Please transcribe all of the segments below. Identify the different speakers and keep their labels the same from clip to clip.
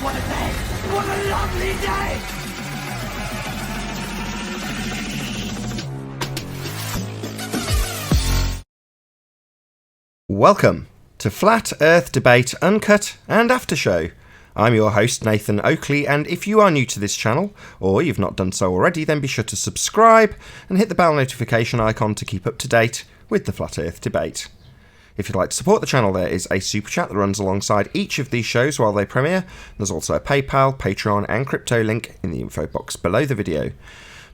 Speaker 1: what a day! What a lovely day!
Speaker 2: Welcome to Flat Earth Debate Uncut and After Show. I'm your host Nathan Oakley, and if you are new to this channel, or you've not done so already, then be sure to subscribe and hit the bell notification icon to keep up to date with the Flat Earth Debate. If you'd like to support the channel, there is a super chat that runs alongside each of these shows while they premiere. There's also a PayPal, Patreon and crypto link in the info box below the video.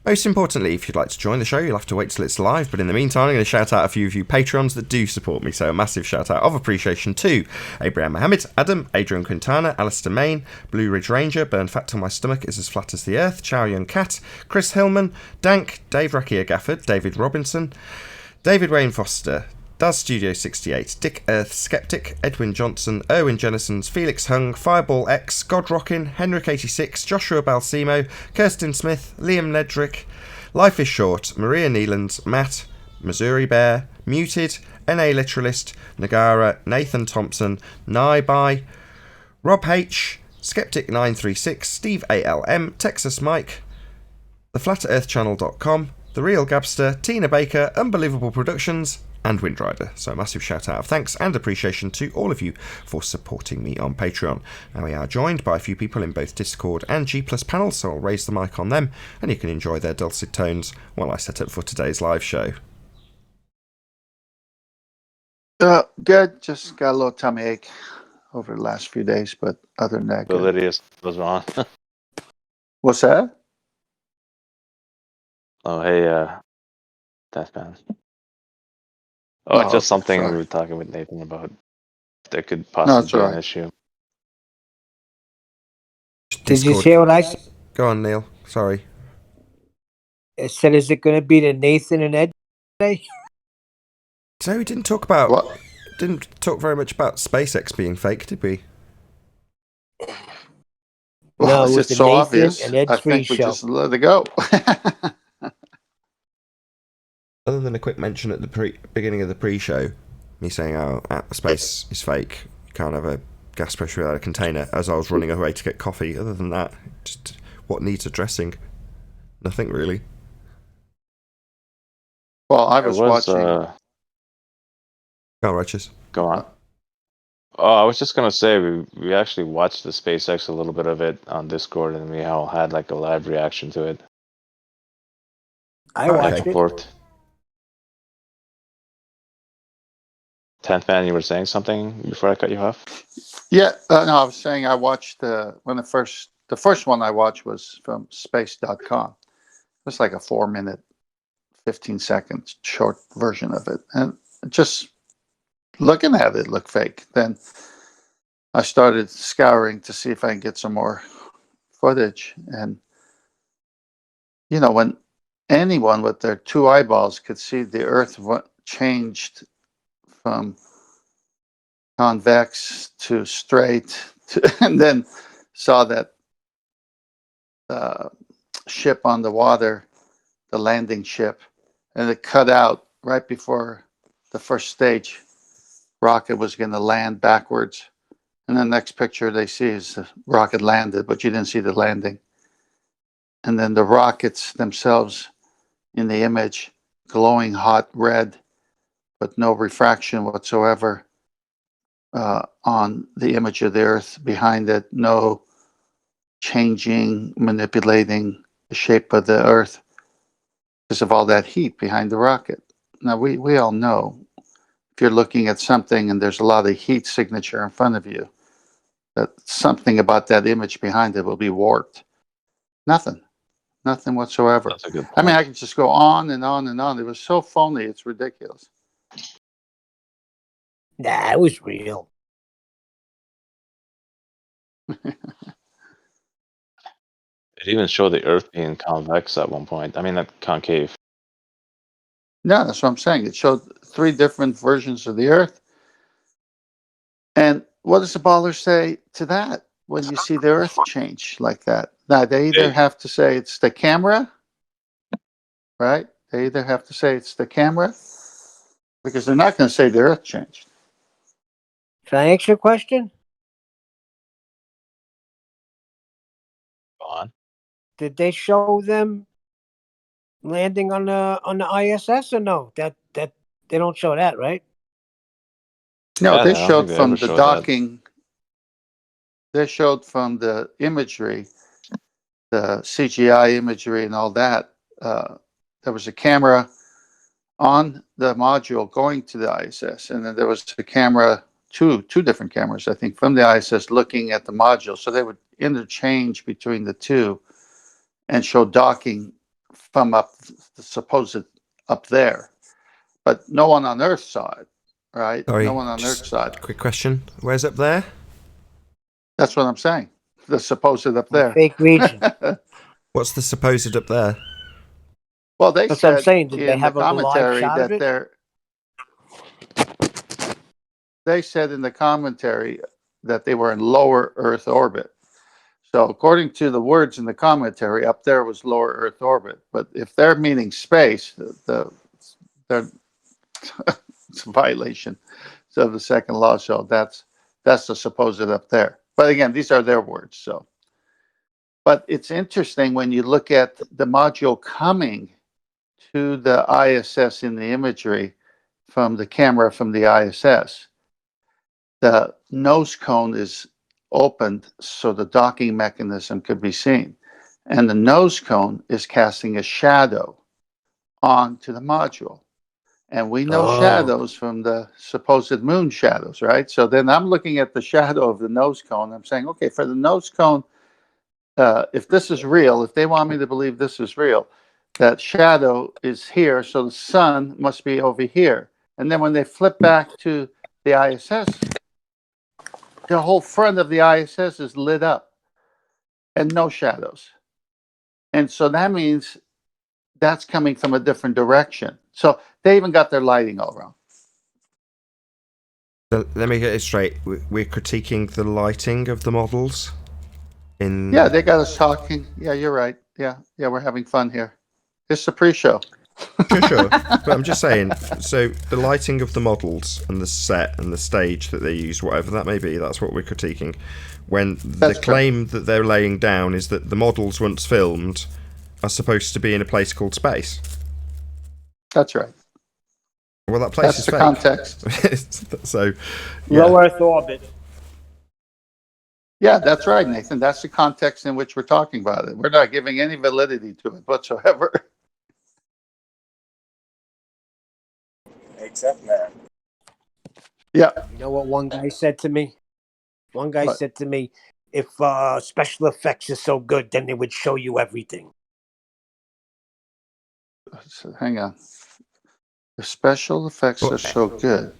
Speaker 2: Most importantly, if you'd like to join the show, you'll have to wait till it's live, but in the meantime, I'm going to shout out a few of you Patrons that do support me, so a massive shout out of appreciation to Abraham Mohammed, Adam, Adrian Quintana, Alistair Main, Blue Ridge Ranger, Burn Fat Till My Stomach Is As Flat As The Earth, Chow Yun Cat, Chris Hillman, Dank, Dave Rakia Gafford, David Robinson, David Wayne Foster, Daz Studio 68, Dick Earth Skeptic, Edwin Johnson, Erwin Jennisons, Felix Hung, Fireball X, Godrockin, Henrik86, Joshua Balsemo, Kirsten Smith, Liam Nedrick, Life is Short, Maria Neeland, Matt, Missouri Bear, Muted, NA Literalist, Nagara, Nathan Thompson, Naibai, Rob H, Skeptic936, Steve ALM, Texas Mike, theflatearthchannel.com, The Real Gabster, Tina Baker, Unbelievable Productions, and Windrider. So a massive shout out of thanks and appreciation to all of you for supporting me on Patreon. Now we are joined by a few people in both Discord and G Plus panels, so I'll raise the mic on them and you can enjoy their dulcet tones while I set up for today's live show.
Speaker 3: Good. Just got a little tummy ache over the last few days, but other than that, good.
Speaker 4: Lydius was wrong.
Speaker 3: What's that?
Speaker 4: Oh, hey, Deathman. Oh, it's just something
Speaker 3: sorry.
Speaker 4: we were talking with Nathan about. That could
Speaker 3: No,
Speaker 4: possibly
Speaker 3: it's
Speaker 4: be
Speaker 3: all
Speaker 4: an
Speaker 3: right.
Speaker 4: issue.
Speaker 5: Did you say what I said?
Speaker 2: Go on, Neil. Sorry.
Speaker 5: It said, is it going to be the Nathan and Ed today?
Speaker 2: So we didn't talk about...
Speaker 3: What?
Speaker 2: Didn't talk very much about SpaceX being fake, did we?
Speaker 3: Well,
Speaker 5: No, it was
Speaker 3: it's
Speaker 5: the
Speaker 3: so
Speaker 5: Nathan
Speaker 3: obvious.
Speaker 5: and Ed
Speaker 3: I
Speaker 5: free
Speaker 3: think we
Speaker 5: show.
Speaker 3: just let it go.
Speaker 2: Other than a quick mention at the beginning of the pre-show, me saying, oh, space is fake, you can't have a gas pressure without a container, as I was running away to get coffee. Other than that, just what needs addressing? Nothing really.
Speaker 3: Well, I was watching.
Speaker 2: Go on, Righteous.
Speaker 4: Go on. Oh, I was just gonna say we actually watched the SpaceX, a little bit of it on Discord, and we all had like a live reaction to it.
Speaker 5: I watched it.
Speaker 4: 10th man, you were saying something before I cut you off?
Speaker 3: Yeah, no, I was saying I watched the first one I watched was from space.com. It was like a 4-minute, 15-second short version of it, and just looking at it looked fake. Then I started scouring to see if I can get some more footage, and you know, when anyone with their two eyeballs could see the Earth changed from convex to straight, and then saw that ship on the water, the landing ship, and it cut out right before the first stage rocket was going to land backwards. And the next picture they see is the rocket landed, but you didn't see the landing. And then the rockets themselves in the image, glowing hot red, but no refraction whatsoever on the image of the Earth behind it, no changing, manipulating the shape of the Earth because of all that heat behind the rocket. Now, we all know if you're looking at something and there's a lot of heat signature in front of you, that something about that image behind it will be warped. Nothing whatsoever.
Speaker 4: That's a good point.
Speaker 3: I mean, I can just go on and on and on. It was so phony, it's ridiculous.
Speaker 5: Nah, it was real.
Speaker 4: It even showed the Earth being convex at one point. I mean, not concave.
Speaker 3: No, that's what I'm saying. It showed 3 different versions of the Earth. And what does the baller say to that when you see the Earth change like that? Now, they either have to say it's the camera, right? They either have to say it's the camera, because they're not going to say the Earth changed.
Speaker 5: Can I answer your question? Did they show them landing on the ISS or no? That they don't show that, right?
Speaker 3: No,
Speaker 4: Yeah,
Speaker 3: they
Speaker 4: I don't think
Speaker 3: showed
Speaker 4: they
Speaker 3: from
Speaker 4: ever
Speaker 3: the
Speaker 4: showed that.
Speaker 3: docking. They showed from the imagery, the CGI imagery, and all that. There was a camera on the module going to the ISS, and then there was a camera, two different cameras, I think, from the ISS looking at the module. So they would interchange between the two and show docking from up the supposed up there, but no one on Earth saw it, right?
Speaker 2: Sorry,
Speaker 3: No one on Earth
Speaker 2: just
Speaker 3: saw it.
Speaker 2: quick question. Where's up there?
Speaker 3: That's what I'm saying. The supposed up there.
Speaker 5: Fake region.
Speaker 2: What's the supposed up there?
Speaker 3: Well, they
Speaker 5: That's what I'm
Speaker 3: said
Speaker 5: saying. Did they
Speaker 3: in the
Speaker 5: have a live
Speaker 3: commentary
Speaker 5: shot of
Speaker 3: that
Speaker 5: it?
Speaker 3: they said in the commentary that they were in lower Earth orbit. So according to the words in the commentary, up there was lower Earth orbit. But if they're meaning space, they're it's a violation of the second law. So that's the supposed up there. But again, these are their words. So, but it's interesting when you look at the module coming to the ISS in the imagery from the camera from the ISS. The nose cone is opened so the docking mechanism could be seen. And the nose cone is casting a shadow onto the module. And we know shadows from the supposed moon shadows, right? So then I'm looking at the shadow of the nose cone. I'm saying, okay, for the nose cone, if this is real, if they want me to believe this is real, that shadow is here, so the sun must be over here. And then when they flip back to the ISS, the whole front of the ISS is lit up and no shadows. And so that means that's coming from a different direction. So they even got their lighting all wrong.
Speaker 2: So let me get it straight. We're critiquing the lighting of the models.
Speaker 3: Yeah, they got us talking. Yeah, you're right. Yeah, we're having fun here. It's a pre-show.
Speaker 2: Sure. But I'm just saying, so the lighting of the models and the set and the stage that they use, whatever that may be, that's what we're critiquing. When the claim that they're laying down is that the models, once filmed, are supposed to be in a place called space.
Speaker 3: That's right.
Speaker 2: Well, that place is
Speaker 3: the
Speaker 2: fake.
Speaker 3: Context.
Speaker 2: So, yeah.
Speaker 5: Low Earth orbit.
Speaker 3: Yeah, that's right, Nathan. That's the context in which we're talking about it. We're not giving any validity to it whatsoever.
Speaker 1: Except man.
Speaker 3: Yeah.
Speaker 5: You know what one guy said to me? One guy
Speaker 3: What?
Speaker 5: said to me, if special effects are so good, then they would show you everything.
Speaker 3: So, hang on. The special effects are so good.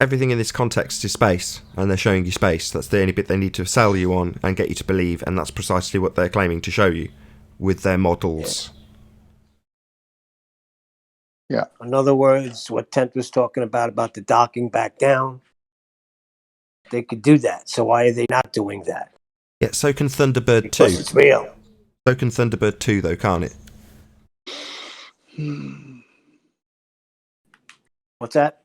Speaker 2: Everything in this context is space, and they're showing you space. That's the only bit they need to sell you on and get you to believe, and that's precisely what they're claiming to show you with their models.
Speaker 3: Yeah.
Speaker 5: In other words, what Tent was talking about the docking back down, they could do that. So why are they not doing that?
Speaker 2: Yeah, so can Thunderbird
Speaker 5: Because
Speaker 2: 2.
Speaker 5: it's real.
Speaker 2: So can Thunderbird 2, though, can't it?
Speaker 5: What's that?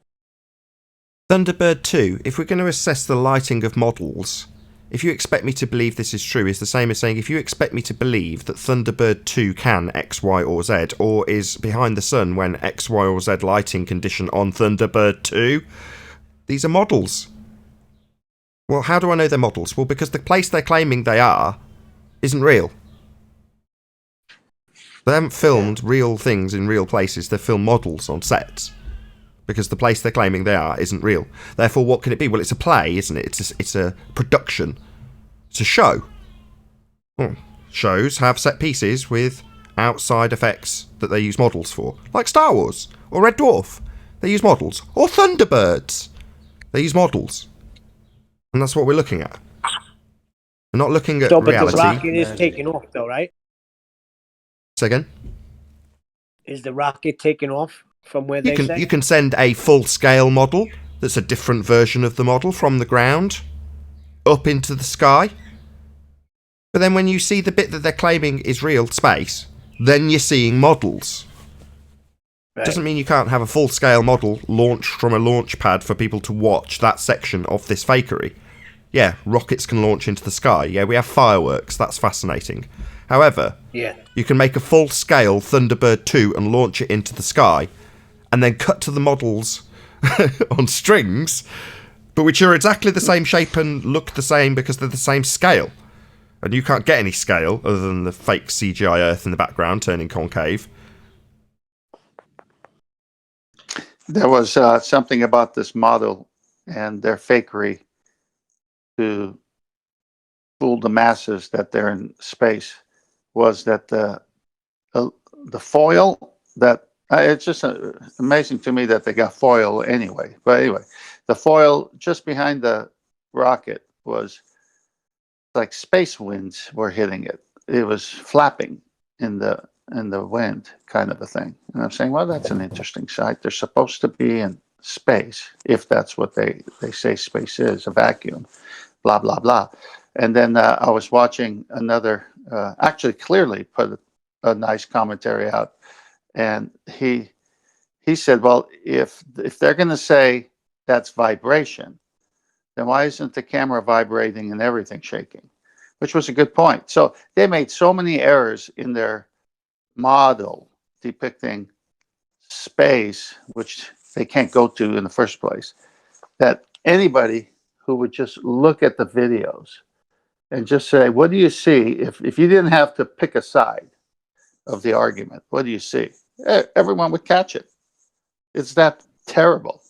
Speaker 2: Thunderbird 2, if we're going to assess the lighting of models, if you expect me to believe this is true, is the same as saying if you expect me to believe that Thunderbird 2 can X, Y, or Z, or is behind the sun when X, Y, or Z lighting condition on Thunderbird 2, these are models. Well, how do I know they're models? Well, because the place they're claiming they are isn't real. They haven't filmed real things in real places, they've filmed models on sets. Because the place they're claiming they are isn't real. Therefore, what can it be? Well, it's a play, isn't it? It's a production. It's a show. Shows have set pieces with outside effects that they use models for. Like Star Wars, or Red Dwarf. They use models. Or Thunderbirds. They use models. And that's what we're looking at. We're not looking at reality.
Speaker 5: But the rocket is taking off, though, right?
Speaker 2: Say again?
Speaker 5: Is the rocket taking off from where they say?
Speaker 2: You can send a full-scale model that's a different version of the model from the ground up into the sky. But then when you see the bit that they're claiming is real space, then you're seeing models. Right. Doesn't mean you can't have a full-scale model launched from a launch pad for people to watch that section of this fakery. Yeah, rockets can launch into the sky. Yeah, we have fireworks. That's fascinating. However,
Speaker 5: Yeah.
Speaker 2: you can make a full-scale Thunderbird 2 and launch it into the sky, and then cut to the models on strings, but which are exactly the same shape and look the same because they're the same scale. And you can't get any scale other than the fake CGI Earth in the background turning concave.
Speaker 3: There was something about this model and their fakery to fool the masses that they're in space was that the foil that it's just amazing to me that they got foil anyway. But anyway, the foil just behind the rocket was like space winds were hitting it. It was flapping in the wind, kind of a thing. And I'm saying, well, that's an interesting sight. They're supposed to be in space, if that's what they say space is, a vacuum, blah, blah, blah. And then I was watching another, actually clearly put a nice commentary out. And he said, well, if they're going to say that's vibration, then why isn't the camera vibrating and everything shaking? Which was a good point. So they made so many errors in their model depicting space, which they can't go to in the first place, that anybody who would just look at the videos and just say, what do you see? If you didn't have to pick a side of the argument, what do you see? Everyone would catch it. It's that terrible.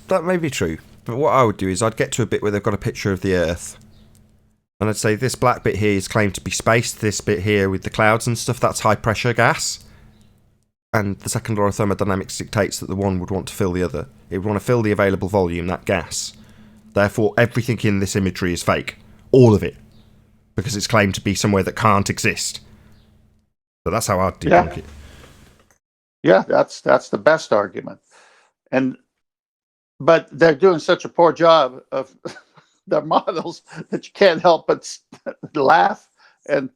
Speaker 2: That may be true, but what I would do is I'd get to a bit where they've got a picture of the Earth, and I'd say this black bit here is claimed to be space, this bit here with the clouds and stuff, that's high pressure gas, and the second law of thermodynamics dictates that the one would want to fill the other. It would want to fill the available volume, that gas. Therefore, everything in this imagery is fake. All of it. Because it's claimed to be somewhere that can't exist. So that's how I'd debunk it.
Speaker 3: Yeah, that's the best argument. But they're doing such a poor job of their models that you can't help but laugh. And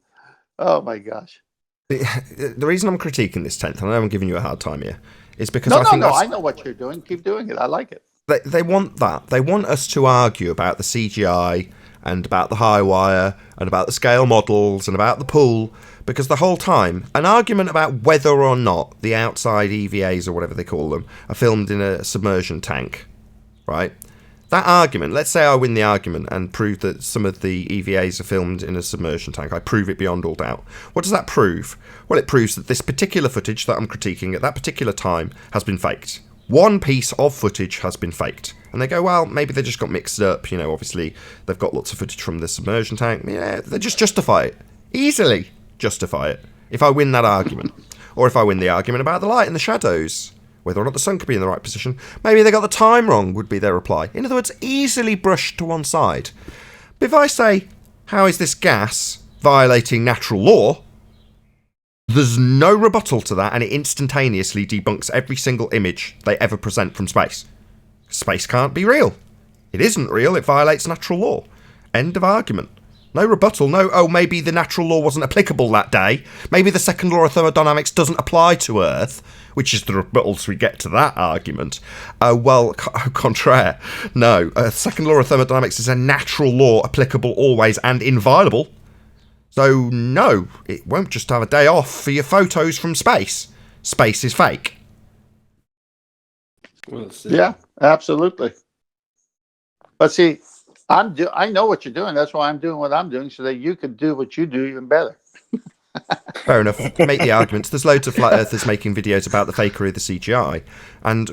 Speaker 3: oh my gosh.
Speaker 2: The reason I'm critiquing this 10th, and I know I'm giving you a hard time here, is because
Speaker 3: I know what you're doing. Keep doing it. I like it.
Speaker 2: They want that. They want us to argue about the CGI and about the high wire and about the scale models and about the pool, because the whole time, an argument about whether or not the outside EVAs or whatever they call them are filmed in a submersion tank, right? That argument, let's say I win the argument and prove that some of the EVAs are filmed in a submersion tank. I prove it beyond all doubt. What does that prove? Well, it proves that this particular footage that I'm critiquing at that particular time has been faked. One piece of footage has been faked. And they go, well, maybe they just got mixed up. You know, obviously, they've got lots of footage from the submersion tank. Yeah, they just justify it. Easily justify it. If I win that argument. Or if I win the argument about the light and the shadows. Whether or not the sun could be in the right position. Maybe they got the time wrong, would be their reply. In other words, easily brushed to one side. But if I say, how is this gas violating natural law? There's no rebuttal to that, and it instantaneously debunks every single image they ever present from space. Space can't be real. It isn't real, it violates natural law. End of argument. No rebuttal, no, oh, maybe the natural law wasn't applicable that day. Maybe the second law of thermodynamics doesn't apply to Earth, which is the rebuttals we get to that argument. Well, au contraire. No, second law of thermodynamics is a natural law applicable always and inviolable. So, no, it won't just have a day off for your photos from space. Space is fake.
Speaker 6: Well,
Speaker 3: yeah, absolutely. But see, I know what you're doing. That's why I'm doing what I'm doing, so that you can do what you do even better.
Speaker 2: Fair enough. Make the arguments. There's loads of flat earthers making videos about the fakery of the CGI, and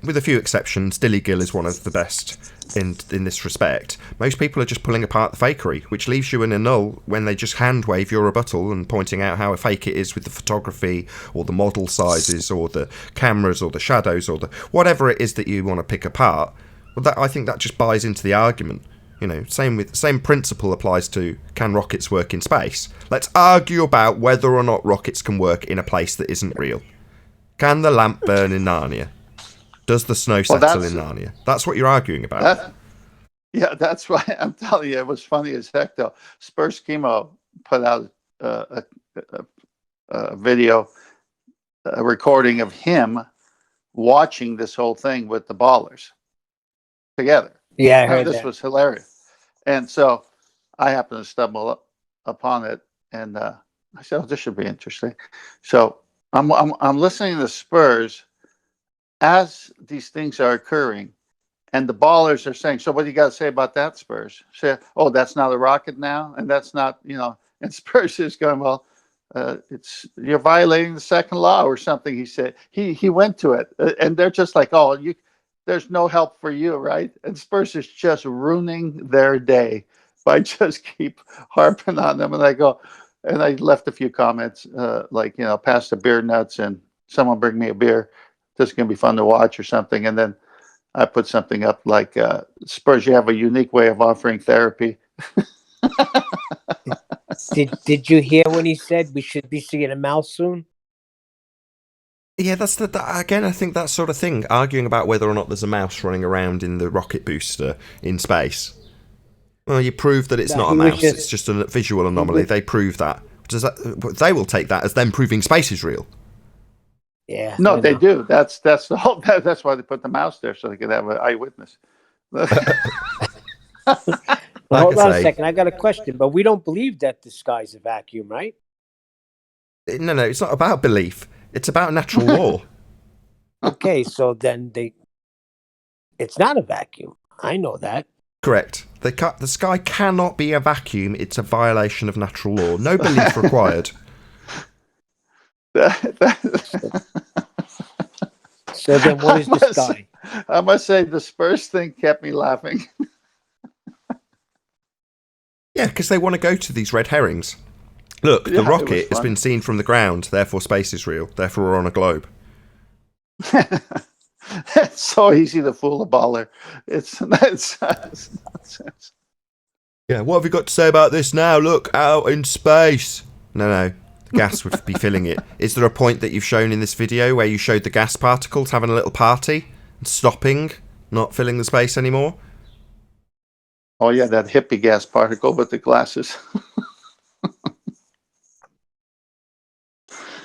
Speaker 2: with a few exceptions, Dilly Gill is one of the best in this respect. Most people are just pulling apart the fakery, which leaves you in a null when they just hand wave your rebuttal and pointing out how fake it is with the photography or the model sizes or the cameras or the shadows or the whatever it is that you want to pick apart. Well, I think that just buys into the argument. You know, same principle applies to, can rockets work in space? Let's argue about whether or not rockets can work in a place that isn't real. Can the lamp burn in Narnia? Does the snow settle in Narnia? That's what you're arguing about.
Speaker 3: That's why I'm telling you, it was funny as heck, though. Spurs Chemo put out a video, a recording of him watching this whole thing with the ballers together.
Speaker 5: Yeah, I heard
Speaker 3: this
Speaker 5: that.
Speaker 3: was hilarious. And so I happened to stumble upon it, and I said, "Oh, this should be interesting." So I'm listening to Spurs as these things are occurring, and the ballers are saying, "So what do you got to say about that, Spurs?" Say, "Oh, that's not a rocket now, and that's not, you know." And Spurs is going, "Well, it's you're violating the second law or something." He said he went to it, and they're just like, "Oh, you, there's no help for you, right?" And Spurs is just ruining their day by just keep harping on them. And I go, and I left a few comments like, you know, pass the beer nuts and someone bring me a beer. This is gonna be fun to watch or something, and then I put something up like, Spurs, you have a unique way of offering therapy.
Speaker 5: Did you hear when he said we should be seeing a mouse soon?
Speaker 2: Yeah, that's again. I think that sort of thing, arguing about whether or not there's a mouse running around in the rocket booster in space. Well, you prove that it's
Speaker 5: No,
Speaker 2: not a
Speaker 5: he was
Speaker 2: mouse; it's just a visual anomaly.
Speaker 5: was-
Speaker 2: They prove that. Does that? They will take that as them proving space is real.
Speaker 5: Yeah,
Speaker 3: No,
Speaker 5: I
Speaker 3: they
Speaker 5: know.
Speaker 3: do. That's the whole. That's why they put the mouse there so they could have an eyewitness.
Speaker 5: Well,
Speaker 2: Like I
Speaker 5: hold on a
Speaker 2: say,
Speaker 5: second. I got a question, but we don't believe that the sky's a vacuum, right?
Speaker 2: no, it's not about belief. It's about natural law.
Speaker 5: Okay, so then it's not a vacuum. I know that.
Speaker 2: Correct. The sky cannot be a vacuum. It's a violation of natural law. No belief required.
Speaker 5: So then what is the sky?
Speaker 3: I must say, the Spurs thing kept me laughing.
Speaker 2: Yeah, because they want to go to these red herrings. Look,
Speaker 3: Yeah,
Speaker 2: the
Speaker 3: it was
Speaker 2: rocket has
Speaker 3: fun.
Speaker 2: been seen from the ground, therefore space is real, therefore we're on a globe.
Speaker 3: It's so easy to fool a baller. It's nonsense.
Speaker 2: Yeah, what have you got to say about this now? Look, out in space. No, the gas would be filling it. Is there a point that you've shown in this video where you showed the gas particles having a little party and stopping, not filling the space anymore?
Speaker 3: Oh yeah, that hippie gas particle with the glasses.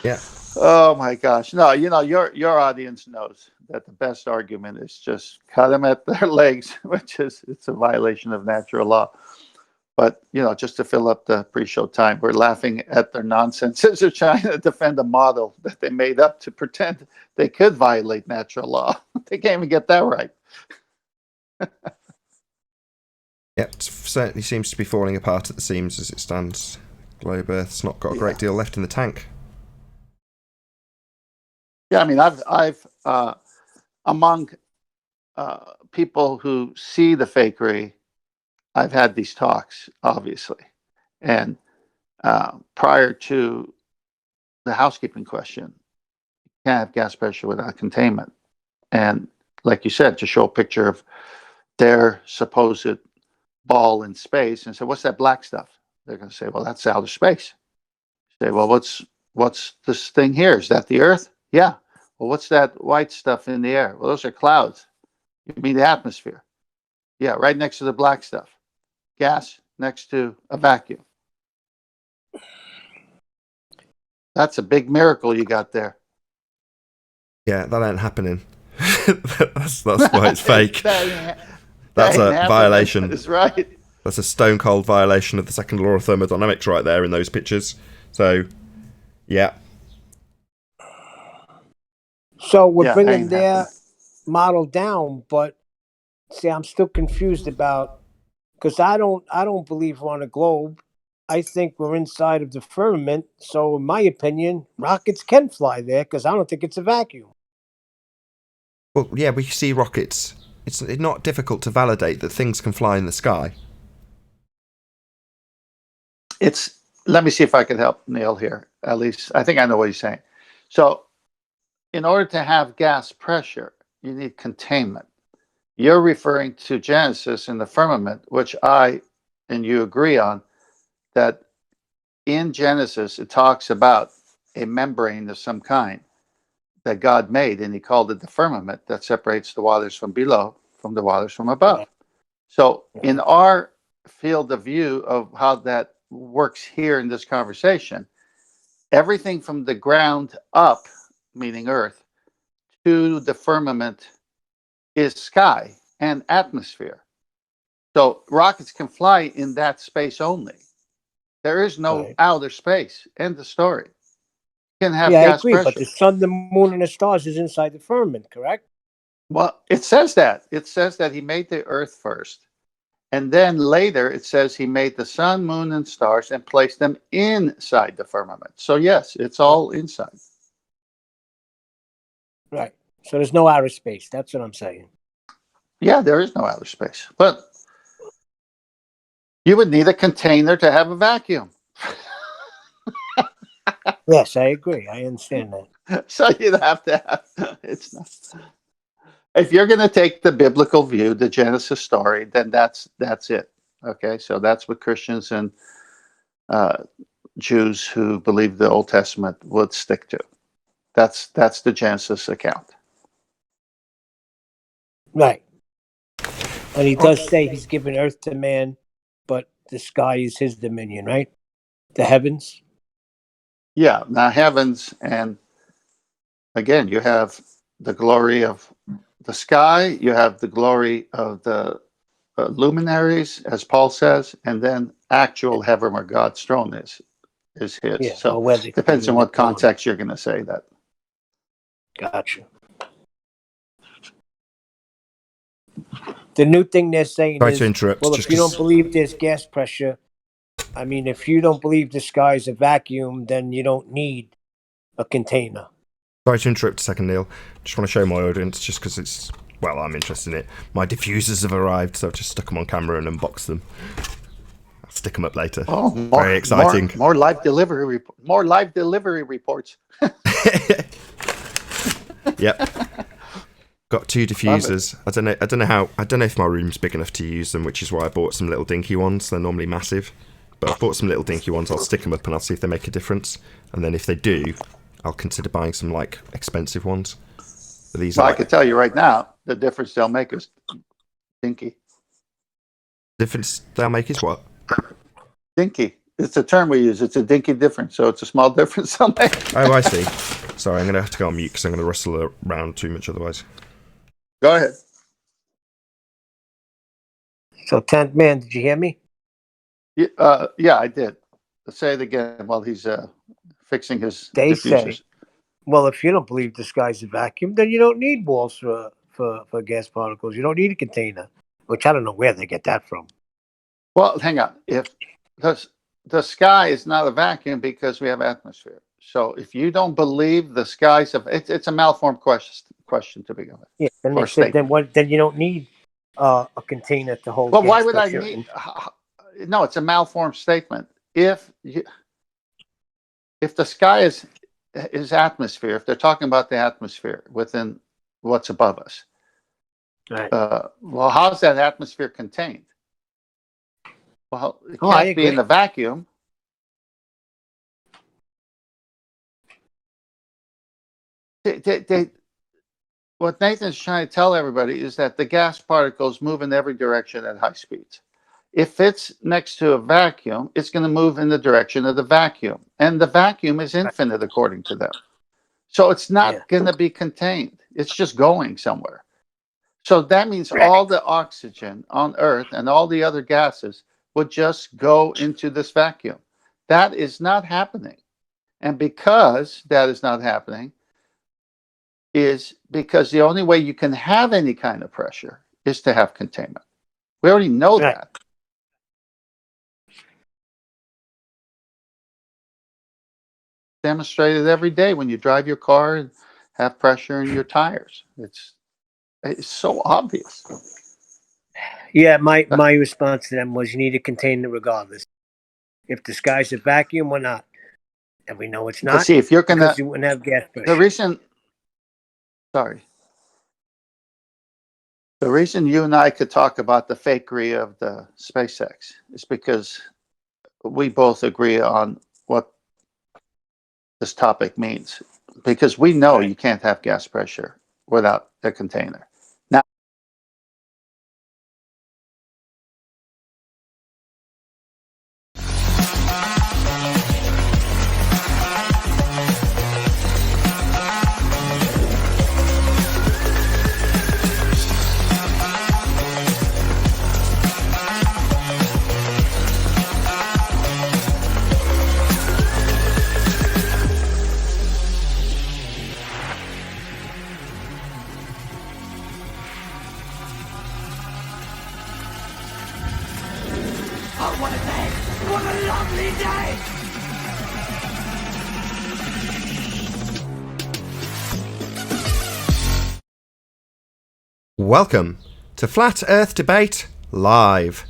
Speaker 2: Yeah.
Speaker 3: Oh my gosh. No, you know, your audience knows that the best argument is just cut them at their legs, which is it's a violation of natural law. But you know, just to fill up the pre-show time, we're laughing at their nonsense as they're trying to defend a model that they made up to pretend they could violate natural law. They can't even get that right.
Speaker 2: Yep, it certainly seems to be falling apart at the seams as it stands. Globe Earth's not got a great deal left in the tank.
Speaker 3: Yeah, I mean, I've among people who see the fakery, I've had these talks, obviously, and prior to the housekeeping question, you can't have gas pressure without containment. And like you said, to show a picture of their supposed ball in space and say, "What's that black stuff?" They're going to say, "Well, that's outer space." Say, "Well, what's this thing here? Is that the Earth?" "Yeah." "Well, what's that white stuff in the air?" "Well, those are clouds." "You mean the atmosphere?" "Yeah, right next to the black stuff." "Gas next to a vacuum." That's a big miracle you got there.
Speaker 2: Yeah, that ain't happening. that's why it's fake. That's
Speaker 3: ain't
Speaker 2: a
Speaker 3: happening.
Speaker 2: violation.
Speaker 3: That's right.
Speaker 2: That's a stone cold violation of the second law of thermodynamics right there in those pictures. So, yeah.
Speaker 5: So we're
Speaker 3: Yeah,
Speaker 5: bringing
Speaker 3: ain't
Speaker 5: their
Speaker 3: happening.
Speaker 5: model down, but see, I'm still confused about because I don't believe we're on a globe. I think we're inside of the firmament. So, in my opinion, rockets can fly there because I don't think it's a vacuum.
Speaker 2: Well, yeah, we see rockets. It's not difficult to validate that things can fly in the sky.
Speaker 3: It's Let me see if I can help Neil here. At least I think I know what he's saying. So, in order to have gas pressure, you need containment. You're referring to Genesis in the firmament, which I and you agree on that in Genesis it talks about a membrane of some kind that God made, and he called it the firmament that separates the waters from below from the waters from above. So, in our field of view of how that works here in this conversation, everything from the ground up, meaning Earth, to the firmament is sky and atmosphere. So, rockets can fly in that space only. There is no
Speaker 5: Right.
Speaker 3: outer space. End of story. You can have
Speaker 5: Yeah, I
Speaker 3: gas
Speaker 5: agree.
Speaker 3: pressure.
Speaker 5: But the sun, the moon, and the stars is inside the firmament, correct?
Speaker 3: Well, it says that. It says that he made the earth first. And then later it says he made the sun, moon, and stars and placed them inside the firmament. So, yes, it's all inside.
Speaker 5: Right. So there's no outer space. That's what I'm saying.
Speaker 3: Yeah, there is no outer space. But you would need a container to have a vacuum.
Speaker 5: Yes, I agree. I understand that.
Speaker 3: So you'd have to have, it's not. If you're going to take the biblical view, the Genesis story, then that's it. Okay, so that's what Christians and Jews who believe the Old Testament would stick to. That's the Genesis account.
Speaker 5: Right. And he does say he's given earth to man, but the sky is his dominion, right? The heavens.
Speaker 3: Yeah, now heavens, and again, you have the glory of the sky, you have the glory of the luminaries, as Paul says, and then actual heaven where God's throne is his.
Speaker 5: Yeah,
Speaker 3: So
Speaker 5: or whether
Speaker 3: depends on what context you're going to say that.
Speaker 5: Gotcha. The new thing they're saying
Speaker 2: Sorry
Speaker 5: is,
Speaker 2: to interrupt.
Speaker 5: well,
Speaker 2: just
Speaker 5: if you don't
Speaker 2: 'cause-
Speaker 5: believe there's gas pressure, I mean, if you don't believe the sky's a vacuum, then you don't need a container.
Speaker 2: Sorry to interrupt a second, Neil. Just want to show my audience, just because it's, well, I'm interested in it. My diffusers have arrived, so I've just stuck them on camera and unboxed them. I'll stick them up later.
Speaker 3: Oh,
Speaker 2: very exciting.
Speaker 3: More live delivery. More live delivery reports.
Speaker 2: Yep. Got 2 diffusers. I don't know if my room's big enough to use them, which is why I bought some little dinky ones. They're normally massive, but I bought some little dinky ones. I'll stick them up and I'll see if they make a difference. And then if they do, I'll consider buying some like expensive ones. But these
Speaker 3: Well,
Speaker 2: are
Speaker 3: I can tell you right now, the difference they'll make is dinky.
Speaker 2: difference they'll make is what?
Speaker 3: Dinky. It's a term we use. It's a dinky difference. So it's a small difference they'll make.
Speaker 2: Oh, I see. Sorry, I'm going to have to go on mute because I'm going to rustle around too much otherwise.
Speaker 3: Go ahead.
Speaker 5: So, 10th man, did you hear me?
Speaker 3: Yeah, I did. Say it again while he's fixing his
Speaker 5: They
Speaker 3: diffusers.
Speaker 5: say, well, if you don't believe the sky's a vacuum, then you don't need walls for gas particles. You don't need a container, which I don't know where they get that from.
Speaker 3: Well, hang on. If the sky is not a vacuum because we have atmosphere. So if you don't believe the sky's it's a malformed question to begin with.
Speaker 5: Yeah, and
Speaker 3: For
Speaker 5: they
Speaker 3: a
Speaker 5: said
Speaker 3: statement.
Speaker 5: then you don't need a container to hold.
Speaker 3: Well,
Speaker 5: gas
Speaker 3: why would I
Speaker 5: pressure
Speaker 3: need?
Speaker 5: in.
Speaker 3: No, it's a malformed statement. If the sky is atmosphere, if they're talking about the atmosphere within what's above us,
Speaker 5: Right.
Speaker 3: well, how's that atmosphere contained? Well, it
Speaker 5: Oh, I
Speaker 3: can't be
Speaker 5: agree.
Speaker 3: in the vacuum. What Nathan's trying to tell everybody is that the gas particles move in every direction at high speeds. If it's next to a vacuum, it's going to move in the direction of the vacuum. And the vacuum is infinite according to them. So it's not going to be contained. It's just going somewhere. So that means all the oxygen on Earth and all the other gases would just go into this vacuum. That is not happening. And because that is not happening, is because the only way you can have any kind of pressure is to have containment. We already know that. Demonstrated every day when you drive your car and have pressure in your tires. It's so obvious.
Speaker 5: Yeah, my response to them was you need a container regardless. If the sky's a vacuum or not. And we know it's not.
Speaker 3: But see, if you're going to,
Speaker 5: you wouldn't have gas pressure.
Speaker 3: The reason you and I could talk about the fakery of the SpaceX is because we both agree on what this topic means. Because we know you can't have gas pressure without a container.
Speaker 2: Welcome to Flat Earth Debate Live.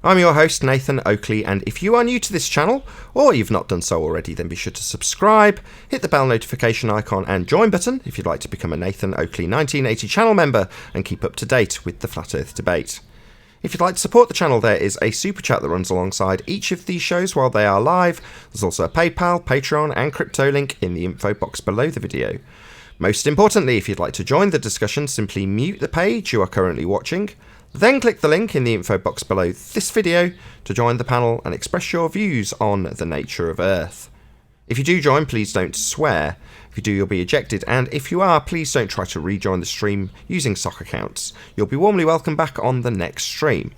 Speaker 2: I'm your host, Nathan Oakley, and if you are new to this channel, or you've not done so already, then be sure to subscribe, hit the bell notification icon and join button if you'd like to become a Nathan Oakley 1980 channel member and keep up to date with the Flat Earth Debate. If you'd like to support the channel, there is a super chat that runs alongside each of these shows while they are live. There's also a PayPal, Patreon and crypto link in the info box below the video. Most importantly, if you'd like to join the discussion, simply mute the page you are currently watching, then click the link in the info box below this video to join the panel and express your views on the nature of Earth. If you do join, please don't swear. If you do, you'll be ejected, and if you are, please don't try to rejoin the stream using sock accounts. You'll be warmly welcomed back on the next stream.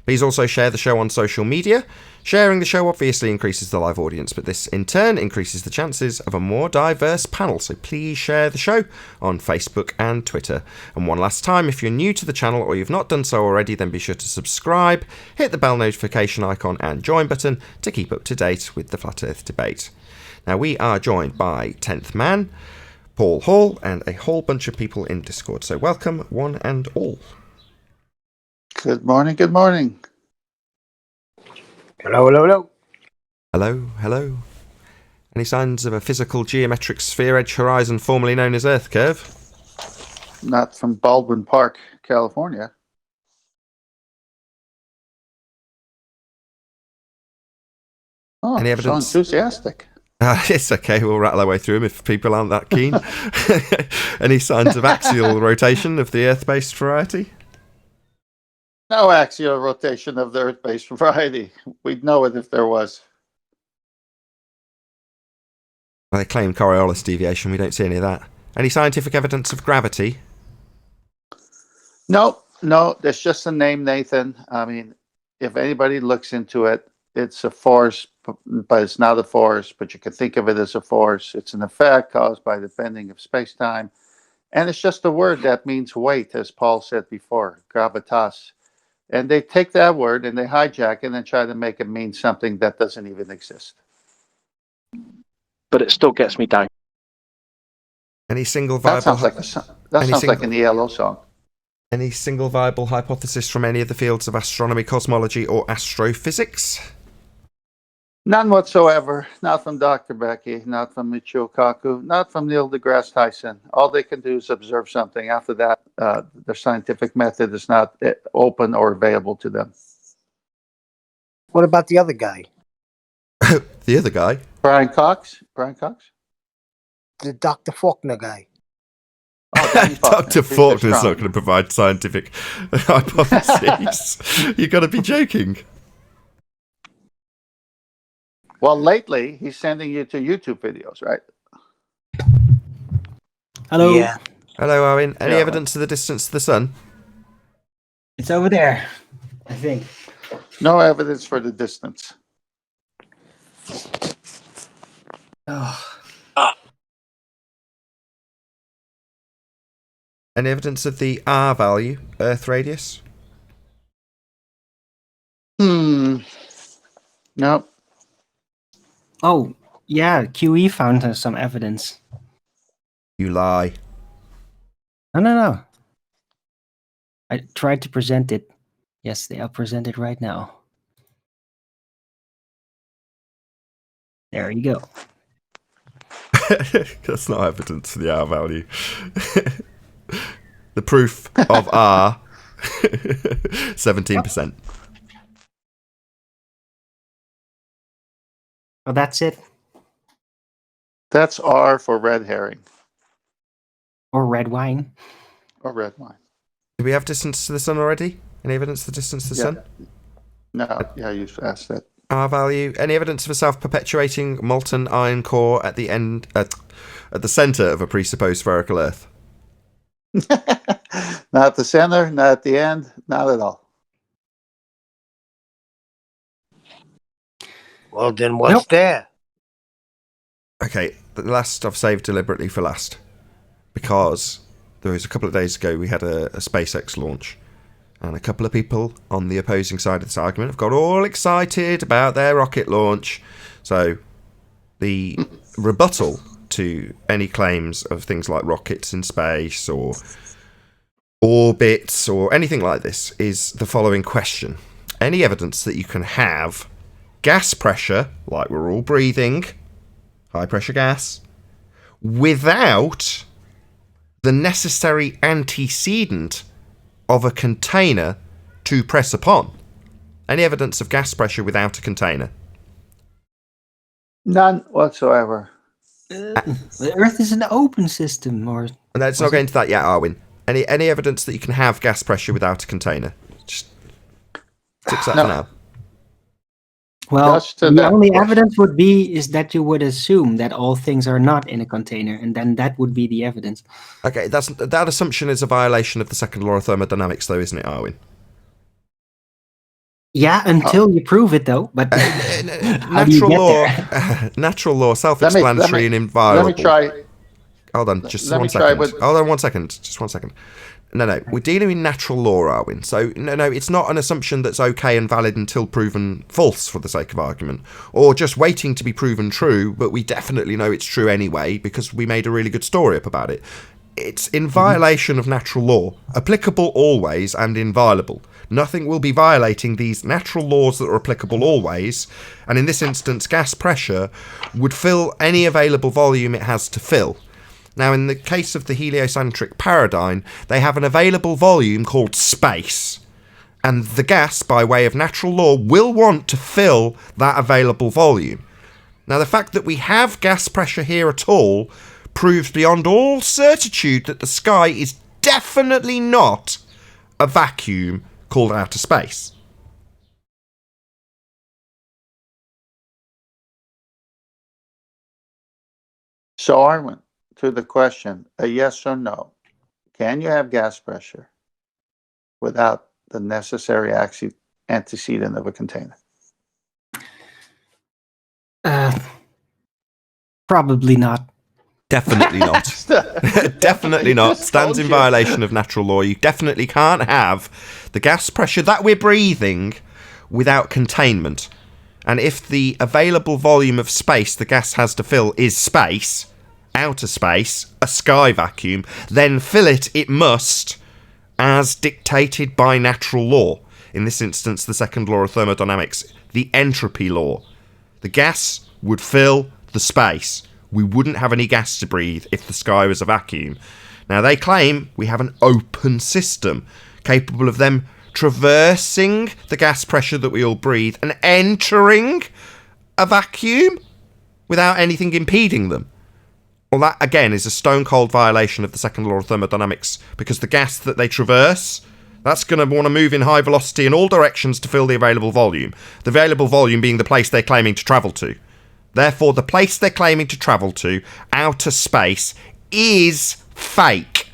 Speaker 2: Please also share the show on social media. Sharing the show obviously increases the live audience, but this in turn increases the chances of a more diverse panel, so please share the show on Facebook and Twitter. And one last time, if you're new to the channel or you've not done so already, then be sure to subscribe, hit the bell notification icon and join button to keep up to date with the Flat Earth Debate. Now we are joined by 10th Man, Paul Hall, and a whole bunch of people in Discord, so welcome one and all.
Speaker 3: Good morning, good morning.
Speaker 5: Hello, hello, hello.
Speaker 2: Hello, hello. Any signs of a physical geometric sphere edge horizon formerly known as Earth curve?
Speaker 3: Not from Baldwin Park, California. Oh,
Speaker 2: Any evidence?
Speaker 3: so enthusiastic.
Speaker 2: It's okay, we'll rattle our way through them if people aren't that keen. Any signs of axial rotation of the Earth-based variety?
Speaker 3: No axial rotation of the Earth-based variety. We'd know it if there was.
Speaker 2: Well, they claim Coriolis deviation, we don't see any of that. Any scientific evidence of gravity?
Speaker 3: No, there's just a name, Nathan. I mean, if anybody looks into it, it's a force, but it's not a force, but you can think of it as a force. It's an effect caused by the bending of space-time. And it's just a word that means weight, as Paul said before, gravitas. And they take that word and they hijack it and try to make it mean something that doesn't even exist.
Speaker 6: But it still gets me down.
Speaker 2: Any single
Speaker 3: That
Speaker 2: viable
Speaker 3: sounds like an ELO song.
Speaker 2: Any single viable hypothesis from any of the fields of astronomy, cosmology, or astrophysics?
Speaker 3: None whatsoever. Not from Dr. Becky, not from Michio Kaku, not from Neil deGrasse Tyson. All they can do is observe something. After that, their scientific method is not open or available to them.
Speaker 5: What about the other guy?
Speaker 2: The other guy?
Speaker 3: Brian Cox?
Speaker 2: The
Speaker 5: Dr. Faulkner guy.
Speaker 3: Oh, Danny Faulkner.
Speaker 2: Dr.
Speaker 3: He's
Speaker 2: Faulkner's
Speaker 3: strong.
Speaker 2: not going to provide scientific hypotheses. You've got to be joking.
Speaker 3: Well, lately, he's sending you to YouTube videos, right?
Speaker 7: Hello.
Speaker 5: Yeah.
Speaker 2: Hello, Owen. Any
Speaker 3: Yeah.
Speaker 2: evidence of the distance to the sun?
Speaker 7: It's over there, I think.
Speaker 3: No evidence for the distance.
Speaker 7: Oh,
Speaker 2: Any evidence of the R value, Earth radius?
Speaker 3: No.
Speaker 7: oh yeah, QE found some evidence.
Speaker 2: You lie.
Speaker 7: No. I tried to present it. Yes, they are presented right now. There you go.
Speaker 2: That's not evidence for the R value. The proof of R, 17%.
Speaker 7: Well, that's it.
Speaker 3: That's R for red herring
Speaker 7: Or red wine.
Speaker 3: or red wine.
Speaker 2: Do we have distance to the sun already? Any evidence of the distance to the sun?
Speaker 3: No, yeah, you asked that.
Speaker 2: R value. Any evidence of a self-perpetuating molten iron core at the end, at the center of a presupposed spherical Earth?
Speaker 3: Not at the center, not at the end, not at all.
Speaker 5: Well, then what's
Speaker 7: Nope.
Speaker 5: there?
Speaker 2: Okay, the last I've saved deliberately for last, because there was a couple of days ago we had a SpaceX launch, and a couple of people on the opposing side of this argument have got all excited about their rocket launch. So the rebuttal to any claims of things like rockets in space or orbits or anything like this is the following question. Any evidence that you can have gas pressure, like we're all breathing, high pressure gas, without the necessary antecedent of a container to press upon? Any evidence of gas pressure without a container?
Speaker 3: None whatsoever.
Speaker 7: The Earth is an open system, or
Speaker 2: And let's not go into that yet, Arwin. Any evidence that you can have gas pressure without a container? Just fix that
Speaker 3: No.
Speaker 2: for now.
Speaker 7: well,
Speaker 3: Just to
Speaker 7: the
Speaker 3: that
Speaker 7: only
Speaker 3: question.
Speaker 7: evidence would be is that you would assume that all things are not in a container, and then that would be the evidence.
Speaker 2: Okay, that assumption is a violation of the second law of thermodynamics, though, isn't it, Arwin?
Speaker 7: Yeah, until you prove it, though. But how do you
Speaker 2: Natural
Speaker 7: get
Speaker 2: law,
Speaker 7: there?
Speaker 2: natural law, self-explanatory and inviolable.
Speaker 3: Let me try.
Speaker 2: Hold on, just
Speaker 3: Let me
Speaker 2: one
Speaker 3: try
Speaker 2: second.
Speaker 3: with-
Speaker 2: Hold on 1 second. Just 1 second. No. We're dealing with natural law, Arwin. So, no, it's not an assumption that's okay and valid until proven false, for the sake of argument. Or just waiting to be proven true, but we definitely know it's true anyway, because we made a really good story up about it. It's in violation of natural law, applicable always and inviolable. Nothing will be violating these natural laws that are applicable always, and in this instance, gas pressure would fill any available volume it has to fill. Now, in the case of the heliocentric paradigm, they have an available volume called space, and the gas, by way of natural law, will want to fill that available volume. Now, the fact that we have gas pressure here at all proves beyond all certitude that the sky is definitely not a vacuum called outer space.
Speaker 3: So, Arwen, to the question, a yes or no, can you have gas pressure without the necessary antecedent of a container?
Speaker 7: Probably not.
Speaker 2: Definitely not. Definitely not. Stands in violation of natural law. You definitely can't have the gas pressure that we're breathing without containment. And if the available volume of space the gas has to fill is space, outer space, a sky vacuum, then fill it must, as dictated by natural law. In this instance, the second law of thermodynamics, the entropy law. The gas would fill the space. We wouldn't have any gas to breathe if the sky was a vacuum. Now, they claim we have an open system capable of them traversing the gas pressure that we all breathe and entering a vacuum without anything impeding them. Well, that, again, is a stone-cold violation of the second law of thermodynamics, because the gas that they traverse, that's going to want to move in high velocity in all directions to fill the available volume. The available volume being the place they're claiming to travel to. Therefore, the place they're claiming to travel to, outer space, is fake.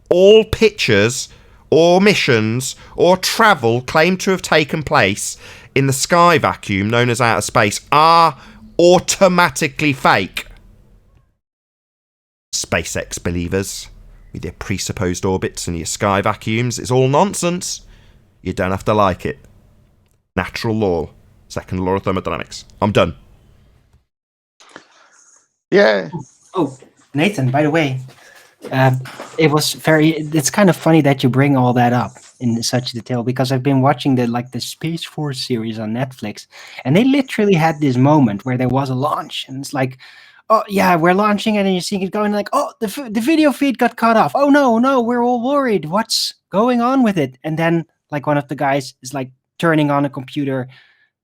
Speaker 2: All pictures or missions or travel claimed to have taken place in the sky vacuum known as outer space are automatically fake. SpaceX believers, with your presupposed orbits and your sky vacuums, it's all nonsense. You don't have to like it. Natural law, second law of thermodynamics. I'm done.
Speaker 3: Yeah.
Speaker 7: Oh, Nathan, by the way, it's kind of funny that you bring all that up in such detail, because I've been watching the Space Force series on Netflix, and they literally had this moment where there was a launch, and it's like, oh yeah, we're launching, and then you see it going like, oh, the video feed got cut off. Oh no, we're all worried. What's going on with it? And then like one of the guys is like turning on a computer.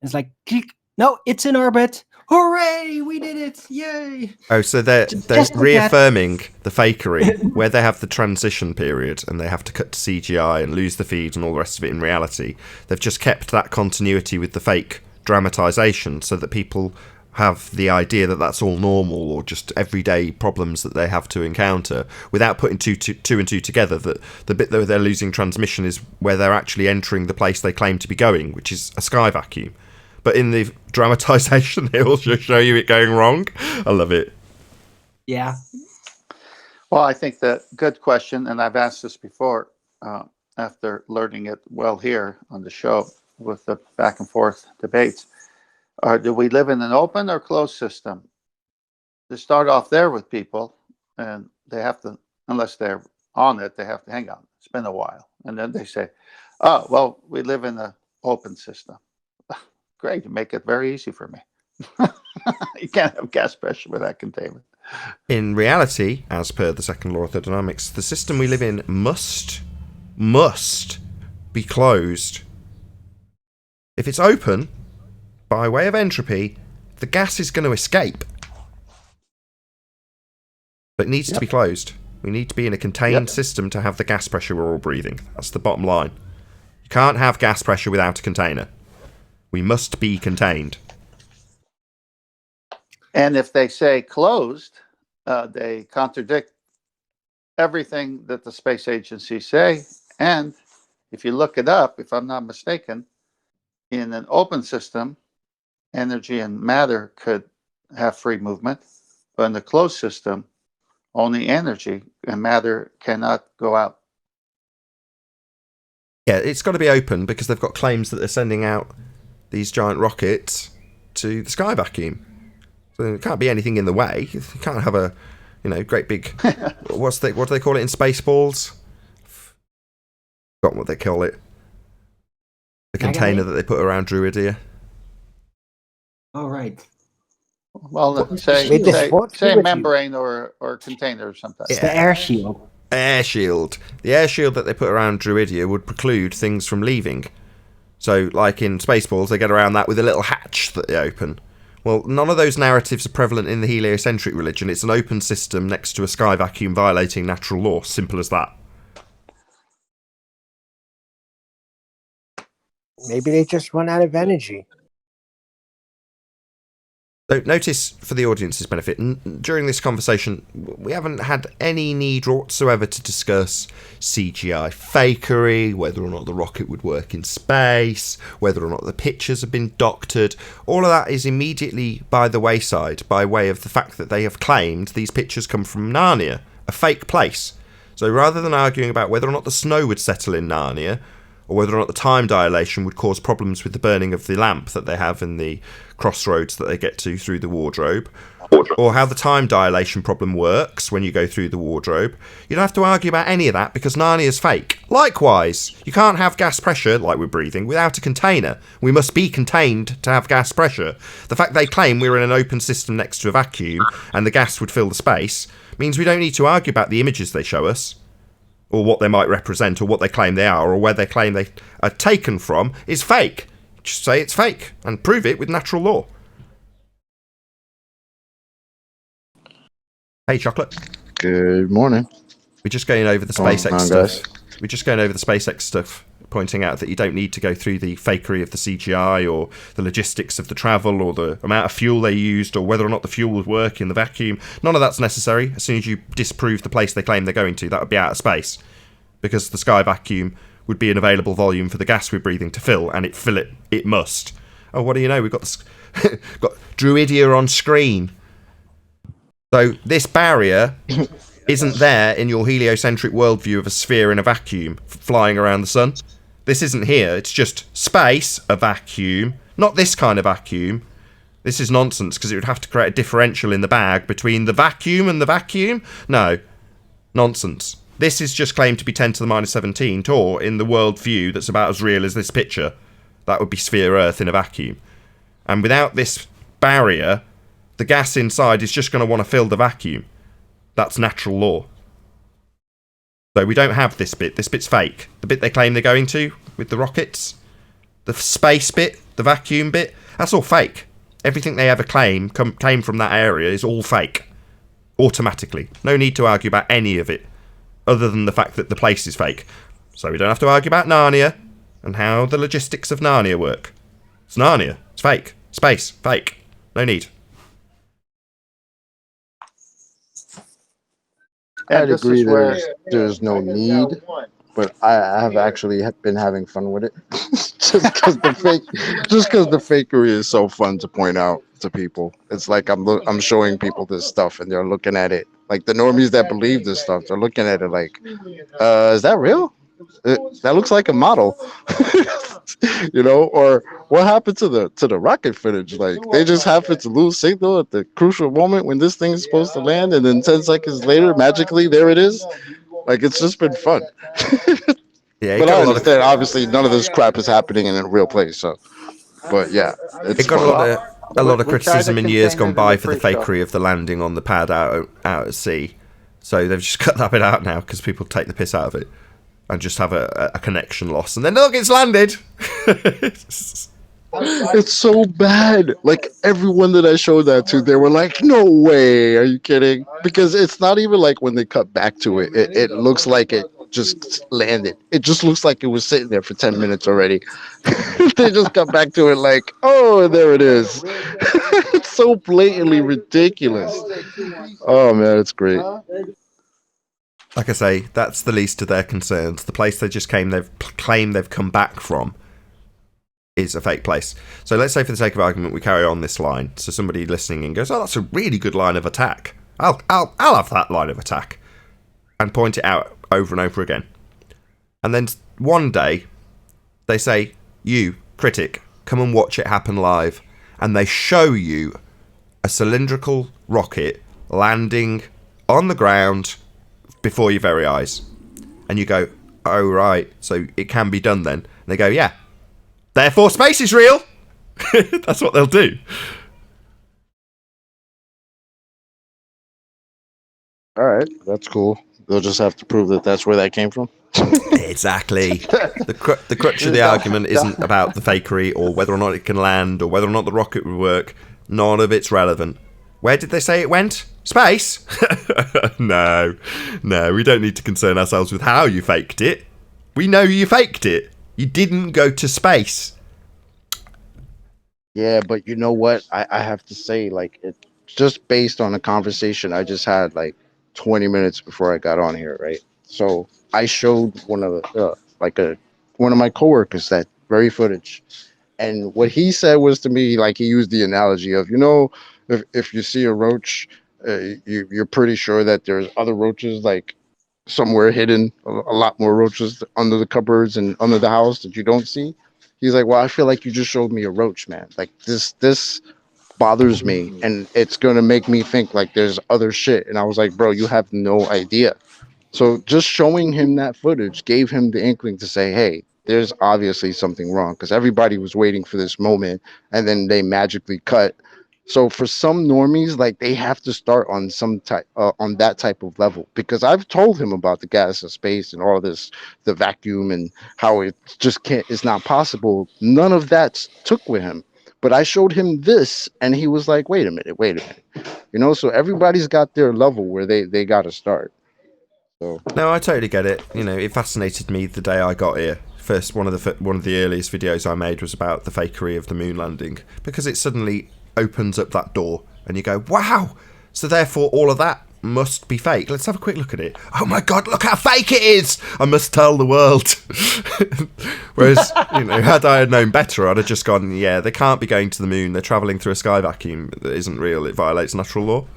Speaker 7: It's like, click. No, it's in orbit. Hooray! We did it! Yay!
Speaker 2: Oh, so they're
Speaker 7: Just like
Speaker 2: reaffirming the fakery where they have the transition period and they have to cut to CGI and lose the feed and all the rest of it in reality. They've just kept that continuity with the fake dramatisation so that people have the idea that that's all normal or just everyday problems that they have to encounter without putting two and two together, that the bit that they're losing transmission is where they're actually entering the place they claim to be going, which is a sky vacuum. But in the dramatisation, they also show you it going wrong. I love it.
Speaker 7: Yeah.
Speaker 3: Well, I think that good question, and I've asked this before after learning it well here on the show with the back and forth debates. Do we live in an open or closed system? To start off there with people, and they have to, unless they're on it, they have to hang on. It's been a while. And then they say, oh, well, we live in an open system. Great, you make it very easy for me. You can't have gas pressure without containment.
Speaker 2: In reality, as per the second law of thermodynamics, the system we live in must be closed. If it's open, by way of entropy, the gas is going to escape. But it needs to be closed. We need to be in a contained system to have the gas pressure we're all breathing. That's the bottom line. You can't have gas pressure without a container. We must be contained.
Speaker 3: And if they say closed, they contradict everything that the space agencies say. And if you look it up, if I'm not mistaken, in an open system, energy and matter could have free movement. But in the closed system, only energy and matter cannot go out.
Speaker 2: Yeah, it's got to be open because they've got claims that they're sending out these giant rockets to the sky vacuum. So there can't be anything in the way. You can't have a, great big... what do they call it in Spaceballs? Forgotten what they call it. The container that they put around Druidia.
Speaker 7: Oh, right.
Speaker 3: Well, say membrane or container or something.
Speaker 7: It's the air shield.
Speaker 2: Air shield. The air shield that they put around Druidia would preclude things from leaving. So, like in Spaceballs, they get around that with a little hatch that they open. Well, none of those narratives are prevalent in the heliocentric religion. It's an open system next to a sky vacuum violating natural law. Simple as that.
Speaker 5: Maybe they just run out of energy.
Speaker 2: So notice, for the audience's benefit, during this conversation, we haven't had any need whatsoever to discuss CGI fakery, whether or not the rocket would work in space, whether or not the pictures have been doctored. All of that is immediately by the wayside, by way of the fact that they have claimed these pictures come from Narnia, a fake place. So rather than arguing about whether or not the snow would settle in Narnia, or whether or not the time dilation would cause problems with the burning of the lamp that they have in the crossroads that they get to through the wardrobe, or how the time dilation problem works when you go through the wardrobe, you don't have to argue about any of that because Narnia's fake. Likewise, you can't have gas pressure, like we're breathing, without a container. We must be contained to have gas pressure. The fact they claim we're in an open system next to a vacuum and the gas would fill the space means we don't need to argue about the images they show us, or what they might represent, or what they claim they are, or where they claim they are taken from, is fake. Just say it's fake, and prove it with natural law. Hey, Chocolate.
Speaker 6: Good morning.
Speaker 2: We're just going over the SpaceX stuff. We're just going over the SpaceX stuff, pointing out that you don't need to go through the fakery of the CGI, or the logistics of the travel, or the amount of fuel they used, or whether or not the fuel would work in the vacuum. None of that's necessary. As soon as you disprove the place they claim they're going to, that would be out of space. Because the sky vacuum would be an available volume for the gas we're breathing to fill, and it must. Oh, what do you know? We've got got Druidia on screen. So this barrier isn't there in your heliocentric worldview of a sphere in a vacuum flying around the sun. This isn't here. It's just space, a vacuum. Not this kind of vacuum. This is nonsense because it would have to create a differential in the bag between the vacuum and the vacuum. No. Nonsense. This is just claimed to be 10 to the minus 17 Tor in the worldview that's about as real as this picture. That would be sphere Earth in a vacuum. And without this barrier, the gas inside is just going to want to fill the vacuum. That's natural law. So we don't have this bit. This bit's fake. The bit they claim they're going to with the rockets, the space bit, the vacuum bit, that's all fake. Everything they ever came from that area is all fake. Automatically. No need to argue about any of it, other than the fact that the place is fake. So we don't have to argue about Narnia and how the logistics of Narnia work. It's Narnia. It's fake. Space. Fake. No need.
Speaker 6: I'd agree there's no need, but I have actually been having fun with it. just because the fakery is so fun to point out to people. It's like I'm showing people this stuff and they're looking at it. Like the normies that believe this stuff, they're looking at it like, is that real? That looks like a model. Or what happened to the rocket footage? Like they just happened to lose signal at the crucial moment when this thing is supposed to land, and then 10 seconds later, magically, there it is. Like it's just been fun.
Speaker 2: Yeah,
Speaker 6: But I understand. Obviously, none of this crap is happening in a real place. So, but yeah, it's
Speaker 2: it got
Speaker 6: fun.
Speaker 2: a lot of
Speaker 3: We tried to
Speaker 2: criticism in years
Speaker 3: contain
Speaker 2: gone
Speaker 3: it in
Speaker 2: by
Speaker 3: the
Speaker 2: for the
Speaker 3: pre-show.
Speaker 2: fakery of the landing on the pad out at sea. So they've just cut that bit out now because people take the piss out of it and just have a connection loss, and then look, it's landed.
Speaker 6: It's so bad. Like everyone that I showed that to, they were like, "No way, are you kidding?" Because it's not even like when they cut back to it. It looks like it just landed. It just looks like it was sitting there for 10 minutes already. They just cut back to it like, "Oh, there it is." It's so blatantly ridiculous. Oh man, it's great.
Speaker 2: Like I say, that's the least of their concerns. The place they just claim they've come back from is a fake place. So let's say, for the sake of argument, we carry on this line. So somebody listening in goes, "Oh, that's a really good line of attack. I'll have that line of attack," and point it out over and over again. And then one day they say, "You critic, come and watch it happen live," and they show you a cylindrical rocket landing on the ground before your very eyes, and you go, "Oh right, so it can be done then." And they go, "Yeah, therefore space is real." That's what they'll do.
Speaker 6: All right, that's cool. They'll just have to prove that that's where that came from.
Speaker 2: Exactly. The crutch of the argument isn't about the fakery or whether or not it can land or whether or not the rocket would work. None of it's relevant. Where did they say it went? Space? No, we don't need to concern ourselves with how you faked it. We know you faked it. You didn't go to space.
Speaker 6: Yeah, but you know what? I have to say, like, it's just based on a conversation I just had like 20 minutes before I got on here, right? So I showed one of the one of my coworkers that very footage, and what he said was to me, like, he used the analogy of, if you see a roach, you're pretty sure that there's other roaches, like somewhere hidden, a lot more roaches under the cupboards and under the house that you don't see. He's like, "Well, I feel like you just showed me a roach, man. Like this bothers me, and it's gonna make me think like there's other shit." And I was like, "Bro, you have no idea." So just showing him that footage gave him the inkling to say, "Hey, there's obviously something wrong," because everybody was waiting for this moment, and then they magically cut. So for some normies, like, they have to start on some type on that type of level, because I've told him about the gas of space and all this, the vacuum, and how it just can't, it's not possible. None of that took with him. But I showed him this, and he was like, "Wait a minute, wait a minute." So everybody's got their level where they got to start. So
Speaker 2: No, I totally get it. It fascinated me the day I got here. First, one of the earliest videos I made was about the fakery of the moon landing, because it suddenly opens up that door, and you go, "Wow! So therefore, all of that must be fake. Let's have a quick look at it. Oh my god, look how fake it is! I must tell the world." Whereas, had I had known better, I'd have just gone, "Yeah, they can't be going to the moon. They're travelling through a sky vacuum that isn't real. It violates natural law."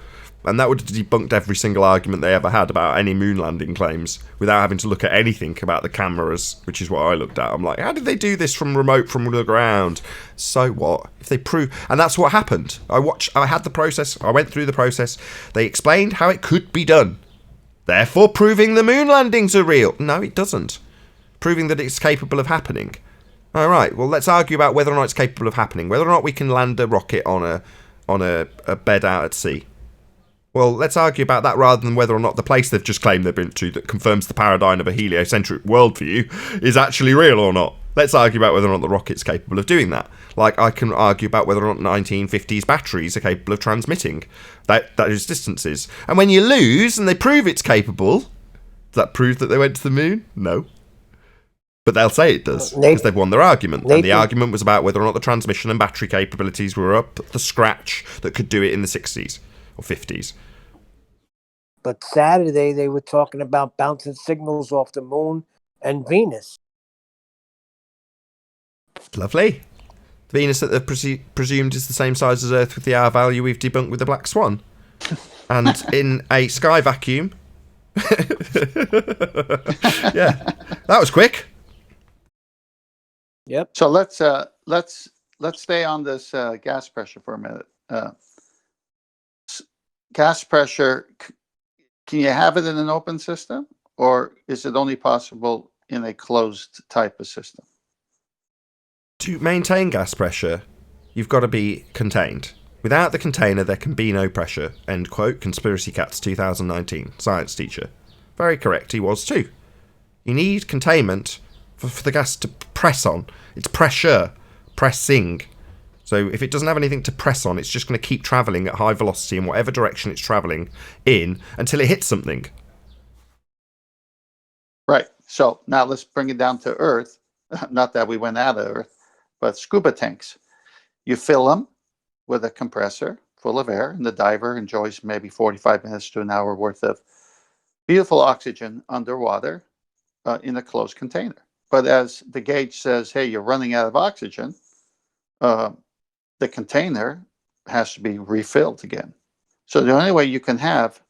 Speaker 2: And that would have debunked every single argument they ever had about any moon landing claims without having to look at anything about the cameras, which is what I looked at. I'm like, how did they do this from the ground? So what? If they prove... And that's what happened. I had the process. I went through the process. They explained how it could be done. Therefore proving the moon landings are real. No, it doesn't. Proving that it's capable of happening. All right, well, let's argue about whether or not it's capable of happening. Whether or not we can land a rocket on a bed out at sea. Well, let's argue about that rather than whether or not the place they've just claimed they've been to that confirms the paradigm of a heliocentric worldview is actually real or not. Let's argue about whether or not the rocket's capable of doing that. Like, I can argue about whether or not 1950s batteries are capable of transmitting those distances. And when you lose and they prove it's capable, does that prove that they went to the moon? No. But they'll say it does, because they've won their argument. And the argument was about whether or not the transmission and battery capabilities were up the scratch that could do it in the 60s. Or 50s.
Speaker 5: But Saturday they were talking about bouncing signals off the moon and Venus.
Speaker 2: Lovely. Venus that they've presumed is the same size as Earth with the R value we've debunked with the black swan. And in a sky vacuum. Yeah. That was quick.
Speaker 5: Yep.
Speaker 3: So let's stay on this gas pressure for a minute. Gas pressure, can you have it in an open system, or is it only possible in a closed type of system?
Speaker 2: To maintain gas pressure, you've got to be contained. Without the container, there can be no pressure. End quote. Conspiracy Cats 2019. Science teacher. Very correct, he was too. You need containment for the gas to press on. It's pressure. Pressing. So if it doesn't have anything to press on, it's just going to keep travelling at high velocity in whatever direction it's travelling in until it hits something.
Speaker 3: Right. So now let's bring it down to Earth. Not that we went out of Earth, but scuba tanks. You fill them with a compressor full of air, and the diver enjoys maybe 45 minutes to an hour worth of beautiful oxygen underwater in a closed container. But as the gauge says, hey, you're running out of oxygen, the container has to be refilled again. So the only way you can have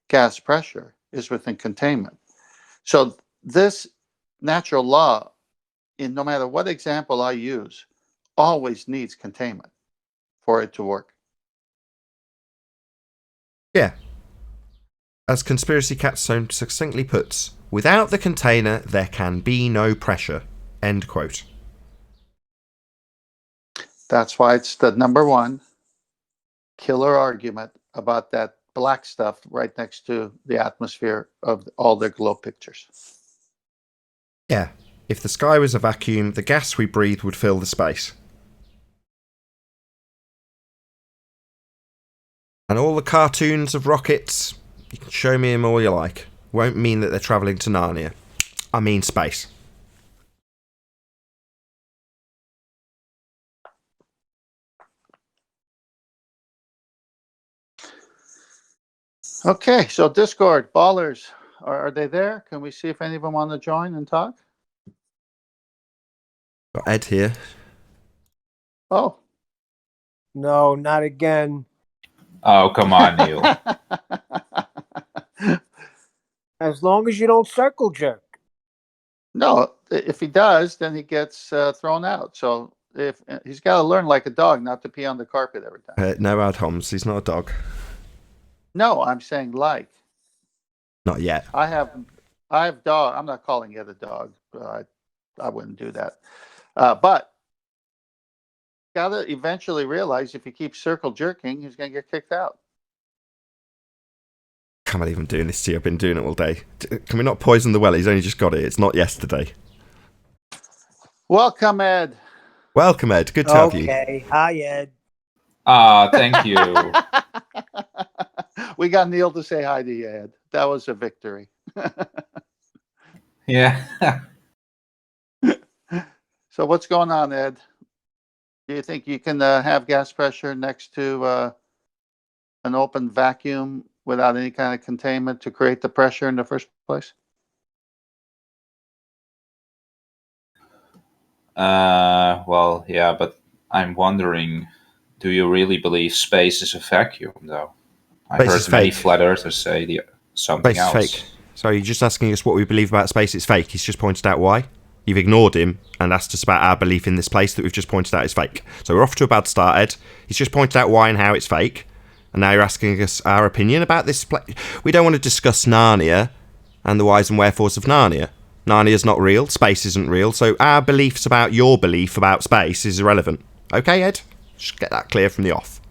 Speaker 3: gas pressure is within containment. So this natural law, in no matter what example I use, always needs containment for it to work.
Speaker 2: Yeah. As Conspiracy Cat so succinctly puts, without the container, there can be no pressure. End quote.
Speaker 3: That's why it's the number one killer argument about that black stuff right next to the atmosphere of all their glow pictures.
Speaker 2: Yeah. If the sky was a vacuum, the gas we breathe would fill the space. And all the cartoons of rockets, you can show me them all you like, won't mean that they're travelling to Narnia. I mean space.
Speaker 3: Okay, so Discord, ballers, are they there? Can we see if any of them want to join and talk?
Speaker 2: Got Ed here.
Speaker 3: Oh.
Speaker 5: No, not again.
Speaker 8: Oh, come on, Neil.
Speaker 5: As long as you don't circle jerk.
Speaker 3: No, if he does, then he gets thrown out. So if he's got to learn like a dog not to pee on the carpet every time.
Speaker 2: No ad homs, he's not a dog.
Speaker 3: No, I'm saying like.
Speaker 2: Not yet.
Speaker 3: I have dog. I'm not calling it a dog. I wouldn't do that. But got to eventually realize if he keeps circle jerking, he's going to get kicked out.
Speaker 2: Can't believe I'm doing this to you. I've been doing it all day. Can we not poison the well? He's only just got it. It's not yesterday.
Speaker 3: Welcome, Ed.
Speaker 2: Welcome, Ed. Good to have you.
Speaker 5: Okay. Hi, Ed.
Speaker 8: Thank you.
Speaker 3: We got Neil to say hi to you, Ed. That was a victory.
Speaker 8: Yeah.
Speaker 3: So what's going on, Ed? Do you think you can have gas pressure next to an open vacuum without any kind of containment to create the pressure in the first place?
Speaker 8: Well, yeah, but I'm wondering, do you really believe space is a vacuum, though? I've
Speaker 2: Space is
Speaker 8: heard many
Speaker 2: fake.
Speaker 8: flat earthers say something
Speaker 2: Space is
Speaker 8: else.
Speaker 2: fake. So you're just asking us what we believe about space. It's fake. He's just pointed out why. You've ignored him and asked us about our belief in this place that we've just pointed out is fake. So we're off to a bad start, Ed. He's just pointed out why and how it's fake. And now you're asking us our opinion about this place. We don't want to discuss Narnia and the whys and wherefores of Narnia. Narnia's not real. Space isn't real. So our beliefs about your belief about space is irrelevant. Okay, Ed? Just get that clear from the off.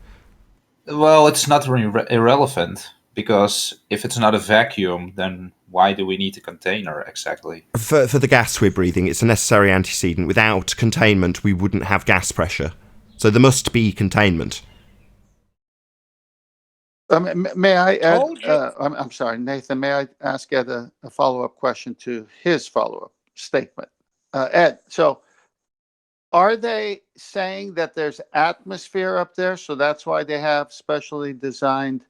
Speaker 8: Well, it's not irrelevant, because if it's not a vacuum, then why do we need a container exactly?
Speaker 2: For the gas we're breathing, it's a necessary antecedent. Without containment, we wouldn't have gas pressure. So there must be containment.
Speaker 3: May I add?
Speaker 5: Hold it.
Speaker 3: I'm sorry, Nathan. May I ask Ed a follow-up question to his follow-up statement? Ed, so are they saying that there's atmosphere up there, so that's why they have specially designed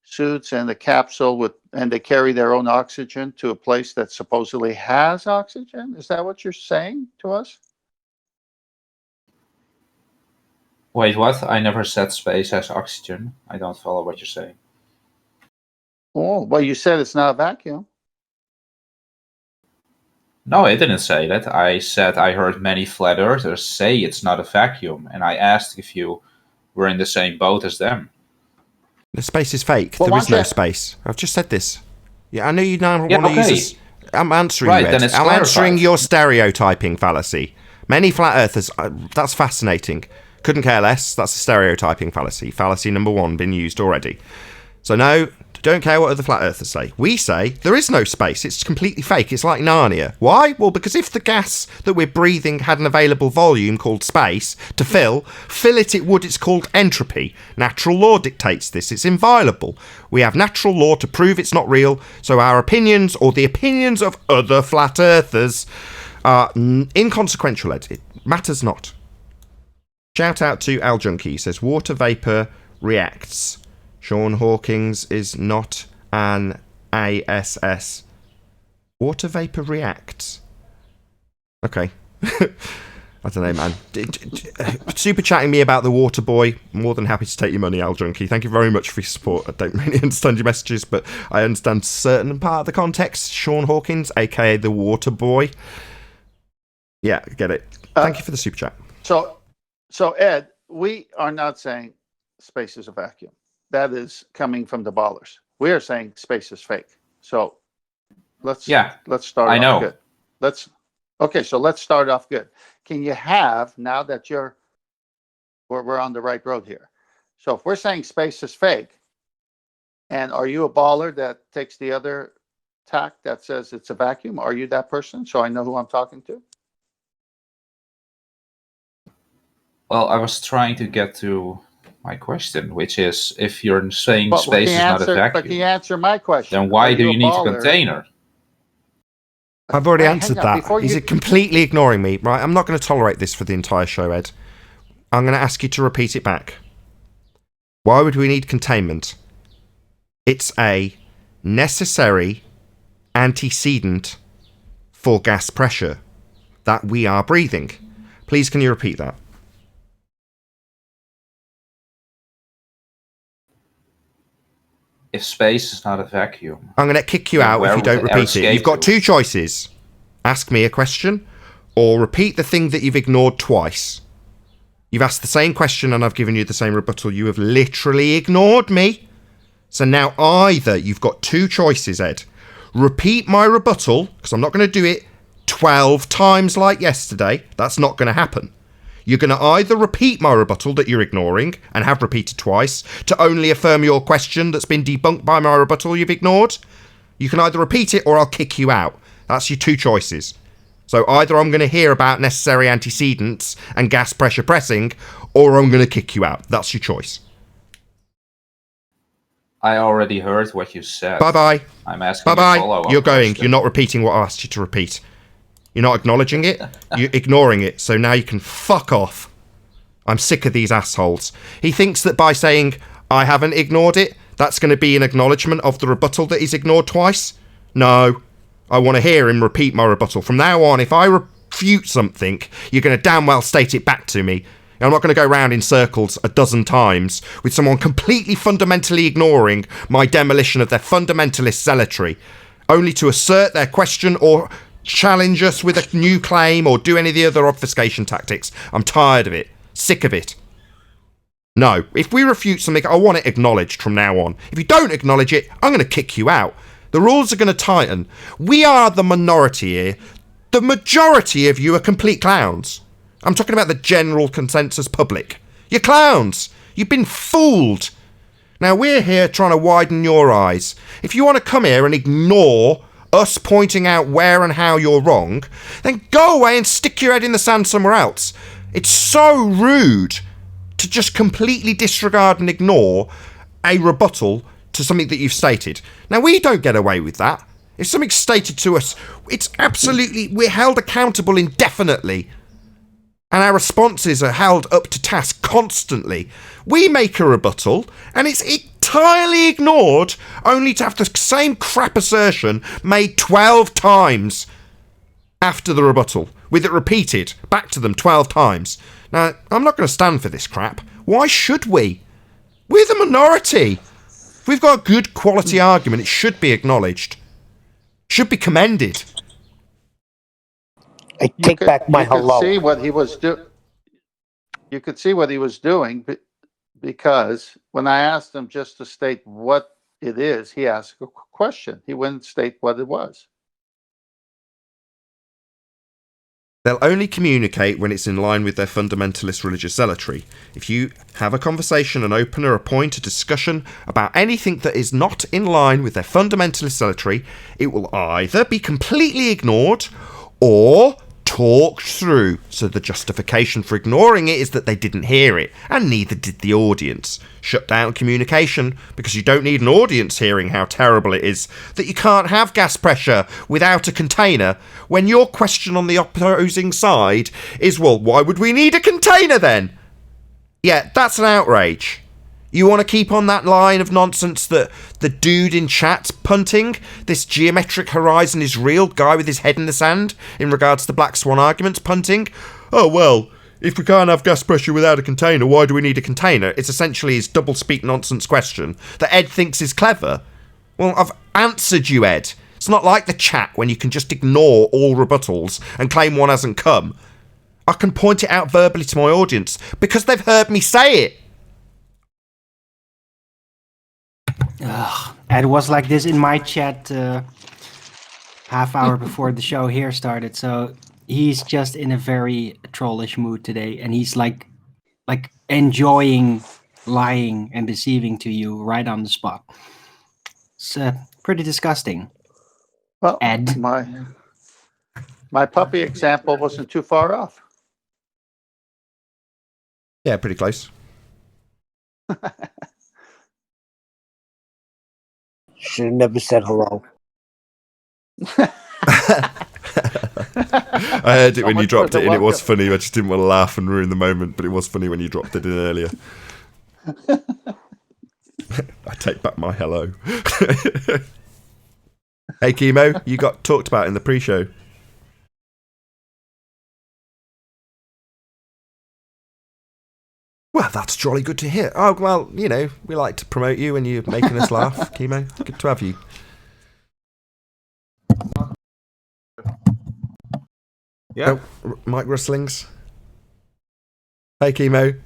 Speaker 3: suits and a capsule and they carry their own oxygen to a place that supposedly has oxygen? Is that what you're saying to us?
Speaker 8: Wait, what? I never said space has oxygen. I don't follow what you're saying.
Speaker 3: Oh, well, you said it's not a vacuum.
Speaker 8: No, I didn't say that. I said I heard many flat earthers say it's not a vacuum, and I asked if you were in the same boat as them.
Speaker 2: The space is fake.
Speaker 3: Well,
Speaker 2: there is no
Speaker 3: why-
Speaker 2: space. I've just said this. Yeah, I know you don't
Speaker 8: Yeah,
Speaker 2: want to
Speaker 8: okay.
Speaker 2: use this. I'm answering
Speaker 8: Right,
Speaker 2: you, Ed.
Speaker 8: then it's
Speaker 2: I'm answering
Speaker 8: clarified.
Speaker 2: your stereotyping fallacy. Many flat earthers, that's fascinating. Couldn't care less. That's a stereotyping fallacy. Fallacy number 1 been used already. So no, don't care what other flat earthers say. We say there is no space. It's completely fake. It's like Narnia. Why? Well, because if the gas that we're breathing had an available volume called space to fill it would. It's called entropy. Natural law dictates this. It's inviolable. We have natural law to prove it's not real. So our opinions, or the opinions of other flat earthers, are inconsequential, Ed. It matters not. Shout out to Al Junkie. He says water vapor reacts. Sean Hawkins is not an ASS. Water vapor reacts. Okay. I don't know, man. Super chatting me about the water boy. More than happy to take your money, Al Junkie. Thank you very much for your support. I don't really understand your messages, but I understand certain part of the context. Sean Hawkins, aka the water boy. Yeah, get it. Thank you for the super chat.
Speaker 3: So Ed, we are not saying space is a vacuum. That is coming from the ballers. We are saying space is fake. So let's start off good. Let's start off good. Can you have, now that we're on the right road here. So if we're saying space is fake, and are you a baller that takes the other tack that says it's a vacuum? Are you that person? So I know who I'm talking to.
Speaker 8: Well, I was trying to get to my question, which is, if you're saying space is not a vacuum,
Speaker 3: but can you answer my question?
Speaker 8: then why do you need a container?
Speaker 2: I've already answered that. He's completely ignoring me, right? I'm not going to tolerate this for the entire show, Ed. I'm going to ask you to repeat it back. Why would we need containment? It's a necessary antecedent for gas pressure that we are breathing. Please, can you repeat that?
Speaker 8: If space is not a vacuum,
Speaker 2: I'm going to kick you out if you don't repeat it. You've got 2 choices. Ask me a question, or repeat the thing that you've ignored twice. You've asked the same question and I've given you the same rebuttal. You have literally ignored me. So now either you've got 2 choices, Ed. Repeat my rebuttal, because I'm not going to do it 12 times like yesterday. That's not going to happen. You're going to either repeat my rebuttal that you're ignoring, and have repeated twice, to only affirm your question that's been debunked by my rebuttal you've ignored. You can either repeat it or I'll kick you out. That's your 2 choices. So either I'm going to hear about necessary antecedents and gas pressure pressing, or I'm going to kick you out. That's your choice.
Speaker 8: I already heard what you said.
Speaker 2: Bye-bye.
Speaker 8: I'm asking a
Speaker 2: Bye-bye.
Speaker 8: follow-up
Speaker 2: You're going.
Speaker 8: question.
Speaker 2: You're not repeating what I asked you to repeat. You're not acknowledging it. You're ignoring it. So now you can fuck off. I'm sick of these assholes. He thinks that by saying, I haven't ignored it, that's going to be an acknowledgement of the rebuttal that he's ignored twice. No. I want to hear him repeat my rebuttal. From now on, if I refute something, you're going to damn well state it back to me. I'm not going to go round in circles a dozen times with someone completely fundamentally ignoring my demolition of their fundamentalist zealotry, only to assert their question or challenge us with a new claim or do any of the other obfuscation tactics. I'm tired of it. Sick of it. No, if we refute something, I want it acknowledged from now on. If you don't acknowledge it, I'm going to kick you out. The rules are going to tighten. We are the minority here. The majority of you are complete clowns. I'm talking about the general consensus public. You're clowns. You've been fooled. Now, we're here trying to widen your eyes. If you want to come here and ignore us pointing out where and how you're wrong, then go away and stick your head in the sand somewhere else. It's so rude to just completely disregard and ignore a rebuttal to something that you've stated. Now, we don't get away with that. If something's stated to us, it's absolutely, we're held accountable indefinitely. And our responses are held up to task constantly. We make a rebuttal, and it's entirely ignored, only to have the same crap assertion made 12 times after the rebuttal, with it repeated back to them 12 times. Now, I'm not going to stand for this crap. Why should we? We're the minority. If we've got a good quality argument, it should be acknowledged. Should be commended.
Speaker 5: I take back my hello.
Speaker 3: See what he was You could see what he was doing, because when I asked him just to state what it is, he asks a question. He wouldn't state what it was.
Speaker 2: They'll only communicate when it's in line with their fundamentalist religious zealotry. If you have a conversation, an opener, a point, a discussion about anything that is not in line with their fundamentalist zealotry, it will either be completely ignored or talked through. So the justification for ignoring it is that they didn't hear it, and neither did the audience. Shut down communication because you don't need an audience hearing how terrible it is that you can't have gas pressure without a container, when your question on the opposing side is, well, why would we need a container then? Yeah, that's an outrage. You want to keep on that line of nonsense that the dude in chat's punting, this geometric horizon is real guy with his head in the sand, in regards to the Black Swan arguments, punting? Oh, well, if we can't have gas pressure without a container, why do we need a container? It's essentially his double-speak nonsense question that Ed thinks is clever. Well, I've answered you, Ed. It's not like the chat when you can just ignore all rebuttals and claim one hasn't come. I can point it out verbally to my audience because they've heard me say it.
Speaker 7: It was like this in my chat half hour before the show here started. So he's just in a very trollish mood today, and he's like enjoying lying and deceiving to you right on the spot. It's pretty disgusting.
Speaker 3: Well,
Speaker 7: Ed,
Speaker 3: my puppy example wasn't too far off.
Speaker 2: Yeah, pretty close.
Speaker 5: Should have never said hello.
Speaker 2: I heard it when you
Speaker 3: much
Speaker 2: dropped
Speaker 3: for
Speaker 2: it
Speaker 3: the
Speaker 2: in. It was
Speaker 3: welcome.
Speaker 2: funny. I just didn't want to laugh and ruin the moment, but it was funny when you dropped it in earlier. I take back my hello. Hey, Chemo, you got talked about in the pre-show. Well, that's jolly good to hear. Oh, well, you know, we like to promote you when you're making us laugh, Chemo. Good to have you.
Speaker 9: Yeah.
Speaker 2: Oh, mic rustlings. Hey, Chemo.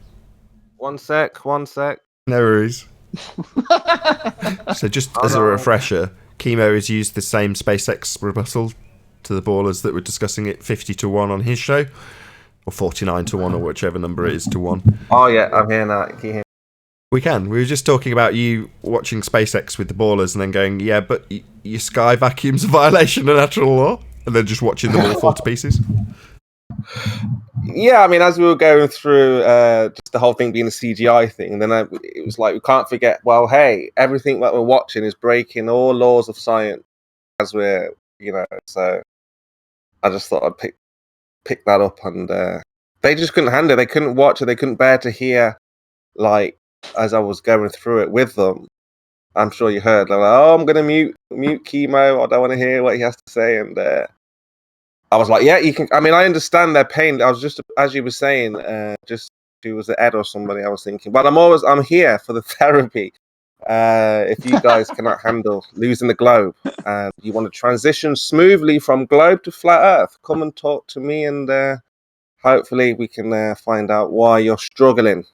Speaker 9: One sec.
Speaker 2: No worries. So just as a refresher, Chemo has used the same SpaceX rebuttal to the ballers that were discussing it 50-1 on his show, or 49-1, or whichever number it is to 1.
Speaker 9: Oh yeah, I'm here now. Can you hear me?
Speaker 2: We can. We were just talking about you watching SpaceX with the ballers and then going, yeah, but your sky vacuum's a violation of natural law, and then just watching them all fall to pieces.
Speaker 9: Yeah, I mean, as we were going through just the whole thing being a CGI thing, then it was like, we can't forget, well, hey, everything that we're watching is breaking all laws of science as we're, so I just thought I'd pick that up, and they just couldn't handle it. They couldn't watch it. They couldn't bear to hear, like, as I was going through it with them. I'm sure you heard, they're like, oh, I'm going to mute Chemo. I don't want to hear what he has to say, and I was like, yeah, you can. I mean, I understand their pain. I was just, as you were saying, just who was it, Ed or somebody? I was thinking, but I'm here for the therapy. If you guys cannot handle losing the globe and you want to transition smoothly from globe to flat Earth, come and talk to me, and hopefully we can find out why you're struggling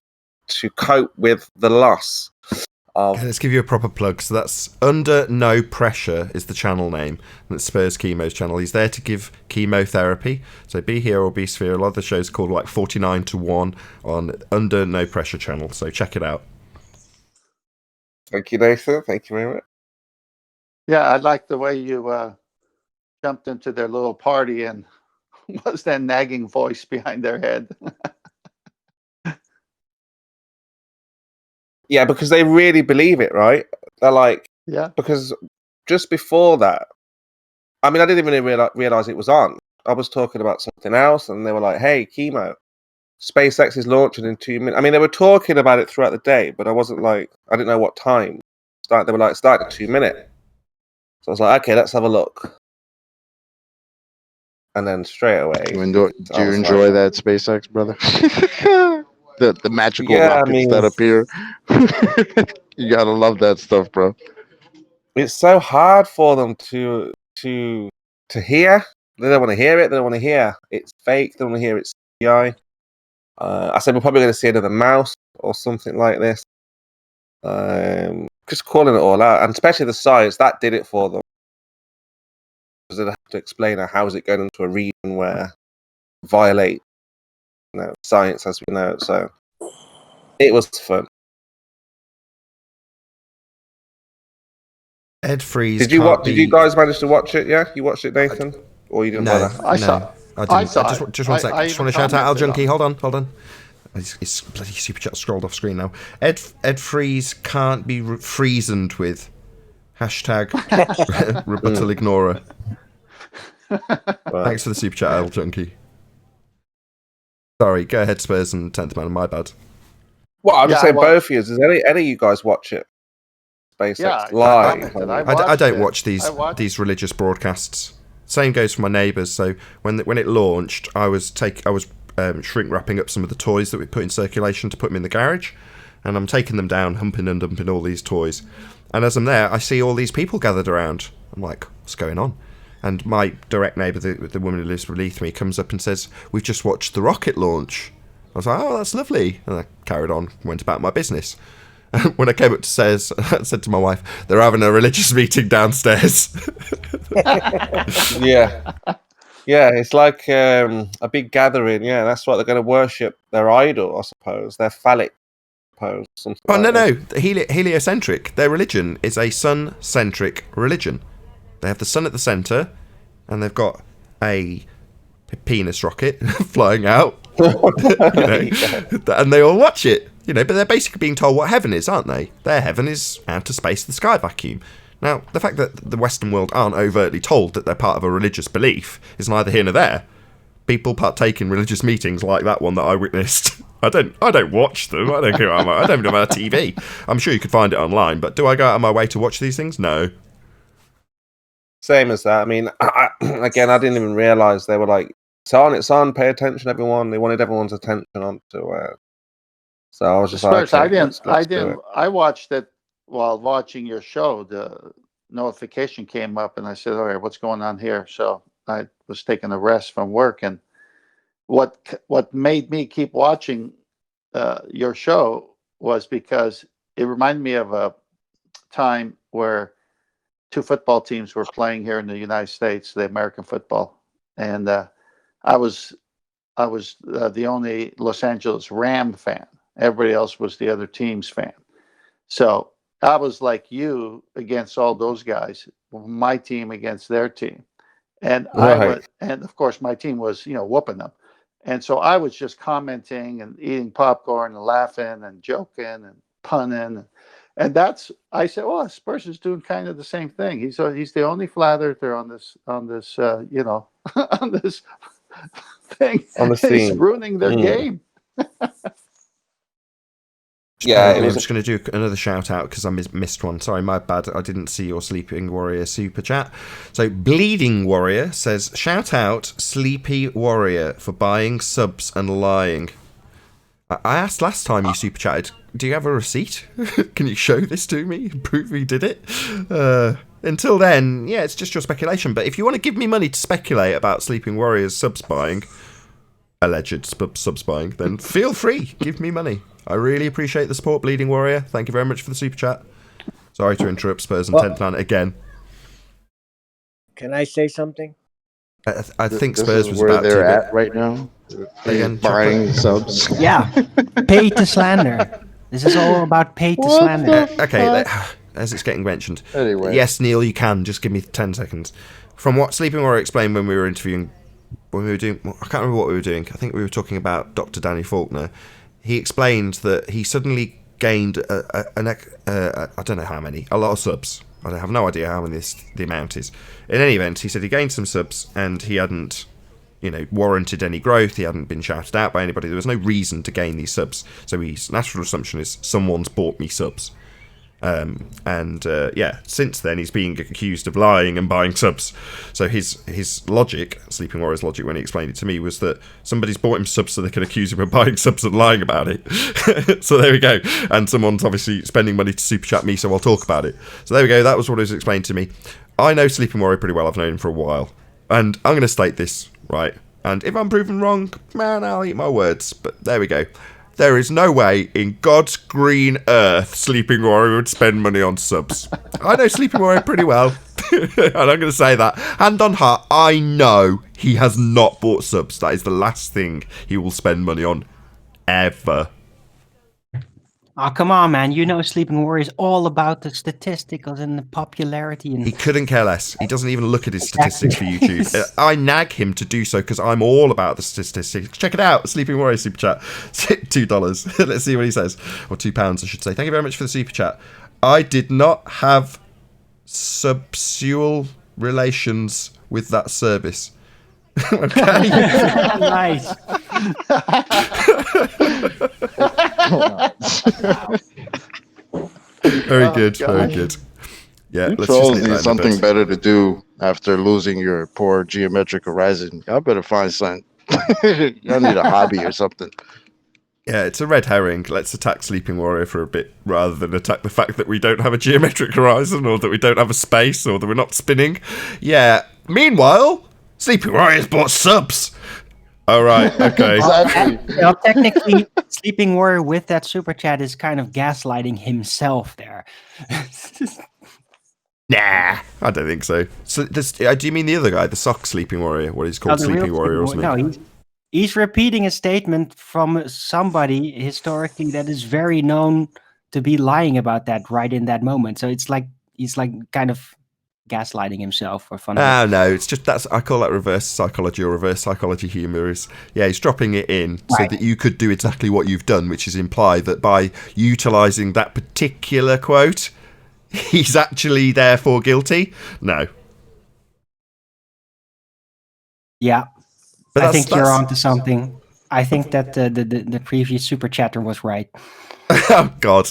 Speaker 9: to cope with the loss.
Speaker 2: Let's give you a proper plug. So that's Under No Pressure is the channel name. And it's Spurs Chemo's channel. He's there to give chemotherapy. So Be Here or Be Sphere. A lot of the shows called like 49-1 on Under No Pressure channel. So check it out.
Speaker 9: Thank you, Nathan. Thank you very much.
Speaker 3: Yeah, I like the way you jumped into their little party and was that nagging voice behind their head.
Speaker 9: Yeah, because they really believe it, right? They're like,
Speaker 3: Yeah.
Speaker 9: Because just before that, I mean, I didn't even realize it was on. I was talking about something else, and they were like, hey, Chemo, SpaceX is launching in 2 minutes. I mean, they were talking about it throughout the day, but I wasn't like, I didn't know what time. They were like, start in 2 minutes. So I was like, okay, let's have a look. And then straight away.
Speaker 6: Do you enjoy that SpaceX, brother? the magical rockets that appear. You gotta love that stuff, bro.
Speaker 9: It's so hard for them to hear. They don't want to hear it. They don't want to hear it's fake. They don't want to hear it's CGI. I said we're probably going to see another mouse or something like this. just calling it all out, and especially the science that did it for them. Because they'd have to explain how is it going into a region where violate, science as we know it. So it was fun.
Speaker 2: Ed Freeze.
Speaker 9: Did you guys manage to watch it? Yeah, you watched it, Nathan, or you didn't bother?
Speaker 3: I saw.
Speaker 2: I didn't.
Speaker 3: saw
Speaker 2: Just one sec. I just want to shout out Al Junkie. Hold on. His bloody super chat scrolled off screen now. Ed Freeze can't be freezened with hashtag rebuttal ignorer. Thanks for the super chat, Al Junkie. Sorry, go ahead, Spurs and 10th Man. My bad.
Speaker 9: Well, I'm just saying both of you. Does any of you guys watch it? SpaceX live.
Speaker 2: I don't watch these religious broadcasts. Same goes for my neighbours. So when it launched, I was shrink wrapping up some of the toys that we put in circulation to put them in the garage, and I'm taking them down, humping and dumping all these toys. And as I'm there, I see all these people gathered around. I'm like, what's going on? And my direct neighbour, the woman who lives beneath me, comes up and says, we've just watched the rocket launch. I was like, oh, that's lovely. And I carried on, went about my business. When I came up to stairs, I said to my wife, they're having a religious meeting downstairs.
Speaker 9: Yeah, it's like a big gathering. Yeah, that's what they're going to worship their idol, I suppose. Their phallic pose.
Speaker 2: Oh, no. Heliocentric. Their religion is a sun-centric religion. They have the sun at the centre, and they've got a penis rocket flying out. And they all watch it. But they're basically being told what heaven is, aren't they? Their heaven is outer space, the sky vacuum. Now, the fact that the Western world aren't overtly told that they're part of a religious belief is neither here nor there. People partake in religious meetings like that one that I witnessed. I don't watch them. I don't care. I don't have a TV. I'm sure you could find it online, but do I go out of my way to watch these things? No.
Speaker 9: Same as that. I mean, I didn't even realise they were like, it's on, pay attention, everyone. They wanted everyone's attention onto it. So I was just like,
Speaker 3: I watched it while watching your show. The notification came up and I said, all right, what's going on here? So I was taking a rest from work. And what made me keep watching your show was because it reminded me of a time where two football teams were playing here in the United States, the American football. And I was the only Los Angeles Ram fan. Everybody else was the other team's fan. So I was like you against all those guys, my team against their team. And and of course my team was, whooping them. And so I was just commenting and eating popcorn and laughing and joking and punning. And I said, oh, Spurs is doing kind of the same thing. He's the only flat earther on this on this thing.
Speaker 9: On the scene.
Speaker 3: He's ruining their game.
Speaker 2: I'm just going to do another shout out because I missed one. Sorry, my bad. I didn't see your Sleeping Warrior super chat. So Bleeding Warrior says, shout out Sleepy Warrior for buying subs and lying. I asked last time you super chatted, do you have a receipt? Can you show this to me? Prove he did it? Until then, it's just your speculation. But if you want to give me money to speculate about Sleeping Warrior's subs buying, alleged subs buying, then feel free. Give me money. I really appreciate the support, Bleeding Warrior. Thank you very much for the super chat. Sorry to interrupt Spurs and 10th Man again.
Speaker 5: Can I say something?
Speaker 2: I think
Speaker 6: this
Speaker 2: Spurs
Speaker 6: is
Speaker 2: was
Speaker 6: where
Speaker 2: about
Speaker 6: they're
Speaker 2: to.
Speaker 6: at right now.
Speaker 2: Again,
Speaker 6: buying subs.
Speaker 7: Yeah, pay to slander. This is all about pay to slander.
Speaker 2: Okay, as it's getting mentioned.
Speaker 6: Anyway.
Speaker 2: Yes, Neil, you can. Just give me 10 seconds. From what Sleeping Warrior explained when we were interviewing, I can't remember what we were doing. I think we were talking about Dr. Danny Faulkner. He explained that he suddenly gained I don't know how many, a lot of subs. I have no idea how many the amount is. In any event, he said he gained some subs and he hadn't, warranted any growth. He hadn't been shouted out by anybody. There was no reason to gain these subs. So his natural assumption is someone's bought me subs. Since then he's being accused of lying and buying subs. So his logic, Sleeping Warrior's logic when he explained it to me, was that somebody's bought him subs so they can accuse him of buying subs and lying about it. So there we go. And someone's obviously spending money to super chat me, so I'll talk about it. So there we go. That was what was explained to me. I know Sleeping Warrior pretty well. I've known him for a while, and I'm going to state this right. And if I'm proven wrong, man, I'll eat my words. But there we go. there is no way in God's green earth Sleeping Warrior would spend money on subs. I know Sleeping Warrior pretty well, and I'm going to say that. Hand on heart, I know he has not bought subs. That is the last thing he will spend money on, ever.
Speaker 7: Oh, come on, man. You know Sleeping Warrior is all about the statistics and the popularity. And
Speaker 2: He couldn't care less. He doesn't even look at his statistics for YouTube. I nag him to do so because I'm all about the statistics. Check it out. Sleeping Warrior Super Chat. $2. Let's see what he says. Or £2, I should say. Thank you very much for the Super Chat. I did not have subsexual relations with that service. Okay.
Speaker 7: Nice.
Speaker 2: Very good. Very good. Yeah,
Speaker 6: You
Speaker 2: let's
Speaker 6: trolls
Speaker 2: just nip that
Speaker 6: need
Speaker 2: in the
Speaker 6: something
Speaker 2: bud.
Speaker 6: better to do after losing your poor geometric horizon. Y'all better find something. Y'all need a hobby or something.
Speaker 2: Yeah, it's a red herring. Let's attack Sleeping Warrior for a bit rather than attack the fact that we don't have a geometric horizon or that we don't have a space or that we're not spinning. Yeah. Meanwhile, Sleeping Warrior's bought subs. All right. Okay.
Speaker 6: Exactly.
Speaker 7: Well, technically, Sleeping Warrior with that super chat is kind of gaslighting himself there.
Speaker 2: Nah, I don't think so. So, do you mean the other guy, the sock Sleeping Warrior? What he's called,
Speaker 7: No, the real
Speaker 2: Sleeping Warrior or something?
Speaker 7: No, he's repeating a statement from somebody historically that is very known to be lying about that right in that moment. So it's like he's like kind of gaslighting himself for fun.
Speaker 2: Oh no, it's just I call that reverse psychology or reverse psychology humour. He's dropping it in so
Speaker 7: Right.
Speaker 2: that you could do exactly what you've done, which is imply that by utilising that particular quote, he's actually therefore guilty. No.
Speaker 7: Yeah,
Speaker 2: But
Speaker 7: I think you're onto something. I think that the previous super chatter was right.
Speaker 2: Oh God,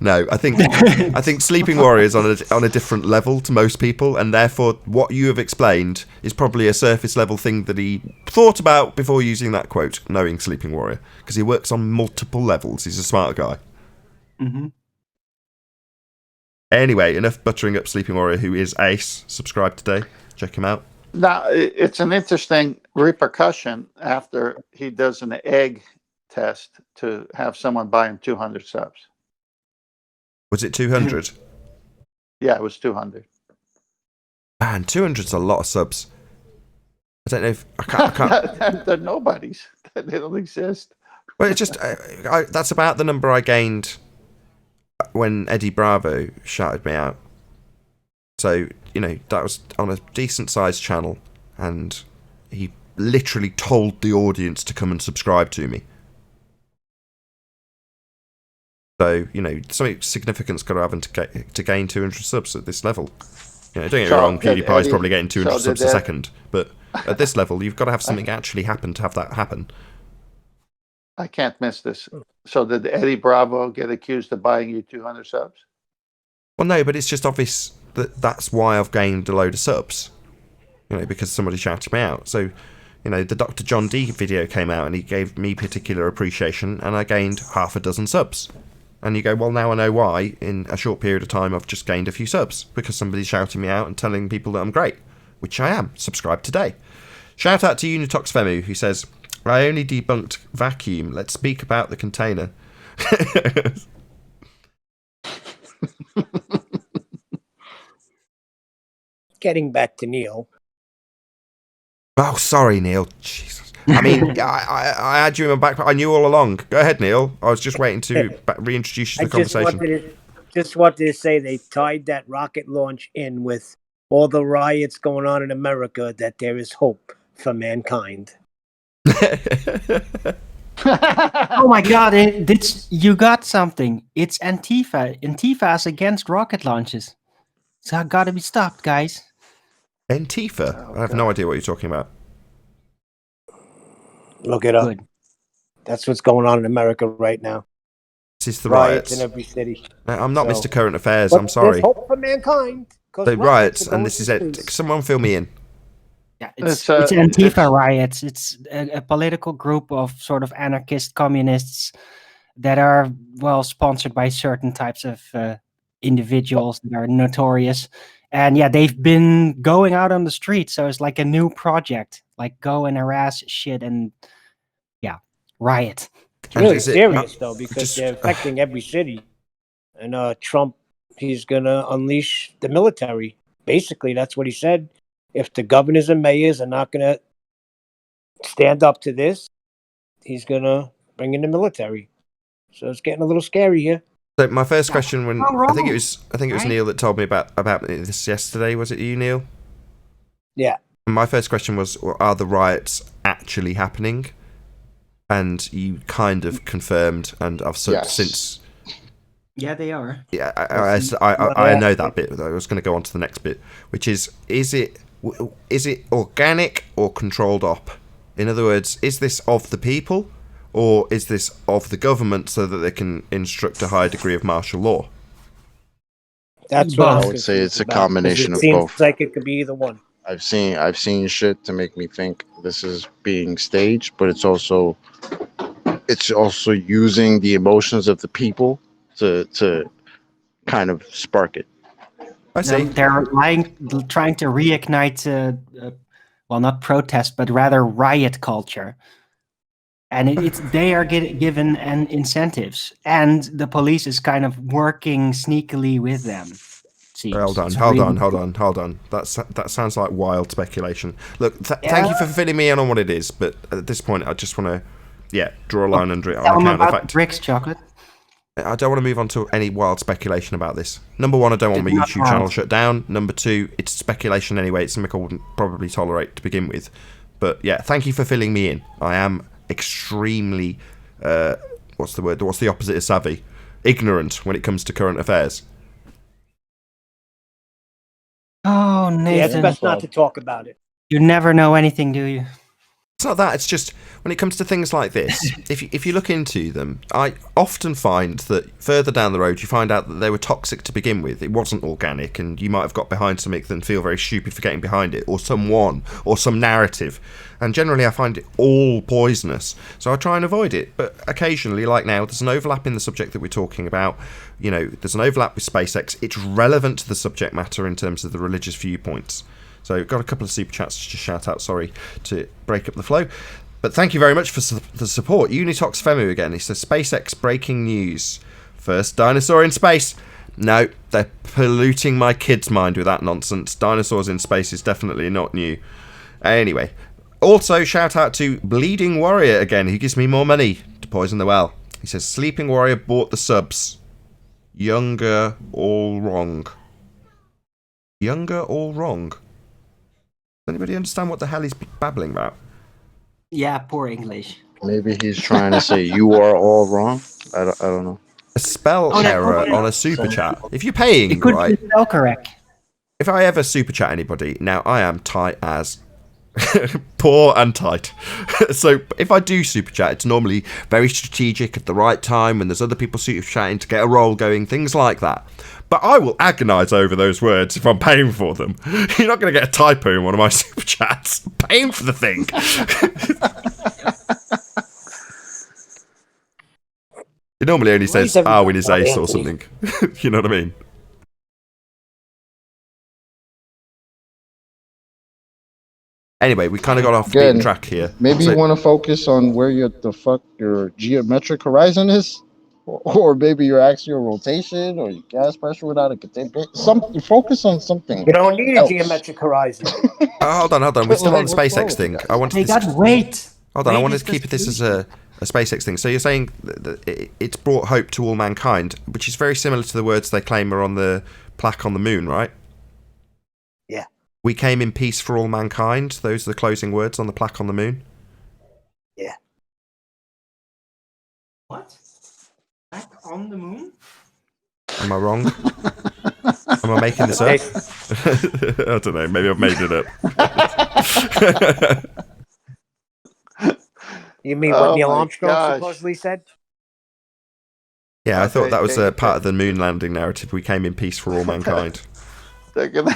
Speaker 2: no! I think Sleeping Warrior is on a different level to most people, and therefore what you have explained is probably a surface level thing that he thought about before using that quote, knowing Sleeping Warrior, because he works on multiple levels. He's a smart guy.
Speaker 7: Mm-hmm.
Speaker 2: Anyway, enough buttering up Sleeping Warrior, who is ace. Subscribe today. Check him out.
Speaker 3: Now, it's an interesting repercussion after he does an egg test to have someone buy him 200 subs.
Speaker 2: Was it 200?
Speaker 3: Yeah, it was 200.
Speaker 2: Man, 200's a lot of subs. I don't know if I can't.
Speaker 3: They're nobodies. They don't exist.
Speaker 2: Well, it's just that's about the number I gained when Eddie Bravo shouted me out. So, that was on a decent sized channel, and he literally told the audience to come and subscribe to me. So, something significant's got to happen to gain 200 subs at this level. Don't get me wrong, PewDiePie's probably getting 200 subs a second, but at this level, you've got to have something actually happen to have that happen.
Speaker 3: I can't miss this. So did Eddie Bravo get accused of buying you 200 subs?
Speaker 2: Well, no, but it's just obvious that's why I've gained a load of subs. Because somebody shouted me out. So, the Dr. John D video came out and he gave me particular appreciation and I gained half a dozen subs. And you go, well, now I know why in a short period of time I've just gained a few subs. Because somebody's shouting me out and telling people that I'm great. Which I am. Subscribe today. Shout out to Unitox Femu, who says, I only debunked vacuum. Let's speak about the container.
Speaker 5: Getting back to Neil.
Speaker 2: Oh, sorry, Neil. Jesus. I mean, I had you in my back. I knew all along. Go ahead, Neil. I was just waiting to reintroduce you to the conversation.
Speaker 5: Just wanted to say they tied that rocket launch in with all the riots going on in America, that there is hope for mankind.
Speaker 7: Oh my God! You got something. It's Antifa. Antifa's against rocket launches. So I gotta be stopped, guys.
Speaker 2: Antifa? I have no idea what you're talking about.
Speaker 5: Look it up.
Speaker 7: Good.
Speaker 5: That's what's going on in America right now.
Speaker 2: This is the
Speaker 5: Riots
Speaker 2: riots.
Speaker 5: in every city.
Speaker 2: I'm not
Speaker 5: So-
Speaker 2: Mr. Current Affairs.
Speaker 5: But
Speaker 2: I'm sorry.
Speaker 5: There's hope for mankind. 'Cause
Speaker 2: The riots,
Speaker 5: are
Speaker 2: and this is
Speaker 5: going
Speaker 2: it.
Speaker 5: to
Speaker 2: Someone fill me in.
Speaker 7: Yeah, it's
Speaker 3: It's,
Speaker 7: Antifa riots. It's a political group of sort of anarchist communists that are sponsored by certain types of individuals that are notorious. And yeah, they've been going out on the street, so it's like a new project. Like go and harass shit and riot.
Speaker 5: It's really
Speaker 2: is it-
Speaker 5: serious though, because
Speaker 2: just-
Speaker 5: they're affecting every city. And Trump, he's gonna unleash the military. Basically, that's what he said. If the governors and mayors are not gonna stand up to this, he's gonna bring in the military. So it's getting a little scary here.
Speaker 2: So my first question, when
Speaker 7: Not
Speaker 2: I think it
Speaker 7: wrong,
Speaker 2: was
Speaker 7: right?
Speaker 2: Neil that told me about this yesterday. Was it you, Neil?
Speaker 5: Yeah.
Speaker 2: And my first question was, well, are the riots actually happening? And you kind of confirmed, and I've
Speaker 6: Yes.
Speaker 2: since.
Speaker 7: Yeah, they are.
Speaker 2: Yeah, I know that bit. Though I was going to go on to the next bit, which is it organic or controlled op? In other words, is this of the people, or is this of the government so that they can instruct a high degree of martial law?
Speaker 5: That's what
Speaker 7: I
Speaker 5: I'm
Speaker 6: would say
Speaker 5: confused
Speaker 6: it's a
Speaker 5: about, 'cause
Speaker 6: combination
Speaker 5: it
Speaker 6: of
Speaker 5: seems
Speaker 6: both.
Speaker 5: like it could be either one.
Speaker 6: I've seen shit to make me think this is being staged, but it's also using the emotions of the people to kind of spark it.
Speaker 2: I see.
Speaker 7: They're trying to reignite, well, not protest, but rather riot culture. And it's they are given incentives, and the police is kind of working sneakily with them. Seems.
Speaker 2: Hold
Speaker 7: It's
Speaker 2: on.
Speaker 7: really-
Speaker 2: That sounds like wild speculation. Look, thank you for filling me in on what it is, but at this point, I just want to, draw a line under it on
Speaker 7: Tell them
Speaker 2: account of the
Speaker 7: about
Speaker 2: fact.
Speaker 7: bricks, chocolate.
Speaker 2: I don't want to move on to any wild speculation about this. Number one, I don't want my
Speaker 7: It's not
Speaker 2: YouTube channel
Speaker 7: wild.
Speaker 2: shut down. Number two, it's speculation anyway. It's something I wouldn't probably tolerate to begin with. But yeah, thank you for filling me in. I am extremely, what's the word? What's the opposite of savvy? Ignorant when it comes to current affairs.
Speaker 7: Oh,
Speaker 5: Yeah, it's
Speaker 7: Nathan,
Speaker 5: best not to talk about it.
Speaker 7: you never know anything, do you?
Speaker 2: It's not that. It's just when it comes to things like this, if you look into them, I often find that further down the road you find out that they were toxic to begin with. It wasn't organic, and you might have got behind something and feel very stupid for getting behind it, or someone, or some narrative. And generally I find it all poisonous, so I try and avoid it. But occasionally, like now, there's an overlap in the subject that we're talking about. You know, there's an overlap with SpaceX. It's relevant to the subject matter in terms of the religious viewpoints. So got a couple of super chats to just shout out, sorry to break up the flow. But thank you very much for the support. Unitox Femu again. He says, SpaceX breaking news. First dinosaur in space. No, they're polluting my kid's mind with that nonsense. Dinosaurs in space is definitely not new. Anyway, also shout out to Bleeding Warrior again, who gives me more money to poison the well. He says, Sleeping Warrior bought the subs. Younger, all wrong. Younger, all wrong. Anybody understand what the hell he's babbling about?
Speaker 7: Yeah, poor English.
Speaker 6: Maybe he's trying to say you are all wrong. I don't know.
Speaker 2: A spell error on a super chat. If you're paying,
Speaker 7: It could
Speaker 2: right?
Speaker 7: be spell correct.
Speaker 2: If I ever super chat anybody, now I am tight as poor and tight. So if I do super chat, it's normally very strategic at the right time when there's other people super chatting to get a roll going, things like that. But I will agonise over those words if I'm paying for them. You're not going to get a typo in one of my super chats. I'm paying for the thing. It normally only says in his ace or something. You know what I mean? Anyway, we kind of got off the beaten track here.
Speaker 6: Maybe you want to focus on where your geometric horizon is, or maybe your axial rotation, or your gas pressure without a containment. Something. Focus on something.
Speaker 5: You don't need
Speaker 6: else.
Speaker 5: a geometric horizon.
Speaker 2: Hold on. We're still on the
Speaker 6: What's wrong
Speaker 2: SpaceX
Speaker 6: with
Speaker 2: thing.
Speaker 6: you guys?
Speaker 2: I wanted
Speaker 7: They
Speaker 2: this.
Speaker 7: got weight.
Speaker 2: Hold on, I
Speaker 7: Weight
Speaker 2: wanted
Speaker 7: is
Speaker 2: to keep
Speaker 7: the
Speaker 2: this as a SpaceX thing. So you're saying that it's brought hope to all mankind, which is very similar to the words they claim are on the plaque on the moon, right?
Speaker 5: Yeah.
Speaker 2: We came in peace for all mankind. Those are the closing words on the plaque on the moon.
Speaker 5: Yeah.
Speaker 7: What? Back on the moon?
Speaker 2: Am I wrong? Am I making this up? I don't know. Maybe I've made it up.
Speaker 5: You mean what
Speaker 3: Oh
Speaker 5: Neil
Speaker 3: my
Speaker 5: Armstrong
Speaker 3: gosh.
Speaker 5: supposedly said?
Speaker 2: Yeah, I thought that was
Speaker 3: They-
Speaker 2: part of the moon landing narrative. We came in peace for all mankind.
Speaker 3: They're gonna.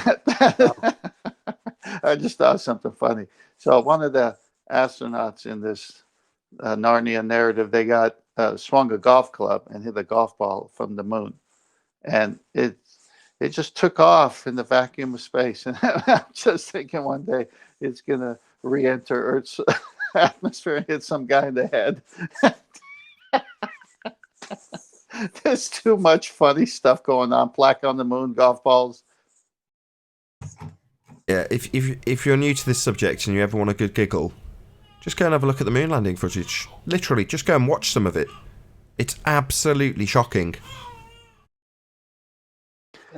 Speaker 3: I just thought of something funny. So one of the astronauts in this Narnia narrative, they got swung a golf club and hit a golf ball from the moon, and it just took off in the vacuum of space. And I'm just thinking one day it's gonna re-enter Earth's atmosphere and hit some guy in the head. There's too much funny stuff going on. Plaque on the moon, golf balls.
Speaker 2: Yeah, if you're new to this subject and you ever want a good giggle, just go and have a look at the moon landing footage. Literally, just go and watch some of it. It's absolutely shocking.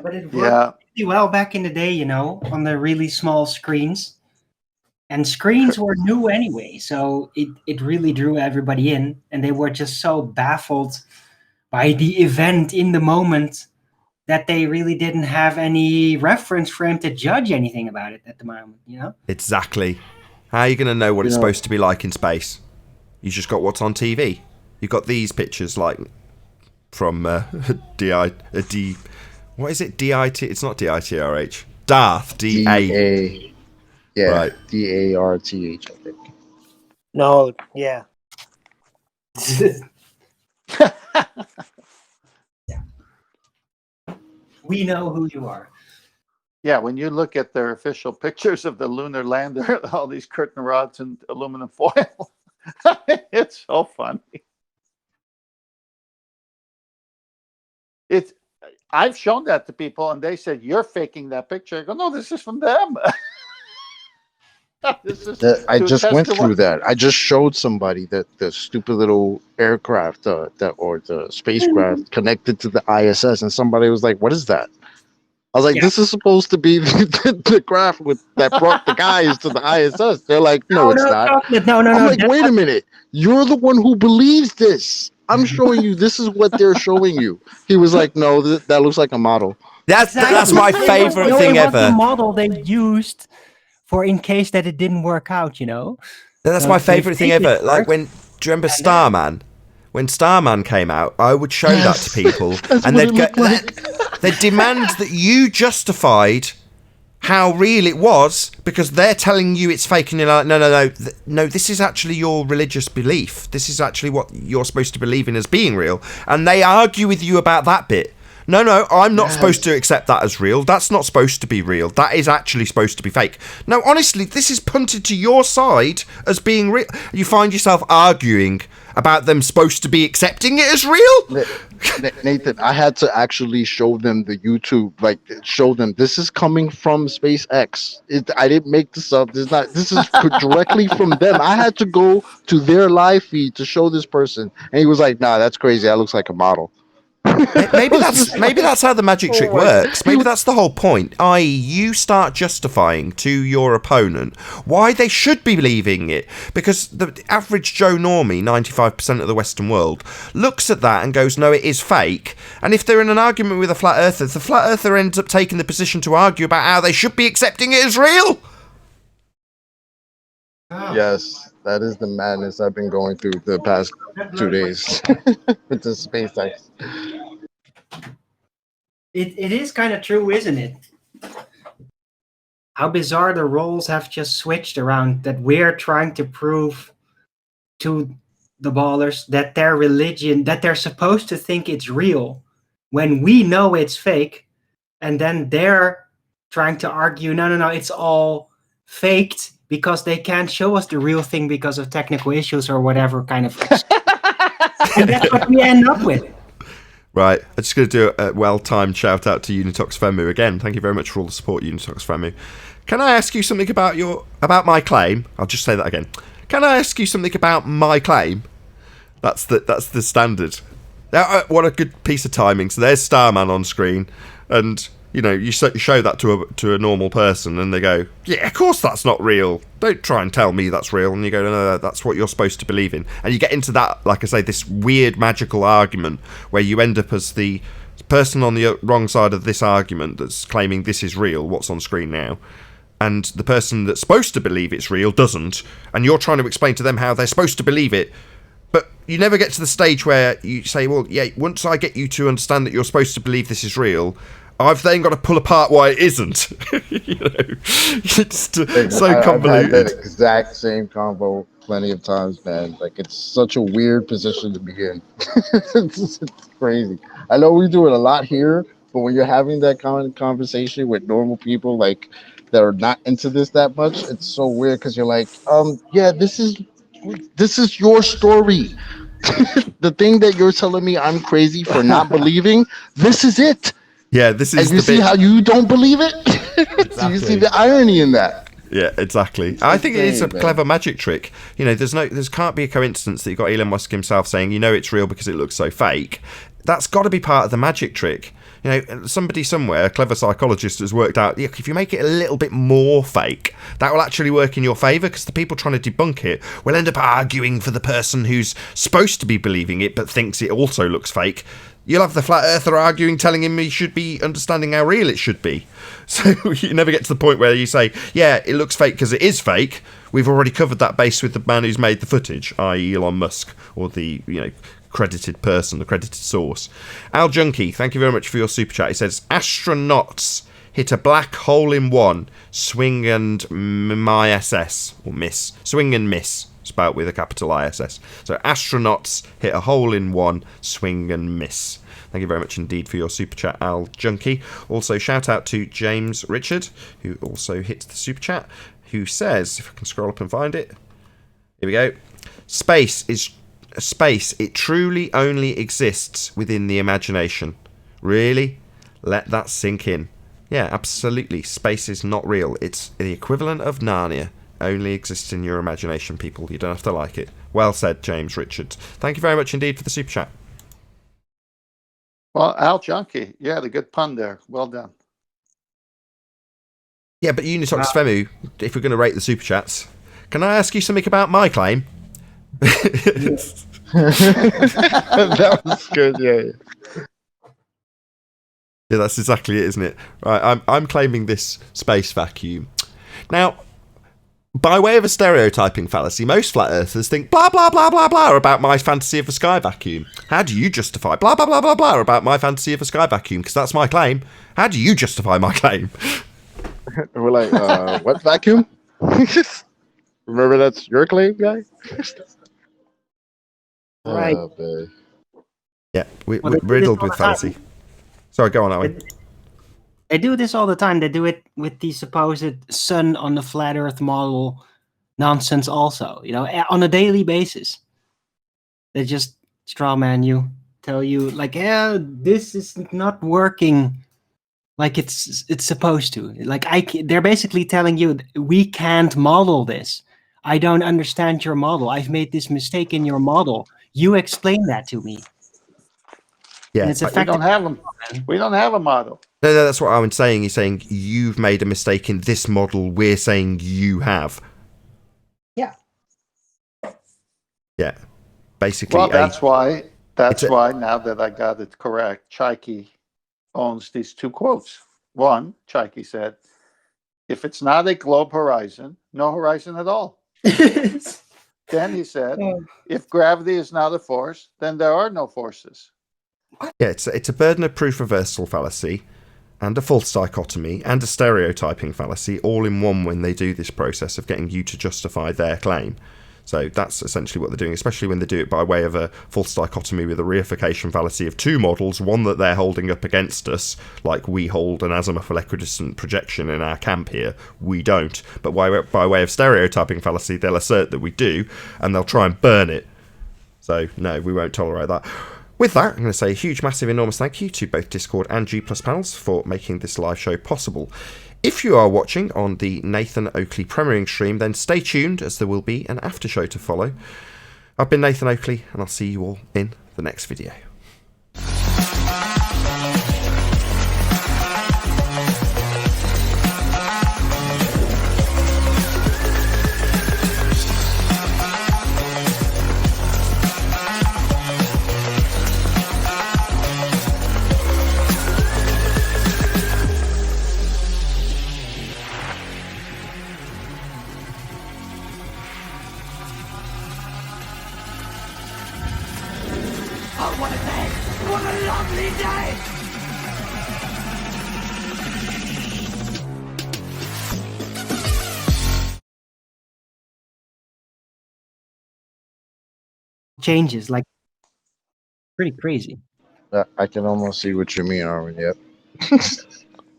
Speaker 7: But it worked pretty well back in the day, you know, on the really small screens. And screens were new anyway, so it really drew everybody in. And they were just so baffled by the event in the moment that they really didn't have any reference frame to judge anything about it at the moment, you know?
Speaker 2: Exactly. How are you going to know what it's supposed to be like in space? You just got what's on TV. You got these pictures like from what is it? DIT? It's not DITRH. Darth. DA.
Speaker 6: Yeah.
Speaker 2: Right.
Speaker 6: DARTH, I think.
Speaker 5: No, yeah.
Speaker 7: We know who you are.
Speaker 3: Yeah, when you look at their official pictures of the lunar lander, all these curtain rods and aluminum foil, it's so funny. I've shown that to people, and they said, "You're faking that picture." I go, "No, this is from them."
Speaker 6: I just went through that. I just showed somebody that the stupid little aircraft, or the spacecraft connected to the ISS, and somebody was like, "What is that?" I was like, "This is supposed to be the craft that brought the guys to the ISS." They're like, "No, it's not."
Speaker 7: No.
Speaker 6: I'm like, "Wait a minute! You're the one who believes this. I'm showing you. This is what they're showing you." He was like, "No, that looks like a model."
Speaker 2: That's my favorite thing
Speaker 7: it was
Speaker 2: ever.
Speaker 7: the model they used for in case that it didn't work out, you know?
Speaker 2: That's my favorite thing ever. Like do you remember Starman? When Starman came out, I would show that to people, and they'd demand that you justified how real it was because they're telling you it's fake, and you're like, no, this is actually your religious belief. This is actually what you're supposed to believe in as being real, and they argue with you about that bit. No, I'm not supposed to accept that as real. That's not supposed to be real. That is actually supposed to be fake. No, honestly, this is punted to your side as being real. You find yourself arguing about them supposed to be accepting it as real?
Speaker 6: Nathan, I had to actually show them the YouTube, like show them this is coming from SpaceX. I didn't make this up. This is directly from them. I had to go to their live feed to show this person, and he was like, "Nah, that's crazy. That looks like a model."
Speaker 2: Maybe that's how the magic trick works. Maybe that's the whole point. I.e., you start justifying to your opponent why they should be believing it, because the average Joe Normie, 95% of the Western world, looks at that and goes, "No, it is fake." And if they're in an argument with a flat earther, the flat earther ends up taking the position to argue about how they should be accepting it as real.
Speaker 6: Yes, that is the madness I've been going through the past 2 days with the SpaceX.
Speaker 7: It is kind of true, isn't it? How bizarre the roles have just switched around, that we're trying to prove to the ballers that their religion, that they're supposed to think it's real when we know it's fake, and then they're trying to argue, no, it's all faked because they can't show us the real thing because of technical issues or whatever kind of and that's what we end up with.
Speaker 2: Right, I'm just going to do a well-timed shout-out to Unitox Femu again. Thank you very much for all the support, Unitox Femu. Can I ask you something about my claim? I'll just say that again. Can I ask you something about my claim? That's the standard. What a good piece of timing. So there's Starman on screen, and you show that to a normal person, and they go, "Yeah, of course that's not real. Don't try and tell me that's real." And you go, "No, that's what you're supposed to believe in." And you get into that, like I say, this weird magical argument where you end up as the person on the wrong side of this argument that's claiming this is real, what's on screen now, and the person that's supposed to believe it's real doesn't, and you're trying to explain to them how they're supposed to believe it. But you never get to the stage where you say, "Well, yeah, once I get you to understand that you're supposed to believe this is real, I've then got to pull apart why it isn't." It's so convoluted.
Speaker 6: I've had that exact same convo plenty of times, man. Like, it's such a weird position to be in. It's crazy. I know we do it a lot here, but when you're having that kind of conversation with normal people, like, that are not into this that much, it's so weird because you're like, yeah, this is your story. The thing that you're telling me I'm crazy for not believing, this is it.
Speaker 2: Yeah, this is
Speaker 6: And you
Speaker 2: the
Speaker 6: see
Speaker 2: bit.
Speaker 6: how you don't believe it? Do you see the irony in that?
Speaker 2: Yeah, exactly. I think it is a
Speaker 6: insane, man.
Speaker 2: clever magic trick. You know, there can't be a coincidence that you've got Elon Musk himself saying, you know, it's real because it looks so fake. That's got to be part of the magic trick. You know, somebody somewhere, a clever psychologist, has worked out, if you make it a little bit more fake, that will actually work in your favour, because the people trying to debunk it will end up arguing for the person who's supposed to be believing it but thinks it also looks fake. You'll have the flat earther arguing, telling him he should be understanding how real it should be. So you never get to the point where you say, yeah, it looks fake because it is fake. We've already covered that base with the man who's made the footage, i.e. Elon Musk, or the, credited person, the credited source. Al Junkie, thank you very much for your super chat. He says, astronauts hit a black hole in one, swing and ISS, or miss. Swing and miss, spelled with a capital ISS. So astronauts hit a hole in one, swing and miss. Thank you very much indeed for your super chat, Al Junkie. Also, shout out to James Richard, who also hits the super chat, who says, if I can scroll up and find it, here we go. Space, it truly only exists within the imagination. Really? Let that sink in. Yeah, absolutely. Space is not real. It's the equivalent of Narnia. Only exists in your imagination, people. You don't have to like it. Well said, James Richards. Thank you very much indeed for the super chat.
Speaker 3: Well, Al Junkie, you had a good pun there. Well done.
Speaker 2: Yeah, but Unitox Femu, if we're going to rate the super chats, can I ask you something about my claim?
Speaker 6: That was good, yeah.
Speaker 2: Yeah, that's exactly it, isn't it? Right, I'm claiming this space vacuum. Now, by way of a stereotyping fallacy, most flat earthers think blah, blah, blah, blah, blah about my fantasy of a sky vacuum. How do you justify blah, blah, blah, blah, blah about my fantasy of a sky vacuum? Because that's my claim. How do you justify my claim?
Speaker 6: We're like, what vacuum? Remember that's your claim, guy?
Speaker 7: Right.
Speaker 6: Oh, man.
Speaker 2: Yeah, we're
Speaker 7: Well, they do
Speaker 2: riddled
Speaker 7: this all
Speaker 2: with
Speaker 7: the time.
Speaker 2: fallacy. Sorry, go on, Owen.
Speaker 7: They do this all the time. They do it with the supposed sun on the flat Earth model nonsense also, on a daily basis. They just strawman you, tell you, like, yeah, this is not working like it's supposed to. Like, they're basically telling you, we can't model this. I don't understand your model. I've made this mistake in your model. You explain that to me.
Speaker 2: Yeah,
Speaker 7: And it's
Speaker 3: We
Speaker 7: effective.
Speaker 3: don't have them. We don't have a model.
Speaker 2: No, that's what Owen's saying. He's saying you've made a mistake in this model. We're saying you have.
Speaker 7: Yeah.
Speaker 2: Yeah, basically.
Speaker 3: Well, that's why. That's
Speaker 2: it's a-
Speaker 3: why. Now that I got it correct, Chaiki owns these two quotes. One, Chaiki said, "If it's not a globe horizon, no horizon at all." Then he said, "If gravity is not a force, then there are no forces."
Speaker 2: Yeah, it's a burden of proof reversal fallacy, and a false dichotomy, and a stereotyping fallacy, all in one when they do this process of getting you to justify their claim. So that's essentially what they're doing, especially when they do it by way of a false dichotomy with a reification fallacy of two models, one that they're holding up against us, like we hold an azimuthal equidistant projection in our camp here. We don't. But by way of stereotyping fallacy, they'll assert that we do, and they'll try and burn it. So, no, we won't tolerate that. With that, I'm going to say a huge, massive, enormous thank you to both Discord and G+ panels for making this live show possible. If you are watching on the Nathan Oakley premiering stream, then stay tuned, as there will be an after show to follow. I've been Nathan Oakley, and I'll see you all in the next video.
Speaker 1: Oh, what a day! What a lovely day!
Speaker 7: Changes, like, pretty crazy.
Speaker 6: I can almost see what you mean, Armin. Yep.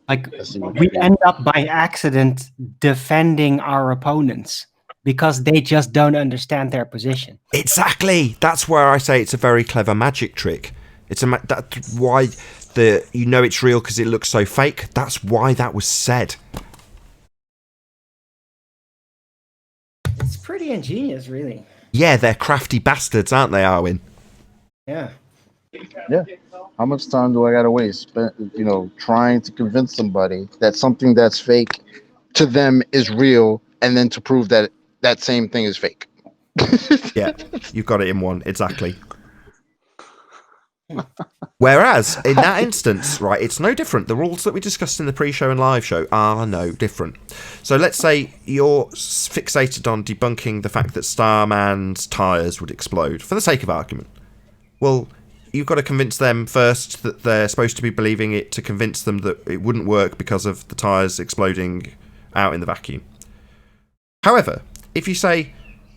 Speaker 7: Like,
Speaker 6: I see what you
Speaker 7: we
Speaker 6: mean.
Speaker 7: end up by accident defending our opponents because they just don't understand their position.
Speaker 2: Exactly. That's where I say it's a very clever magic trick. That's why it's real because it looks so fake. That's why that was said.
Speaker 7: It's pretty ingenious, really.
Speaker 2: Yeah, they're crafty bastards, aren't they, Arwin?
Speaker 7: Yeah.
Speaker 6: Yeah. How much time do I gotta waste? Trying to convince somebody that something that's fake to them is real, and then to prove that that same thing is fake.
Speaker 2: Yeah, you've got it in one. Exactly. Whereas, in that instance, right, it's no different. The rules that we discussed in the pre-show and live show are no different. So let's say you're fixated on debunking the fact that Starman's tyres would explode, for the sake of argument. Well, you've got to convince them first that they're supposed to be believing it to convince them that it wouldn't work because of the tyres exploding out in the vacuum. However, if you say,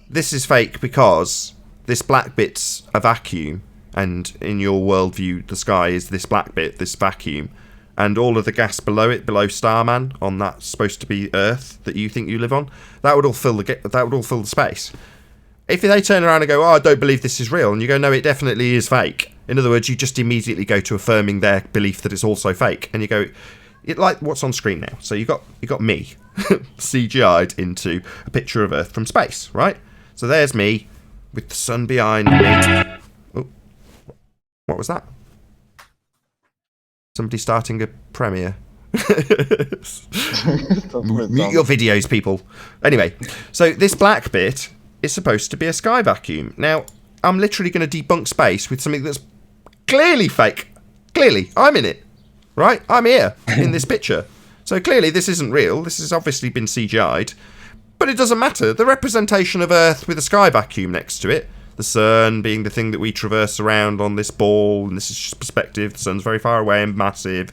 Speaker 2: this is fake because this black bit's a vacuum, and in your worldview, the sky is this black bit, this vacuum, and all of the gas below it, below Starman, on that supposed to be Earth that you think you live on, that would all fill the space. If they turn around and go, I don't believe this is real, and you go, no, it definitely is fake. In other words, you just immediately go to affirming their belief that it's also fake, and you go, like what's on screen now. So you got me CGI'd into a picture of Earth from space, right? So there's me with the sun behind me. Oh, what was that? Somebody starting a premiere. Mute your videos, people. Anyway, so this black bit is supposed to be a sky vacuum. Now, I'm literally going to debunk space with something that's clearly fake. Clearly, I'm in it, right? I'm here in this picture. So clearly this isn't real. This has obviously been CGI'd. But it doesn't matter. The representation of Earth with a sky vacuum next to it, the sun being the thing that we traverse around on this ball, and this is just perspective, the sun's very far away and massive.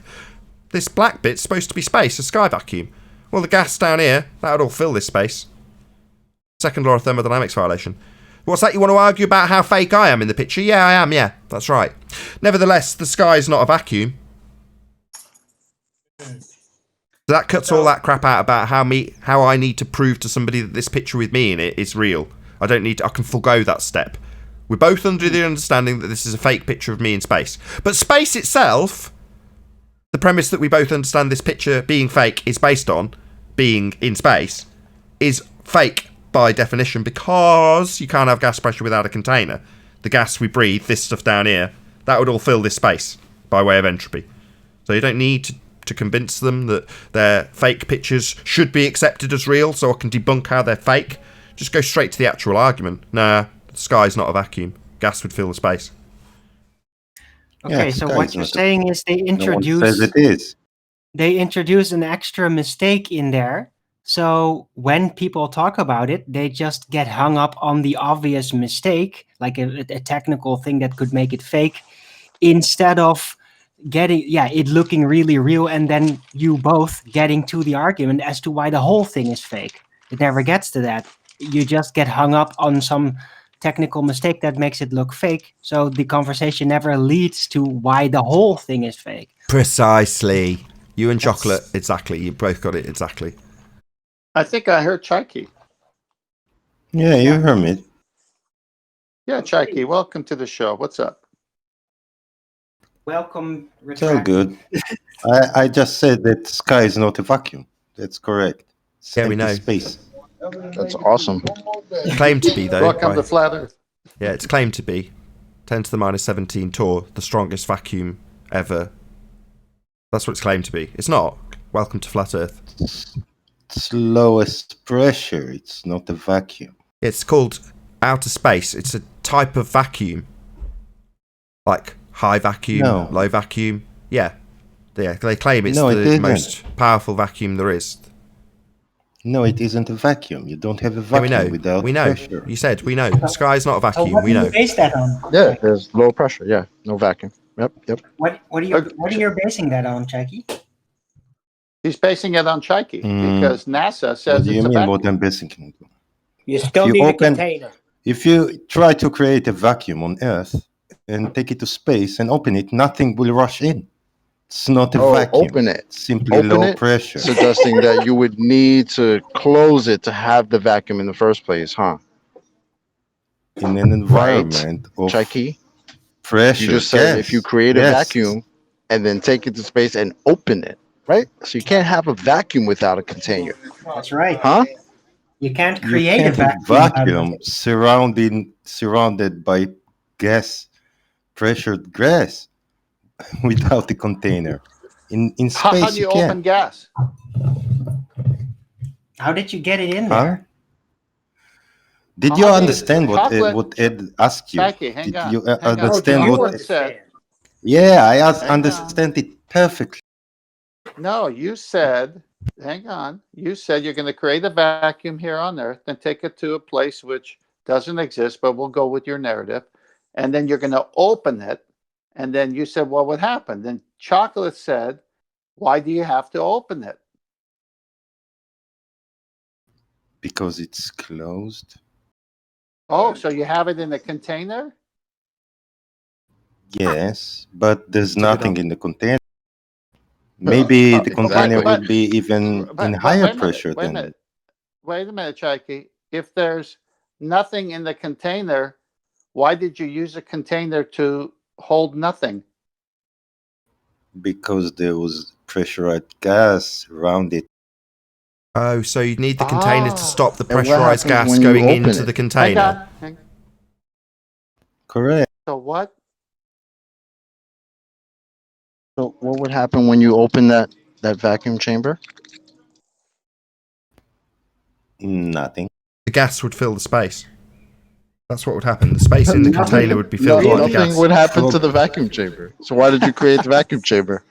Speaker 2: This black bit's supposed to be space, a sky vacuum. Well, the gas down here, that would all fill this space. Second law of thermodynamics violation. What's that? You want to argue about how fake I am in the picture? Yeah, I am, yeah, that's right. Nevertheless, the sky is not a vacuum. So that cuts all that crap out about how I need to prove to somebody that this picture with me in it is real. I can forego that step. We're both under the understanding that this is a fake picture of me in space. But space itself, the premise that we both understand this picture being fake is based on being in space, is fake by definition, because you can't have gas pressure without a container. The gas we breathe, this stuff down here, that would all fill this space by way of entropy. So you don't need to convince them that their fake pictures should be accepted as real, so I can debunk how they're fake. Just go straight to the actual argument. Nah, the sky's not a vacuum. Gas would fill the space.
Speaker 7: Okay, so what you're saying is they introduce an extra mistake in there. So when people talk about it, they just get hung up on the obvious mistake, like a technical thing that could make it fake, instead of it looking really real, and then you both getting to the argument as to why the whole thing is fake. It never gets to that. You just get hung up on some technical mistake that makes it look fake, so the conversation never leads to why the whole thing is fake.
Speaker 2: Precisely. You and Chocolate, exactly. You both got it exactly.
Speaker 3: I think I heard Chaiki.
Speaker 10: Yeah, you heard me.
Speaker 3: Yeah, Chaiki, welcome to the show. What's up?
Speaker 7: Welcome.
Speaker 10: It's all good. I just said that the sky is not a vacuum. That's correct. It's
Speaker 2: yeah, we know.
Speaker 10: Space.
Speaker 6: That's awesome.
Speaker 2: Claimed to be, though.
Speaker 3: Welcome to Flat Earth.
Speaker 2: Yeah, it's claimed to be 10 to the minus 17 torr, the strongest vacuum ever. That's what it's claimed to be. It's not. Welcome to Flat Earth.
Speaker 10: It's lowest pressure. It's not a vacuum.
Speaker 2: It's called outer space. It's a type of vacuum. Like high vacuum, low vacuum. Yeah. They claim it's the most powerful vacuum there is.
Speaker 10: No, it isn't a vacuum. You don't have a vacuum without pressure.
Speaker 2: You said we know. The sky is not a vacuum.
Speaker 7: What
Speaker 2: we know.
Speaker 7: do you base that on?
Speaker 6: Yeah, there's low pressure. Yeah, no vacuum. Yep.
Speaker 7: What are you basing that on, Chaiki?
Speaker 3: He's basing it on Chaiki because NASA says
Speaker 10: what do you
Speaker 3: it's a
Speaker 10: mean
Speaker 3: vacuum.
Speaker 10: what I'm basing it on?
Speaker 5: You still need a container.
Speaker 10: If you try to create a vacuum on Earth and take it to space and open it, nothing will rush in. It's not a vacuum.
Speaker 6: Open it.
Speaker 10: It's simply
Speaker 6: Open
Speaker 10: low
Speaker 6: it,
Speaker 10: pressure.
Speaker 6: suggesting that you would need to close it to have the vacuum in the first place, huh?
Speaker 10: In an
Speaker 6: Right,
Speaker 10: environment of
Speaker 6: Chikey?
Speaker 10: pressure,
Speaker 6: You just said if you
Speaker 10: gas,
Speaker 6: create a
Speaker 10: yes,
Speaker 6: vacuum and then take it to space and open it, right? So you can't have a vacuum without a container,
Speaker 7: That's right.
Speaker 6: huh?
Speaker 7: You can't
Speaker 10: you
Speaker 7: create a
Speaker 10: can't have
Speaker 7: vacuum.
Speaker 10: vacuum surrounded by gas, pressured gas without the container. In
Speaker 3: How
Speaker 10: space,
Speaker 3: do
Speaker 10: you
Speaker 3: you open
Speaker 10: can.
Speaker 3: gas?
Speaker 7: How did you get it in
Speaker 10: Huh?
Speaker 7: there?
Speaker 10: Did you
Speaker 3: How do you,
Speaker 10: understand
Speaker 3: chocolate?
Speaker 10: what Ed asked you?
Speaker 3: Chikey, hang
Speaker 10: Did
Speaker 3: on.
Speaker 10: you
Speaker 3: Hang on.
Speaker 7: Oh, did
Speaker 10: understand
Speaker 7: you
Speaker 10: what?
Speaker 3: Chocolate said,
Speaker 7: understand?
Speaker 10: Yeah, I
Speaker 3: hang on.
Speaker 10: understand it perfectly.
Speaker 3: No, you said, hang on. You said you're going to create a vacuum here on Earth and take it to a place which doesn't exist, but we'll go with your narrative. And then you're going to open it. And then you said, what would happen? Then Chocolate said, why do you have to open it?
Speaker 10: Because it's closed.
Speaker 3: Oh, so you have it in a container?
Speaker 10: Yes, but there's
Speaker 2: Stick it
Speaker 10: nothing
Speaker 2: on.
Speaker 10: in the container. Maybe the container
Speaker 6: Exactly.
Speaker 10: would be even in higher pressure
Speaker 3: Wait a
Speaker 10: than.
Speaker 3: minute. Wait a minute, Chikey. If there's nothing in the container, why did you use a container to hold nothing?
Speaker 10: Because there was pressurized gas around it.
Speaker 2: Oh, so you need the container to stop the
Speaker 6: And what
Speaker 2: pressurized
Speaker 6: happens
Speaker 2: gas
Speaker 6: when you
Speaker 2: going
Speaker 6: open
Speaker 2: into
Speaker 6: it?
Speaker 2: the
Speaker 3: Hang
Speaker 2: container.
Speaker 3: on.
Speaker 10: Correct.
Speaker 3: So what?
Speaker 6: So what would happen when you open that vacuum chamber?
Speaker 10: Nothing.
Speaker 2: The gas would fill the space. That's what would happen. The space in the container would be filled with
Speaker 6: Nothing
Speaker 2: gas.
Speaker 6: would happen to the vacuum chamber. So why did you create the vacuum chamber?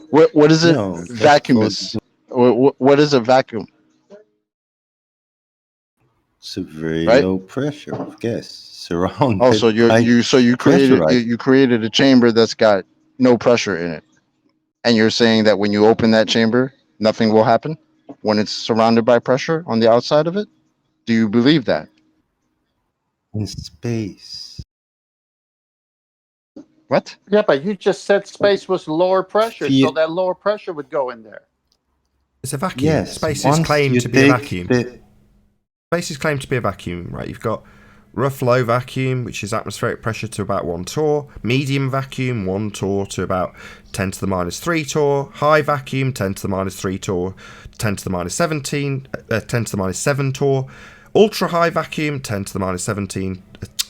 Speaker 6: What is it?
Speaker 10: No, just
Speaker 6: Vacuum
Speaker 10: for
Speaker 6: is. What is a vacuum?
Speaker 10: it's a very
Speaker 6: Right?
Speaker 10: low pressure of gas surrounded
Speaker 6: Oh, so
Speaker 10: by
Speaker 6: you created
Speaker 10: pressurized.
Speaker 6: you created a chamber that's got no pressure in it, and you're saying that when you open that chamber, nothing will happen when it's surrounded by pressure on the outside of it. Do you believe that?
Speaker 10: In space.
Speaker 6: What?
Speaker 3: Yeah, but you just said space was lower pressure, so
Speaker 10: Fe-
Speaker 3: that lower pressure would go in there.
Speaker 2: It's a vacuum.
Speaker 10: yes,
Speaker 2: Space is
Speaker 10: once
Speaker 2: claimed
Speaker 10: you
Speaker 2: to be a
Speaker 10: take
Speaker 2: vacuum.
Speaker 10: the
Speaker 2: Space is claimed to be a vacuum, right? You've got rough low vacuum, which is atmospheric pressure to about 1 torr, medium vacuum 1 torr to about 10 to the minus 3 torr, high vacuum 10 to the minus 3 torr, 10 to the minus 17, 10 to the minus 7 torr, ultra high vacuum 10 to the minus 17,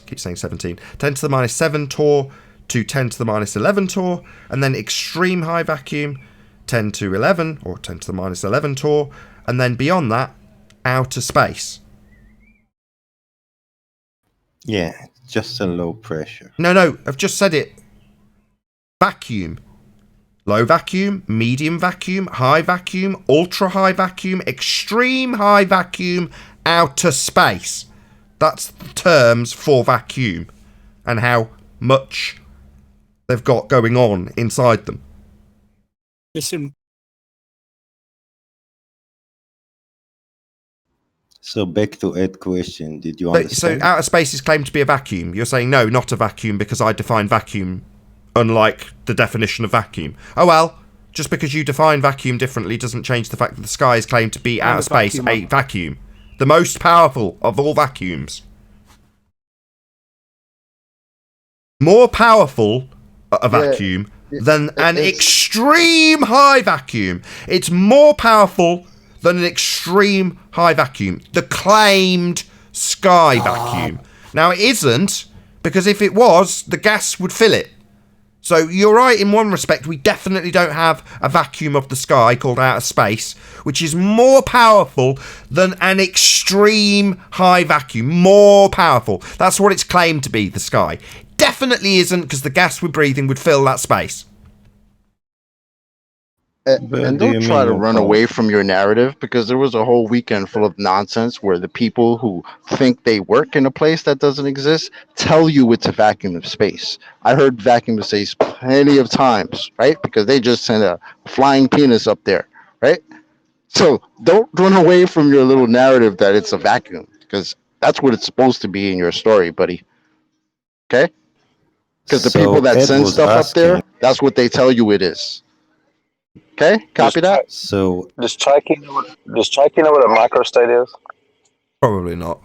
Speaker 2: keep saying 17, 10 to the minus 7 torr to 10 to the minus 11 torr, and then extreme high vacuum 10 to 11 or 10 to the minus 11 torr, and then beyond that, outer space.
Speaker 10: yeah, just a low pressure.
Speaker 2: No, I've just said it. Vacuum. Low vacuum, medium vacuum, high vacuum, ultra high vacuum, extreme high vacuum, outer space. That's the terms for vacuum and how much they've got going on inside them.
Speaker 11: Listen,
Speaker 10: So back to Ed's question. Did you
Speaker 2: So
Speaker 10: understand?
Speaker 2: outer space is claimed to be a vacuum. You're saying no, not a vacuum because I define vacuum unlike the definition of vacuum. Oh well, just because you define vacuum differently doesn't change the fact that the sky is claimed to be outer space a vacuum. The most powerful of all vacuums. More powerful a vacuum than an extreme high vacuum. It's more powerful than an extreme high vacuum. The claimed sky vacuum. Now it isn't, because if it was, the gas would fill it. So you're right in one respect, we definitely don't have a vacuum of the sky called outer space, which is more powerful than an extreme high vacuum. More powerful. That's what it's claimed to be, the sky. Definitely isn't, because the gas we're breathing would fill that space.
Speaker 6: And don't try to run away from your narrative, because there was a whole weekend full of nonsense where the people who think they work in a place that doesn't exist tell you it's a vacuum of space. I heard vacuum of space plenty of times, right? Because they just sent a flying penis up there, right? So don't run away from your little narrative that it's a vacuum, because that's what it's supposed to be in your story, buddy. Okay? Because the people that send stuff up there, that's what they tell you it is. Okay, copy that.
Speaker 10: So
Speaker 12: Does Chaiki know what a microstate is?
Speaker 2: Probably not.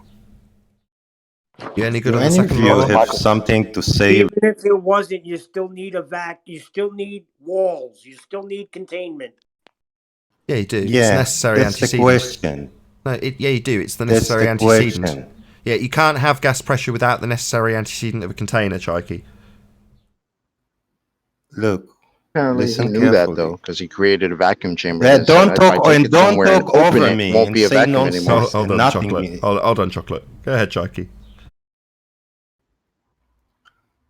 Speaker 2: You any good
Speaker 10: do
Speaker 2: on the
Speaker 10: any of
Speaker 2: second
Speaker 10: you
Speaker 2: law?
Speaker 10: have something to say?
Speaker 5: Even if it wasn't, you still need a vac. You still need walls. You still need containment.
Speaker 2: Yeah, you do. It's
Speaker 10: Yeah,
Speaker 2: necessary
Speaker 10: that's the
Speaker 2: antecedent.
Speaker 10: question.
Speaker 2: No, yeah, you do. It's the
Speaker 10: That's
Speaker 2: necessary
Speaker 10: the
Speaker 2: antecedent.
Speaker 10: question.
Speaker 2: Yeah, you can't have gas pressure without the necessary antecedent of a container, Chaiki.
Speaker 6: Look, apparently
Speaker 10: listen
Speaker 6: he knew that
Speaker 10: carefully.
Speaker 6: though, because he created a vacuum chamber.
Speaker 10: Yeah,
Speaker 6: that said,
Speaker 10: don't
Speaker 6: if
Speaker 10: talk
Speaker 6: I take
Speaker 10: and
Speaker 6: it
Speaker 10: don't
Speaker 6: somewhere and
Speaker 10: talk
Speaker 6: open
Speaker 10: over
Speaker 6: it,
Speaker 10: me
Speaker 6: won't
Speaker 10: and
Speaker 6: be a
Speaker 10: say
Speaker 6: vacuum
Speaker 10: nonsense.
Speaker 6: anymore.
Speaker 2: Hold on,
Speaker 10: nothing
Speaker 2: Chocolate.
Speaker 10: is-
Speaker 2: Hold on, Chocolate. Go ahead, Chaiki.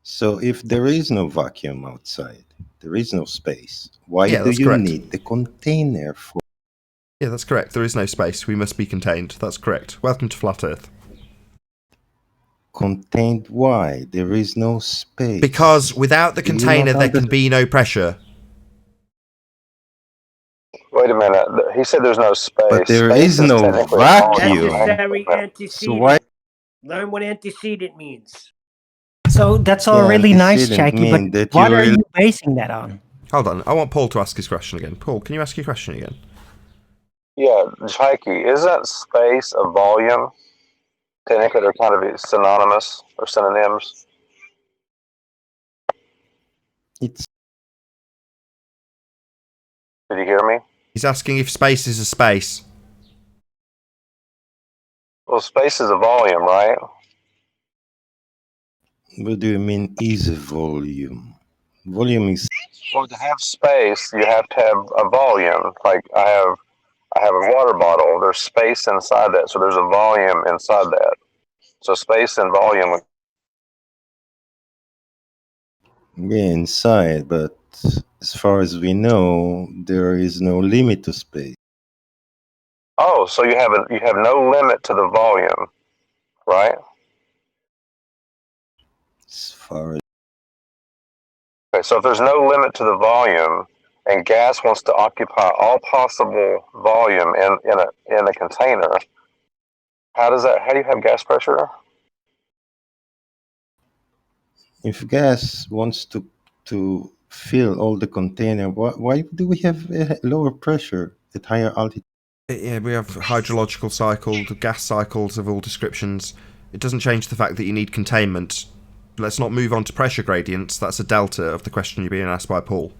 Speaker 10: So if there is no vacuum outside, there is no space. Why
Speaker 2: Yeah,
Speaker 10: do
Speaker 2: that's
Speaker 10: you
Speaker 2: correct.
Speaker 10: need the container for?
Speaker 2: Yeah, that's correct. There is no space. We must be contained. That's correct. Welcome to Flat Earth.
Speaker 10: Contained why? There is no space.
Speaker 2: Because without the
Speaker 10: Do you
Speaker 2: container,
Speaker 10: not
Speaker 2: there can be no pressure.
Speaker 12: Wait a minute. He said there's no space.
Speaker 10: But there
Speaker 12: Space
Speaker 10: is no
Speaker 12: technically a volume,
Speaker 10: vacuum.
Speaker 12: right?
Speaker 5: Necessary
Speaker 10: So why?
Speaker 5: antecedent. Learn what antecedent means.
Speaker 7: So that's all
Speaker 10: Yeah,
Speaker 7: really nice,
Speaker 10: antecedent
Speaker 7: Jackie,
Speaker 10: mean
Speaker 7: but
Speaker 10: that
Speaker 7: what
Speaker 10: you
Speaker 7: are
Speaker 10: really-
Speaker 7: you basing that on?
Speaker 2: Hold on. I want Paul to ask his question again. Paul, can you ask your question again?
Speaker 12: Yeah, Chaiki, isn't space a volume? Technically, they're kind of synonymous or synonyms.
Speaker 10: It's
Speaker 12: Did you hear me?
Speaker 2: He's asking if space is a space.
Speaker 12: Well, space is a volume, right?
Speaker 10: what do you mean is a volume? Volume is
Speaker 12: Well, to have space, you have to have a volume. Like I have a water bottle. There's space inside that, so there's a volume inside that. So space and volume.
Speaker 10: inside, but as far as we know, there is no limit to space.
Speaker 12: Oh, so you have no limit to the volume, right?
Speaker 10: As far as
Speaker 12: Okay, so if there's no limit to the volume, and gas wants to occupy all possible volume in a container, how do you have gas pressure?
Speaker 10: if gas wants to fill all the container, why do we have a lower pressure at higher altitude?
Speaker 2: Yeah, we have hydrological cycles, gas cycles of all descriptions. It doesn't change the fact that you need containment. Let's not move on to pressure gradients. That's a delta of the question you're being asked by Paul.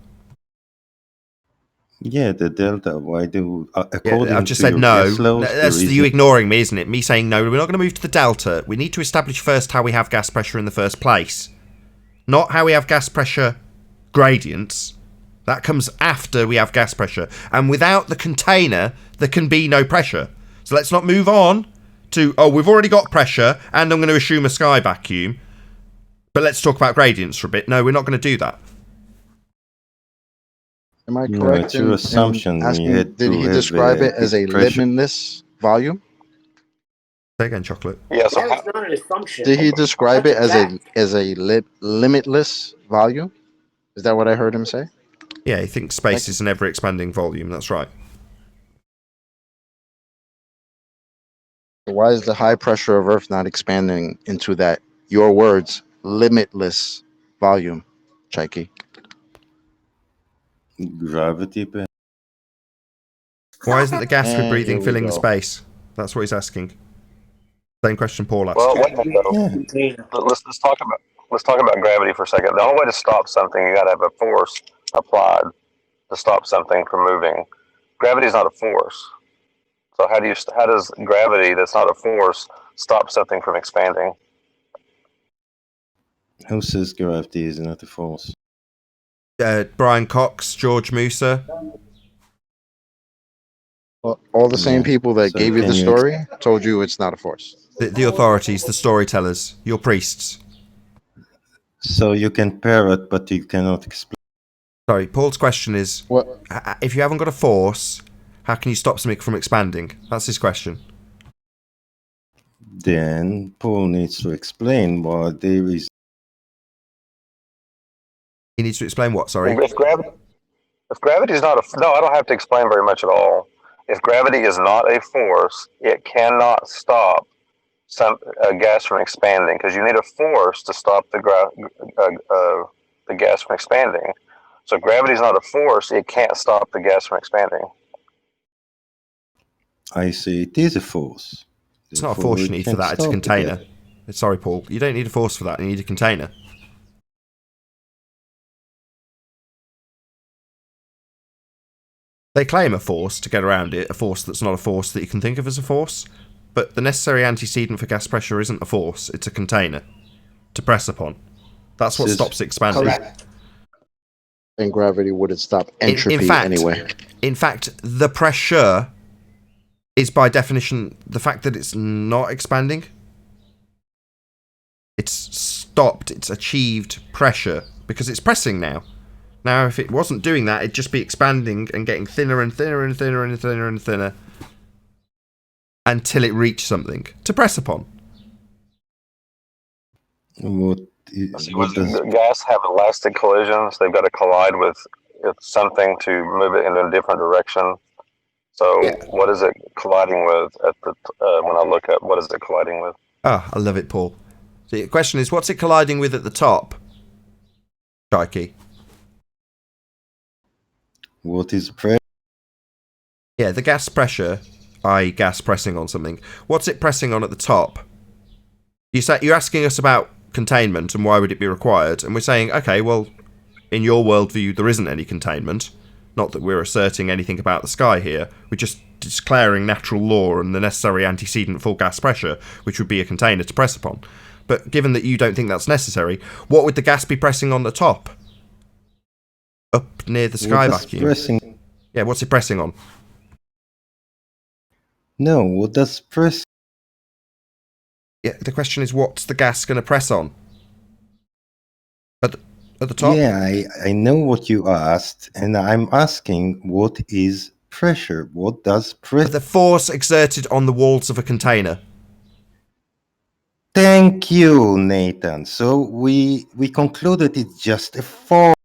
Speaker 10: Yeah, the delta. Why do according
Speaker 2: Yeah, I've just
Speaker 10: to
Speaker 2: said
Speaker 10: your
Speaker 2: no.
Speaker 10: gas laws,
Speaker 2: That's
Speaker 10: there is
Speaker 2: you
Speaker 10: no-
Speaker 2: ignoring me, isn't it? Me saying no, we're not going to move to the delta. We need to establish first how we have gas pressure in the first place. Not how we have gas pressure gradients. That comes after we have gas pressure. And without the container, there can be no pressure. So let's not move on to, oh, we've already got pressure, and I'm going to assume a sky vacuum. But let's talk about gradients for a bit. No, we're not going to do that.
Speaker 6: Am I
Speaker 10: No,
Speaker 6: correct
Speaker 10: it's your
Speaker 6: in
Speaker 10: assumption.
Speaker 6: asking,
Speaker 10: You had
Speaker 6: did
Speaker 10: to
Speaker 6: he
Speaker 10: have,
Speaker 6: describe it as a
Speaker 10: pressure.
Speaker 6: limitless volume?
Speaker 2: Say again, Chocolate.
Speaker 12: Yeah, so
Speaker 5: That is not an assumption.
Speaker 6: Did he describe it
Speaker 5: That's a
Speaker 6: as a limitless volume? Is that what I heard him say?
Speaker 2: Yeah, he thinks space is an ever-expanding volume. That's right.
Speaker 6: Why is the high pressure of Earth not expanding into that, your words, limitless volume, Chaiki?
Speaker 10: Gravity.
Speaker 2: Why isn't the gas we're
Speaker 6: And
Speaker 2: breathing
Speaker 6: here we
Speaker 2: filling the
Speaker 6: go.
Speaker 2: space? That's what he's asking. Same question Paul asked.
Speaker 12: well, wait a minute though.
Speaker 10: Yeah.
Speaker 12: Let's talk about gravity for a second. The only way to stop something, you got to have a force applied to stop something from moving. Gravity is not a force. So how does gravity, that's not a force, stop something from expanding?
Speaker 10: Who says gravity is not a force?
Speaker 2: Brian Cox, George Musa.
Speaker 6: All the same
Speaker 10: Yeah.
Speaker 6: people that
Speaker 10: So
Speaker 6: gave you
Speaker 10: can
Speaker 6: the
Speaker 10: you
Speaker 6: story told you it's not a force.
Speaker 2: The authorities, the storytellers, your priests.
Speaker 10: So you can parrot, but you cannot explain.
Speaker 2: Sorry, Paul's question is,
Speaker 6: What?
Speaker 2: if you haven't got a force, how can you stop something from expanding? That's his question.
Speaker 10: Then Paul needs to explain why there is.
Speaker 2: He needs to explain what, sorry?
Speaker 12: If gravity is not no, I don't have to explain very much at all. If gravity is not a force, it cannot stop a gas from expanding, because you need a force to stop the gas from expanding. So gravity is not a force; it can't stop the gas from expanding.
Speaker 10: I say it is a force.
Speaker 2: It's not a force you need for that, it's a container. Sorry, Paul, you don't need a force for that, you need a container. They claim a force to get around it, a force that's not a force that you can think of as a force, but the necessary antecedent for gas pressure isn't a force, it's a container to press upon. That's what stops it expanding.
Speaker 6: Correct. And gravity wouldn't stop entropy anyway.
Speaker 2: In fact, the pressure is by definition the fact that it's not expanding. It's stopped, it's achieved pressure because it's pressing now. Now, if it wasn't doing that, it'd just be expanding and getting thinner and thinner and thinner and thinner and thinner until it reached something to press upon.
Speaker 12: When gas have elastic collisions, they've got to collide with something to move it in a different direction. So, what is it colliding with at the when I look at what is it colliding with?
Speaker 2: Oh, I love it, Paul. So the question is, what's it colliding with at the top? Sharky.
Speaker 10: What is pressure?
Speaker 2: Yeah, the gas pressure, i.e. gas pressing on something. What's it pressing on at the top? You're asking us about containment and why would it be required, and we're saying, okay, well, in your worldview, there isn't any containment. Not that we're asserting anything about the sky here. We're just declaring natural law and the necessary antecedent for gas pressure, which would be a container to press upon. But given that you don't think that's necessary, what would the gas be pressing on the top? Up near the sky vacuum.
Speaker 10: Pressing?
Speaker 2: Yeah, what's it pressing on?
Speaker 10: No, what does press?
Speaker 2: Yeah, the question is, what's the gas going to press on? At the top?
Speaker 10: Yeah, I know what you asked, and I'm asking what is pressure? What does pressure?
Speaker 2: The force exerted on the walls of a container.
Speaker 10: Thank you, Nathan. So we concluded it's just a force.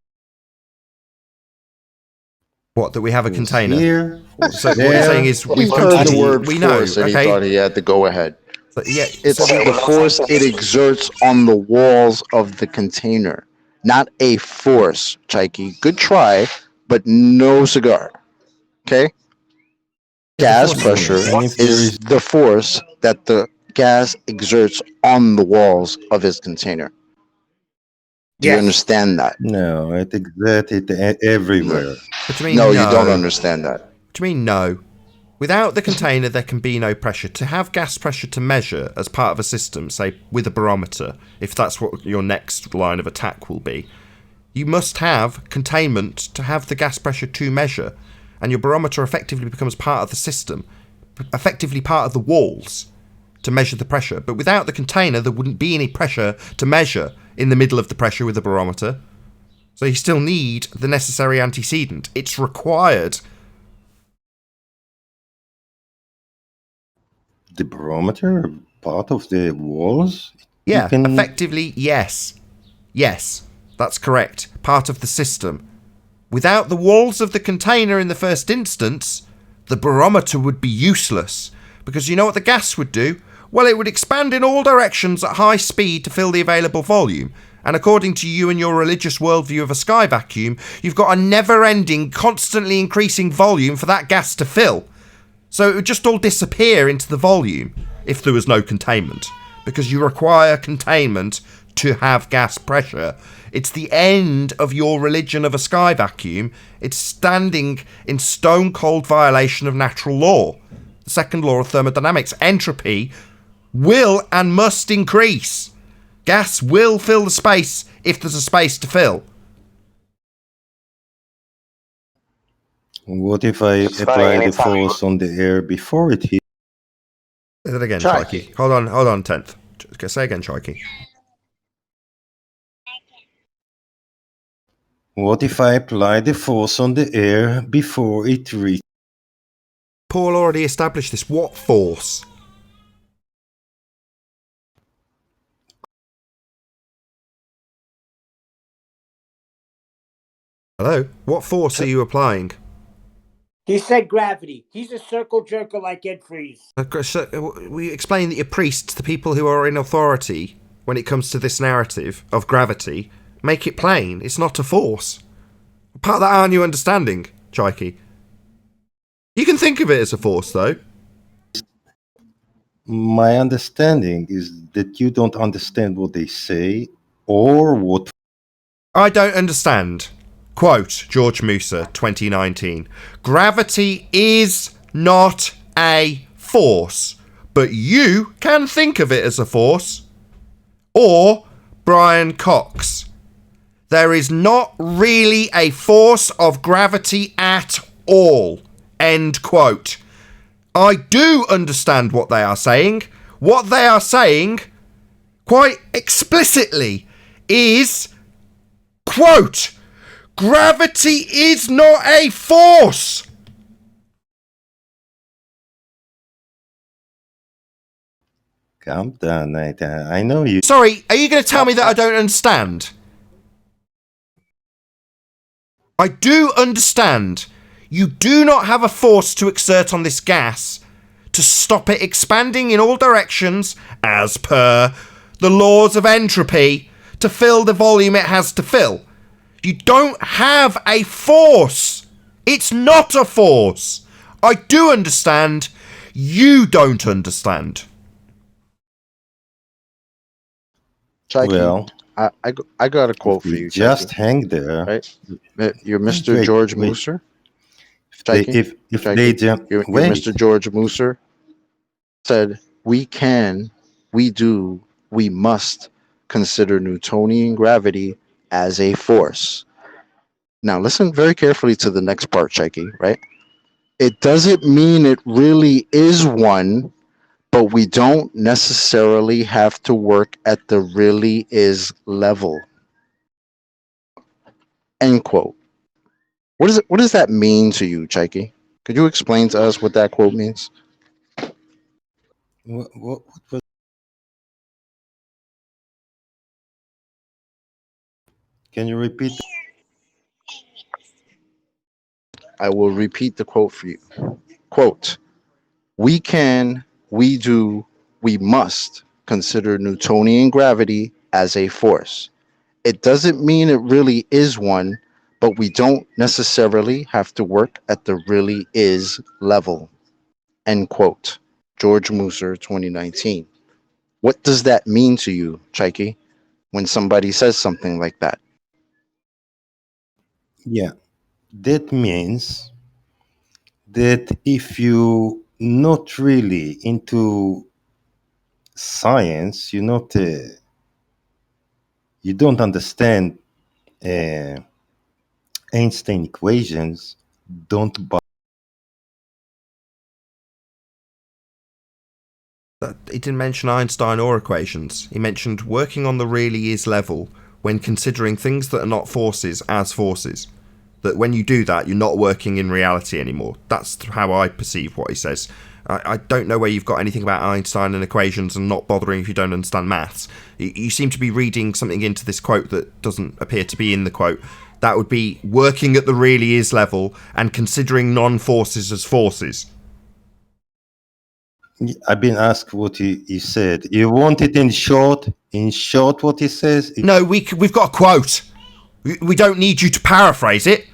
Speaker 2: What, that we have a container?
Speaker 10: Here,
Speaker 2: so what you're saying is
Speaker 6: we've heard the word
Speaker 2: we know,
Speaker 6: force, and
Speaker 2: okay?
Speaker 6: he thought he had to go ahead.
Speaker 2: So, yeah,
Speaker 6: it's the force it exerts on the walls of the container, not a force, Chaiki. Good try, but no cigar. Okay? Gas pressure is the force that the gas exerts on the walls of his container. Do you understand that?
Speaker 10: No, it exerted everywhere.
Speaker 2: What do you mean,
Speaker 6: no, you don't understand that.
Speaker 2: What do you mean, no? Without the container, there can be no pressure. To have gas pressure to measure as part of a system, say with a barometer, if that's what your next line of attack will be, you must have containment to have the gas pressure to measure. And your barometer effectively becomes part of the system, effectively part of the walls to measure the pressure. But without the container, there wouldn't be any pressure to measure in the middle of the pressure with a barometer. So you still need the necessary antecedent. It's required.
Speaker 10: The barometer, part of the walls?
Speaker 2: Yeah, effectively, yes. Yes, that's correct. Part of the system. Without the walls of the container in the first instance, the barometer would be useless. Because you know what the gas would do? Well, it would expand in all directions at high speed to fill the available volume. And according to you and your religious worldview of a sky vacuum, you've got a never-ending, constantly increasing volume for that gas to fill. So it would just all disappear into the volume if there was no containment. Because you require containment to have gas pressure. It's the end of your religion of a sky vacuum. It's standing in stone-cold violation of natural law. The second law of thermodynamics. Entropy will and must increase. Gas will fill the space if there's a space to fill.
Speaker 10: What if I apply the force on the air before it hits?
Speaker 2: Say that again, Chaiki. Hold on, 10th. Say again, Chaiki.
Speaker 10: What if I apply the force on the air before it reaches?
Speaker 2: Paul already established this. What force? Hello? What force are you applying?
Speaker 5: He said gravity. He's a circle jerker like Ed Freeze.
Speaker 2: So we explain that your priests, the people who are in authority when it comes to this narrative of gravity, make it plain. It's not a force. Part of that aren't you understanding, Chaiki? You can think of it as a force, though.
Speaker 10: My understanding is that you don't understand what they say or what.
Speaker 2: I don't understand. Quote, George Musa, 2019. Gravity is not a force, but you can think of it as a force. Or Brian Cox. There is not really a force of gravity at all. End quote. I do understand what they are saying. What they are saying, quite explicitly, is, quote, gravity is not a force.
Speaker 10: Calm down, Nathan. I know you.
Speaker 2: Sorry, are you going to tell me that I don't understand? I do understand. You do not have a force to exert on this gas to stop it expanding in all directions as per the laws of entropy to fill the volume it has to fill. You don't have a force. It's not a force. I do understand. You don't understand.
Speaker 6: Well, I got a quote for you.
Speaker 10: Just hang there.
Speaker 6: Right? You're Mr. George Mooser?
Speaker 10: If they jump,
Speaker 6: you're Mr. George Mooser said, we can, we do, we must consider Newtonian gravity as a force. Now listen very carefully to the next part, Checky, right? It doesn't mean it really is one, but we don't necessarily have to work at the really is level. End quote. What does that mean to you, Checky? Could you explain to us what that quote means?
Speaker 10: What was? Can you repeat?
Speaker 6: I will repeat the quote for you. Quote, we can, we do, we must consider Newtonian gravity as a force. It doesn't mean it really is one, but we don't necessarily have to work at the really is level. End quote. George Mooser, 2019. What does that mean to you, Chaiki, when somebody says something like that?
Speaker 10: Yeah, that means that if you not really into science, you don't understand Einstein equations, don't buy.
Speaker 2: He didn't mention Einstein or equations. He mentioned working on the really is level when considering things that are not forces as forces. That when you do that, you're not working in reality anymore. That's how I perceive what he says. I don't know where you've got anything about Einstein and equations and not bothering if you don't understand maths. You seem to be reading something into this quote that doesn't appear to be in the quote. That would be working at the really is level and considering non-forces as forces.
Speaker 10: I've been asked what he said. You want it in short? In short, what he says?
Speaker 2: No, we've got a quote. We don't need you to paraphrase it.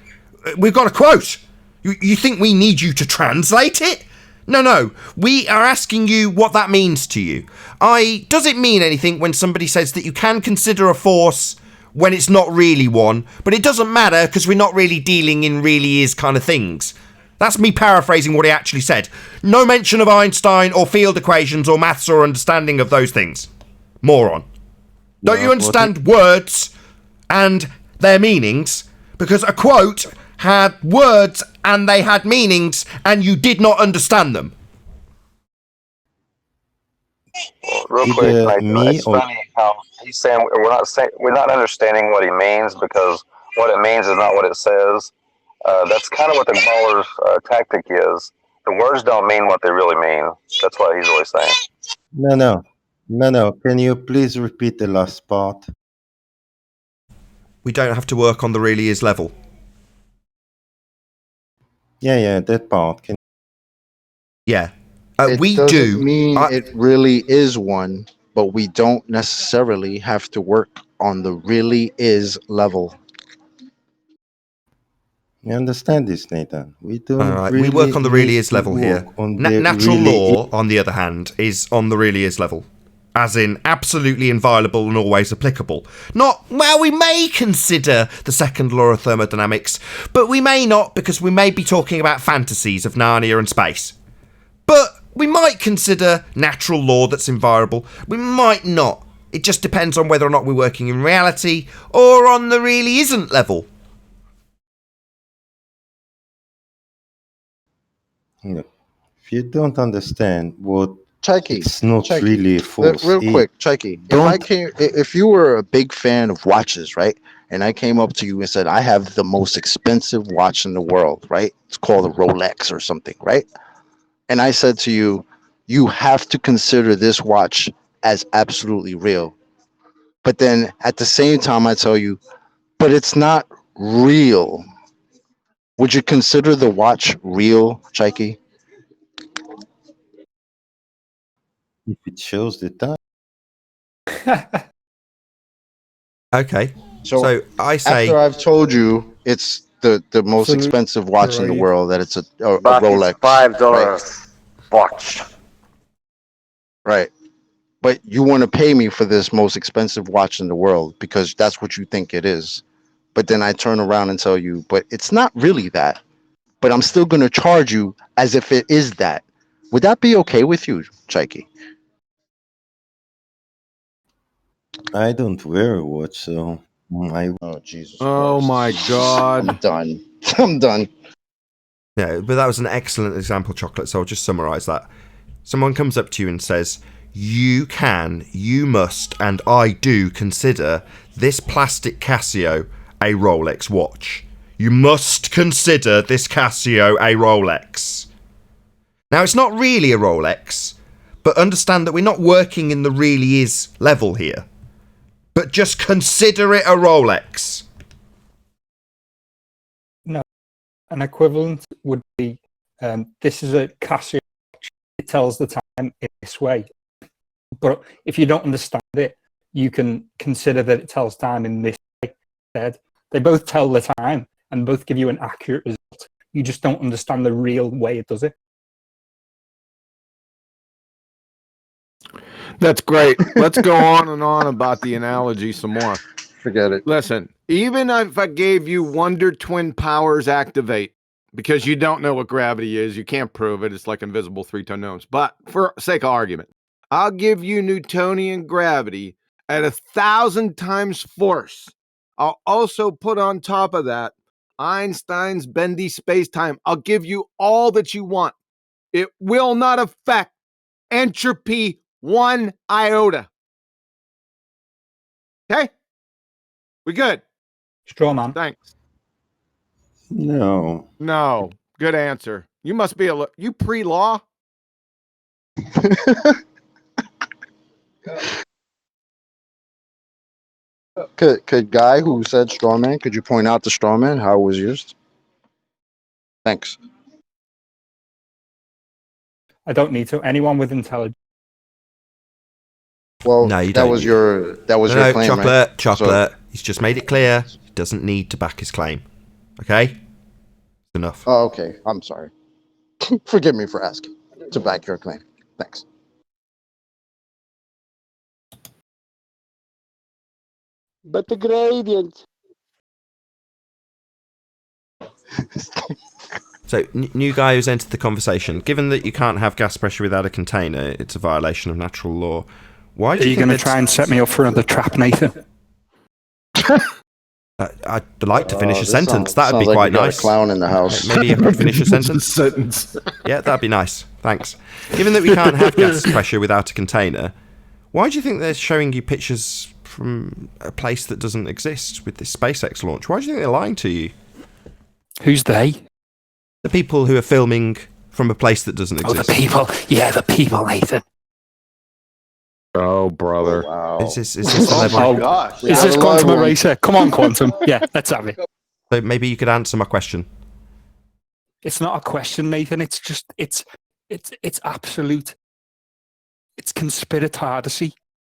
Speaker 2: We've got a quote. You think we need you to translate it? No. We are asking you what that means to you. Does it mean anything when somebody says that you can consider a force when it's not really one, but it doesn't matter because we're not really dealing in really is kind of things? That's me paraphrasing what he actually said. No mention of Einstein or field equations or maths or understanding of those things. Moron. Don't you understand words and their meanings? Because a quote had words and they had meanings and you did not understand them.
Speaker 12: Real quick, it's funny how he's saying we're not understanding what he means because what it means is not what it says. That's kind of what the baller's tactic is. The words don't mean what they really mean. That's what he's always saying.
Speaker 10: No. Can you please repeat the last part?
Speaker 2: We don't have to work on the really is level.
Speaker 10: Yeah, that part.
Speaker 2: Yeah.
Speaker 6: It
Speaker 2: We
Speaker 6: doesn't
Speaker 2: do.
Speaker 6: mean it really is one, but we don't necessarily have to work on the really is level.
Speaker 10: You understand this, Nathan? We
Speaker 2: All
Speaker 10: don't
Speaker 2: right. We work
Speaker 10: really
Speaker 2: on the really
Speaker 10: need
Speaker 2: is
Speaker 10: to
Speaker 2: level here.
Speaker 10: work on the
Speaker 2: Natural
Speaker 10: really
Speaker 2: law, on the other hand, is on the really is level. As in, absolutely inviolable and always applicable. Not, well, we may consider the second law of thermodynamics, but we may not because we may be talking about fantasies of Narnia and space. But we might consider natural law that's inviolable. We might not. It just depends on whether or not we're working in reality or on the really isn't level.
Speaker 10: No. If you don't understand what
Speaker 6: Checky,
Speaker 10: it's not really force.
Speaker 6: real quick, Checky. If you were a big fan of watches, right? And I came up to you and said, I have the most expensive watch in the world, right? It's called a Rolex or something, right? And I said to you, you have to consider this watch as absolutely real. But then at the same time, I tell you, but it's not real. Would you consider the watch real, Checky?
Speaker 10: If it shows the time.
Speaker 2: Okay. So I say,
Speaker 6: after I've told you it's the most expensive watch in the world, that it's a Rolex.
Speaker 13: It's $5 watch.
Speaker 6: Right. But you want to pay me for this most expensive watch in the world because that's what you think it is. But then I turn around and tell you, but it's not really that. But I'm still going to charge you as if it is that. Would that be okay with you, Checky?
Speaker 10: I don't wear a watch, so
Speaker 6: Oh, Jesus.
Speaker 14: Oh,
Speaker 6: Christ.
Speaker 14: my God.
Speaker 6: I'm done. I'm done.
Speaker 2: yeah, but that was an excellent example, Chocolate, so I'll just summarise that. Someone comes up to you and says, you can, you must, and I do consider this plastic Casio a Rolex watch. You must consider this Casio a Rolex. Now, it's not really a Rolex, but understand that we're not working in the really is level here. But just consider it a Rolex.
Speaker 11: No, an equivalent would be this is a Casio watch. It tells the time in this way. But if you don't understand it, you can consider that it tells time in this way instead. They both tell the time and both give you an accurate result. You just don't understand the real way it does it.
Speaker 14: That's great. Let's go on and on about the analogy some more.
Speaker 6: Forget it.
Speaker 14: Listen, even if I gave you Wonder Twin powers activate, because you don't know what gravity is, you can't prove it. It's like invisible three-ton gnomes. But for sake of argument, I'll give you Newtonian gravity at 1,000 times force. I'll also put on top of that Einstein's bendy space-time. I'll give you all that you want. It will not affect entropy one iota. Okay? We good?
Speaker 11: Straw man.
Speaker 14: Thanks.
Speaker 10: no.
Speaker 14: No. Good answer. You must be you pre-law?
Speaker 6: Could guy who said straw man, could you point out the straw man, how it was used? Thanks.
Speaker 11: I don't need to. Anyone with intelligence.
Speaker 6: Well,
Speaker 2: No, you
Speaker 6: that
Speaker 2: don't.
Speaker 6: was your claim,
Speaker 2: Chocolate,
Speaker 6: right?
Speaker 2: Chocolate. He's just made it clear he doesn't need to back his claim. Okay? Enough.
Speaker 6: Oh, okay. I'm sorry. Forgive me for asking to back your claim. Thanks.
Speaker 13: But the gradient.
Speaker 2: So, new guy who's entered the conversation. Given that you can't have gas pressure without a container, it's a violation of natural law. Why do
Speaker 11: Are you going to try and set me up for another trap, Nathan?
Speaker 2: I'd like to finish a
Speaker 6: this
Speaker 2: sentence.
Speaker 6: sounds
Speaker 2: That'd be
Speaker 6: like
Speaker 2: quite
Speaker 6: we got a
Speaker 2: nice.
Speaker 6: clown in the house.
Speaker 2: Maybe you could finish a sentence. Yeah, that'd be nice. Thanks. Given that we can't have gas pressure without a container, why do you think they're showing you pictures from a place that doesn't exist with this SpaceX launch? Why do you think they're lying to you?
Speaker 11: Who's they?
Speaker 2: The people who are filming from a place that doesn't exist.
Speaker 11: Oh, the people. Yeah, the people, Nathan.
Speaker 14: Oh, brother.
Speaker 6: Oh, wow.
Speaker 2: Is this the level?
Speaker 11: Oh,
Speaker 6: gosh.
Speaker 11: Is this Quantum Eraser? Come on, Quantum. Yeah, let's have it.
Speaker 2: So maybe you could answer my question.
Speaker 11: It's not a question, Nathan. It's just it's absolute. It's conspiracy.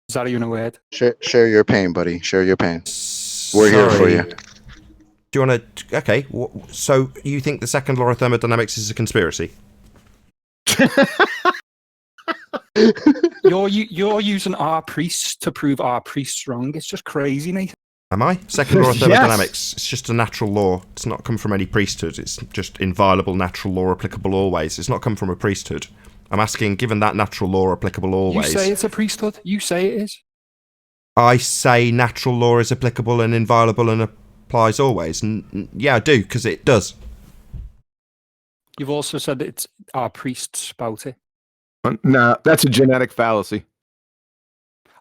Speaker 11: Is that even a word?
Speaker 6: Share your pain, buddy. Share your pain. We're here for you.
Speaker 2: Do you want to? Okay. So you think the second law of thermodynamics is a conspiracy?
Speaker 11: You're using our priests to prove our priests wrong. It's just crazy, Nathan.
Speaker 2: Am I? Second law of thermodynamics. It's just a natural law. It's not come from any priesthood. It's just inviolable natural law applicable always. It's not come from a priesthood. I'm asking, given that natural law applicable always.
Speaker 11: You say it's a priesthood. You say it is.
Speaker 2: I say natural law is applicable and inviolable and applies always. And yeah, I do, because it does.
Speaker 11: You've also said it's our priests spout it.
Speaker 14: No, that's a genetic fallacy.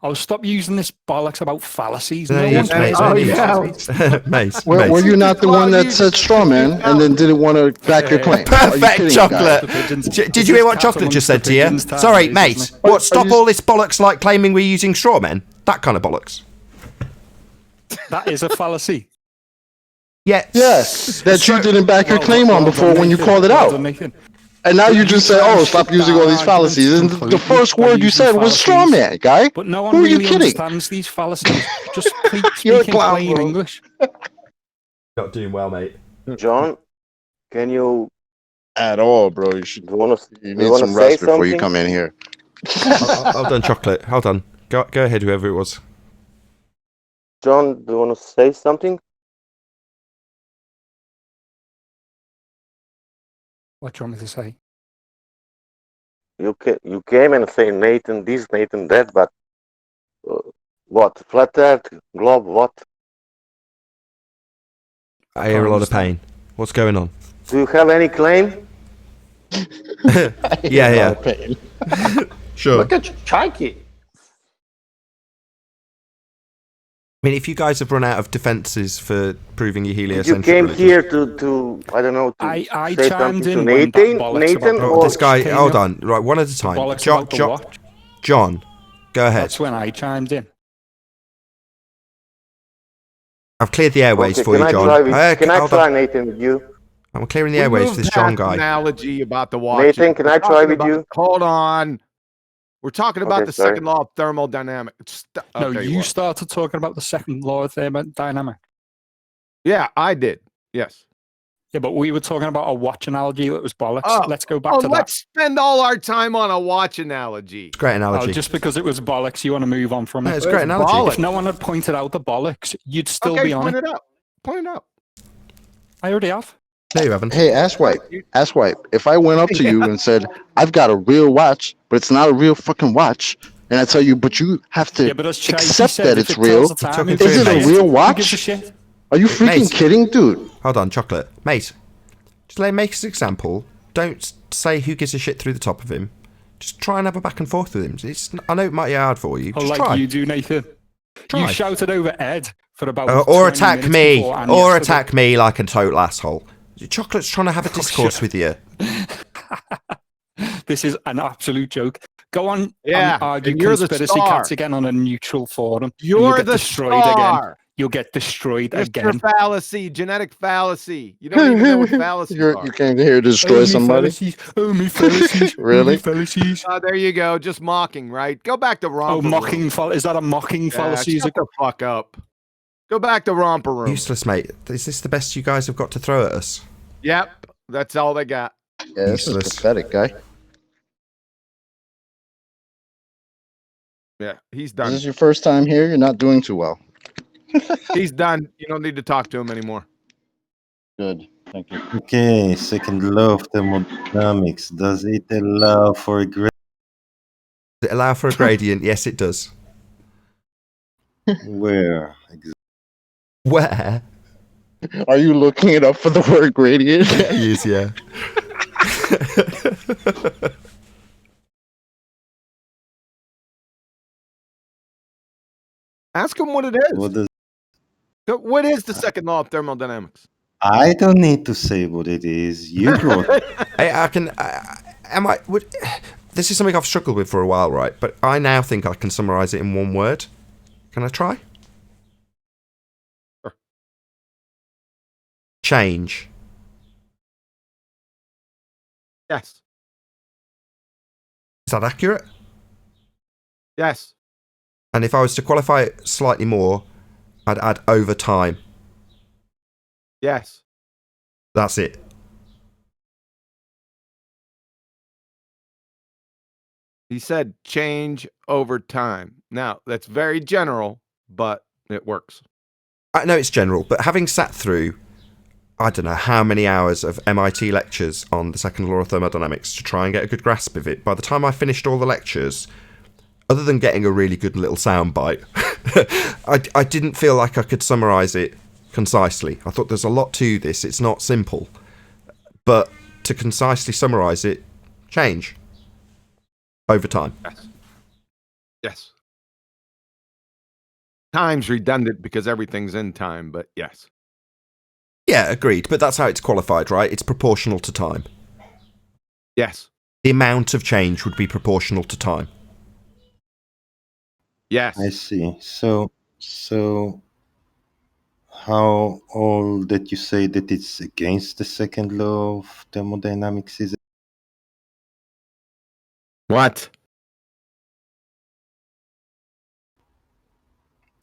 Speaker 11: I'll stop using this bollocks about fallacies.
Speaker 2: No,
Speaker 11: one cares about
Speaker 2: yeah. Mate,
Speaker 6: Were you not the one that said straw man and then didn't want to back your claim?
Speaker 2: Perfect, Chocolate. Did you hear what Chocolate just said to you? Sorry, mate. What? Stop all this bollocks like claiming we're using straw men? That kind of bollocks.
Speaker 11: That is a fallacy.
Speaker 6: Yes, that you didn't back your claim on before when you called it out. And now you just say, "Oh, stop using all these fallacies." And the first word you said was "straw man," guy.
Speaker 11: But no one
Speaker 6: Who are
Speaker 11: really
Speaker 6: you kidding?
Speaker 11: understands these fallacies. Just
Speaker 6: You're a
Speaker 11: speak in
Speaker 6: clown,
Speaker 11: plain
Speaker 6: bro.
Speaker 11: English.
Speaker 2: Not doing well, mate.
Speaker 13: John, can you
Speaker 6: At all, bro. You should. You need
Speaker 13: wanna
Speaker 6: some
Speaker 13: say
Speaker 6: rest before you
Speaker 13: something?
Speaker 6: come in here.
Speaker 2: Hold on, Chocolate. Hold on. Go ahead, whoever it was.
Speaker 13: John, do you want to say something?
Speaker 11: What do you want me to say?
Speaker 13: You came and say Nathan this, Nathan that, but what? Flat Earth, globe, what?
Speaker 2: I hear a lot of pain. What's going on?
Speaker 13: Do you have any claim?
Speaker 2: Yeah. Sure.
Speaker 3: Look at Chikey.
Speaker 2: I mean, if you guys have run out of defences for proving your heliocentric
Speaker 13: You came
Speaker 2: religion-
Speaker 13: here to I don't know, to
Speaker 11: I
Speaker 13: say
Speaker 11: chimed
Speaker 13: something
Speaker 11: in
Speaker 13: to
Speaker 11: when that
Speaker 13: Nathan,
Speaker 11: bollocks
Speaker 13: Nathan,
Speaker 11: about
Speaker 2: Oh,
Speaker 13: or
Speaker 2: this guy,
Speaker 11: came
Speaker 2: hold
Speaker 11: up.
Speaker 2: on. Right, one at a time.
Speaker 11: bollocks about the watch.
Speaker 2: John, go ahead.
Speaker 11: That's when I chimed in.
Speaker 2: I've cleared the airways
Speaker 13: okay,
Speaker 2: for
Speaker 13: can
Speaker 2: you,
Speaker 13: I
Speaker 2: John.
Speaker 13: try with, can I
Speaker 2: Hold
Speaker 13: try
Speaker 2: on.
Speaker 13: Nathan with you?
Speaker 2: I'm clearing the airways for this John guy.
Speaker 14: Analogy about the watch.
Speaker 13: Nathan, can I try with you?
Speaker 14: Hold on. We're talking about
Speaker 13: Okay,
Speaker 14: the
Speaker 13: sorry.
Speaker 14: second law of thermodynamics.
Speaker 11: No,
Speaker 14: Okay,
Speaker 11: you
Speaker 14: well.
Speaker 11: started talking about the second law of thermodynamics.
Speaker 14: Yeah, I did. Yes.
Speaker 11: Yeah, but we were talking about a watch analogy that was bollocks.
Speaker 14: Oh,
Speaker 11: Let's go back to
Speaker 14: let's spend all our time on a watch analogy.
Speaker 2: It's a great
Speaker 11: that.
Speaker 2: analogy.
Speaker 11: Oh, just because it was bollocks, you want to move on from
Speaker 2: No,
Speaker 11: it.
Speaker 2: it's a great analogy.
Speaker 11: If no one had pointed out the bollocks, you'd still
Speaker 14: Okay,
Speaker 11: be on
Speaker 14: point
Speaker 11: it.
Speaker 14: it out. Point it out.
Speaker 11: I already have.
Speaker 2: No, you haven't.
Speaker 6: Hey, Asswipe. If I went up to you and said, "I've got a real watch, but it's not a real fucking watch," and I tell you, "But you have to
Speaker 11: Yeah, but as Chase
Speaker 6: accept
Speaker 11: said,
Speaker 6: that
Speaker 11: if
Speaker 6: it's
Speaker 11: it tells
Speaker 6: real,"
Speaker 11: the time,
Speaker 2: Is
Speaker 11: it's
Speaker 6: it a
Speaker 11: shit.
Speaker 6: real
Speaker 11: Who
Speaker 6: watch?
Speaker 11: gives a shit?
Speaker 6: Are you freaking
Speaker 2: Mate.
Speaker 6: kidding, dude?
Speaker 2: Hold on, Chocolate. Mate, just let him make his example. Don't say who gives a shit through the top of him. Just try and have a back and forth with him. I know it might be hard for you.
Speaker 11: Oh,
Speaker 2: Just
Speaker 11: like
Speaker 2: try.
Speaker 11: you do, Nathan.
Speaker 2: Try.
Speaker 11: You shouted over Ed for about
Speaker 2: Or
Speaker 11: 20
Speaker 2: attack
Speaker 11: minutes
Speaker 2: me.
Speaker 11: before and
Speaker 2: Or
Speaker 11: yesterday.
Speaker 2: attack me like a total asshole. Chocolate's trying to have a discourse with you.
Speaker 11: This is an absolute joke. Go on
Speaker 14: Yeah,
Speaker 11: and argue
Speaker 14: and you're the
Speaker 11: conspiracy
Speaker 14: star.
Speaker 11: cats again on a neutral forum. and
Speaker 14: You're
Speaker 11: you'll get
Speaker 14: the
Speaker 11: destroyed again.
Speaker 14: star.
Speaker 11: You'll get destroyed
Speaker 14: Mr.
Speaker 11: again.
Speaker 14: Fallacy, genetic fallacy. You don't even know what fallacies are.
Speaker 6: You came here to destroy somebody.
Speaker 11: Oh, me fallacies.
Speaker 6: Really?
Speaker 11: Me fallacies.
Speaker 14: There you go. Just mocking, right? Go back to romper.
Speaker 11: Oh, mocking is that a mocking fallacy? Is
Speaker 14: Shut
Speaker 11: it?
Speaker 14: the fuck up. Go back to romper room.
Speaker 2: Useless, mate. Is this the best you guys have got to throw at us?
Speaker 14: Yep, that's all they got.
Speaker 6: Yeah, this is
Speaker 2: Useless.
Speaker 6: pathetic, guy.
Speaker 14: Yeah, he's
Speaker 6: This
Speaker 14: done.
Speaker 6: is your first time here. You're not doing too well.
Speaker 14: He's done. You don't need to talk to him anymore.
Speaker 6: Good. Thank you.
Speaker 10: Okay, second law of thermodynamics. Does it allow for a
Speaker 2: Does it allow for a gradient? Yes, it does.
Speaker 10: where?
Speaker 2: Where?
Speaker 6: Are you looking it up for the word gradient?
Speaker 2: Yeah, he is, yeah.
Speaker 14: Ask him what it is.
Speaker 10: What does?
Speaker 14: What is the second law of thermodynamics?
Speaker 10: I don't need to say what it is. You brought it.
Speaker 2: I can. This is something I've struggled with for a while, right? But I now think I can summarize it in one word. Can I try?
Speaker 14: Sure.
Speaker 2: Change.
Speaker 14: Yes.
Speaker 2: Is that accurate?
Speaker 14: Yes.
Speaker 2: And if I was to qualify it slightly more, I'd add over time.
Speaker 14: Yes.
Speaker 2: That's it.
Speaker 14: He said change over time. Now, that's very general, but it works.
Speaker 2: I know it's general, but having sat through, I don't know how many hours of MIT lectures on the second law of thermodynamics to try and get a good grasp of it, by the time I finished all the lectures, other than getting a really good little soundbite, I didn't feel like I could summarise it concisely. I thought there's a lot to this. It's not simple. But to concisely summarise it, change. Over time.
Speaker 14: Yes. Yes. Time's redundant because everything's in time, but yes.
Speaker 2: Yeah, agreed. But that's how it's qualified, right? It's proportional to time.
Speaker 14: Yes.
Speaker 2: The amount of change would be proportional to time.
Speaker 14: Yes.
Speaker 10: I see. So how all that you say that it's against the second law of thermodynamics is?
Speaker 14: What?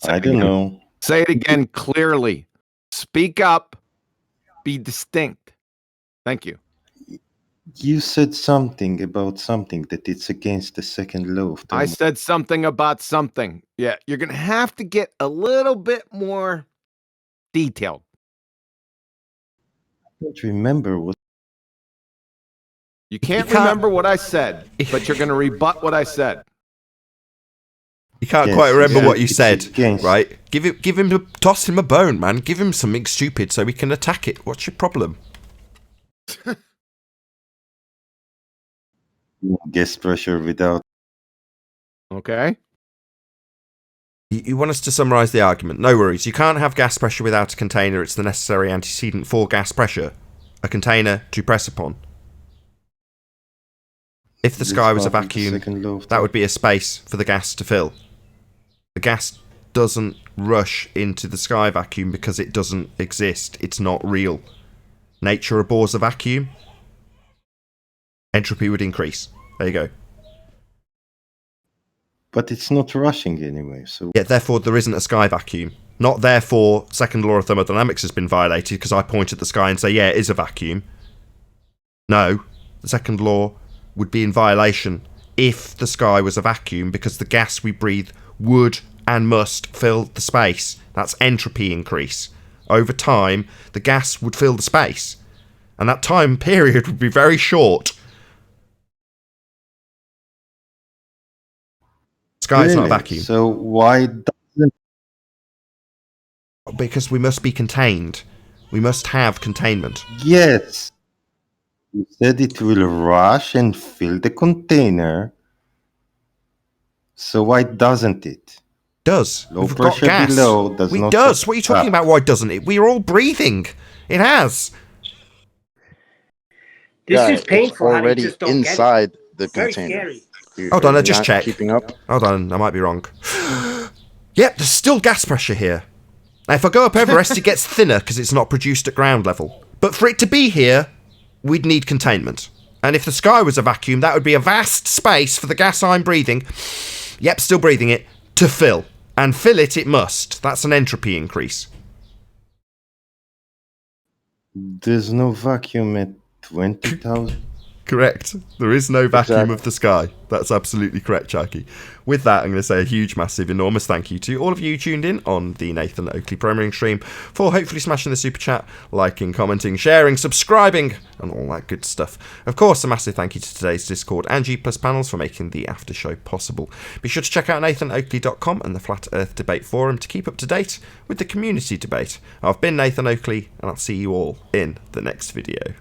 Speaker 10: I don't know.
Speaker 14: Say it again clearly. Speak up. Be distinct. Thank you.
Speaker 10: You said something about something that it's against the second law of
Speaker 14: I said something about something. Yeah, you're going to have to get a little bit more detailed.
Speaker 10: I don't remember what.
Speaker 14: You can't remember what I said, but you're going to rebut what I said.
Speaker 2: You can't quite remember what you said, right? Toss him a bone, man. Give him something stupid so we can attack it. What's your problem?
Speaker 10: Gas pressure without.
Speaker 14: Okay.
Speaker 2: You want us to summarise the argument. No worries. You can't have gas pressure without a container. It's the necessary antecedent for gas pressure. A container to press upon. If the sky was a vacuum, that would be a space for the gas to fill. The gas doesn't rush into the sky vacuum because it doesn't exist. It's not real. Nature abhors a vacuum. Entropy would increase. There you go.
Speaker 10: But it's not rushing anyway, so...
Speaker 2: Yeah, therefore there isn't a sky vacuum. Not therefore second law of thermodynamics has been violated because I point at the sky and say, yeah, it is a vacuum. No, the second law would be in violation if the sky was a vacuum because the gas we breathe would and must fill the space. That's entropy increase. Over time, the gas would fill the space. And that time period would be very short. Sky is not a vacuum.
Speaker 10: So why doesn't...
Speaker 2: Because we must be contained. We must have containment.
Speaker 10: Yes. You said it will rush and fill the container. So why doesn't it?
Speaker 2: Does.
Speaker 10: Low
Speaker 2: We've got
Speaker 10: pressure
Speaker 2: gas.
Speaker 10: below does
Speaker 2: it
Speaker 10: not...
Speaker 2: does. What are you talking about? Why doesn't it? We are all breathing. It has.
Speaker 5: This is painful.
Speaker 6: It's already inside the
Speaker 5: Very
Speaker 6: container.
Speaker 5: scary.
Speaker 2: Hold on, I just checked.
Speaker 6: Keeping up?
Speaker 2: Hold on, I might be wrong. Yep, there's still gas pressure here. Now, if I go up Everest, it gets thinner because it's not produced at ground level. But for it to be here, we'd need containment. And if the sky was a vacuum, that would be a vast space for the gas I'm breathing, yep, still breathing it, to fill. And fill it must. That's an entropy increase.
Speaker 10: There's no vacuum at 20,000.
Speaker 2: Correct. There is no vacuum of the sky. That's absolutely correct, Sharky. With that, I'm going to say a huge, massive, enormous thank you to all of you who tuned in on the Nathan Oakley Programming stream for hopefully smashing the super chat, liking, commenting, sharing, subscribing, and all that good stuff. Of course, a massive thank you to today's Discord and G Plus panels for making the after show possible. Be sure to check out nathanoakley.com and the Flat Earth Debate Forum to keep up to date with the community debate. I've been Nathan Oakley, and I'll see you all in the next video.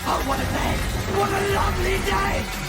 Speaker 1: Oh, what a day! What a lovely day!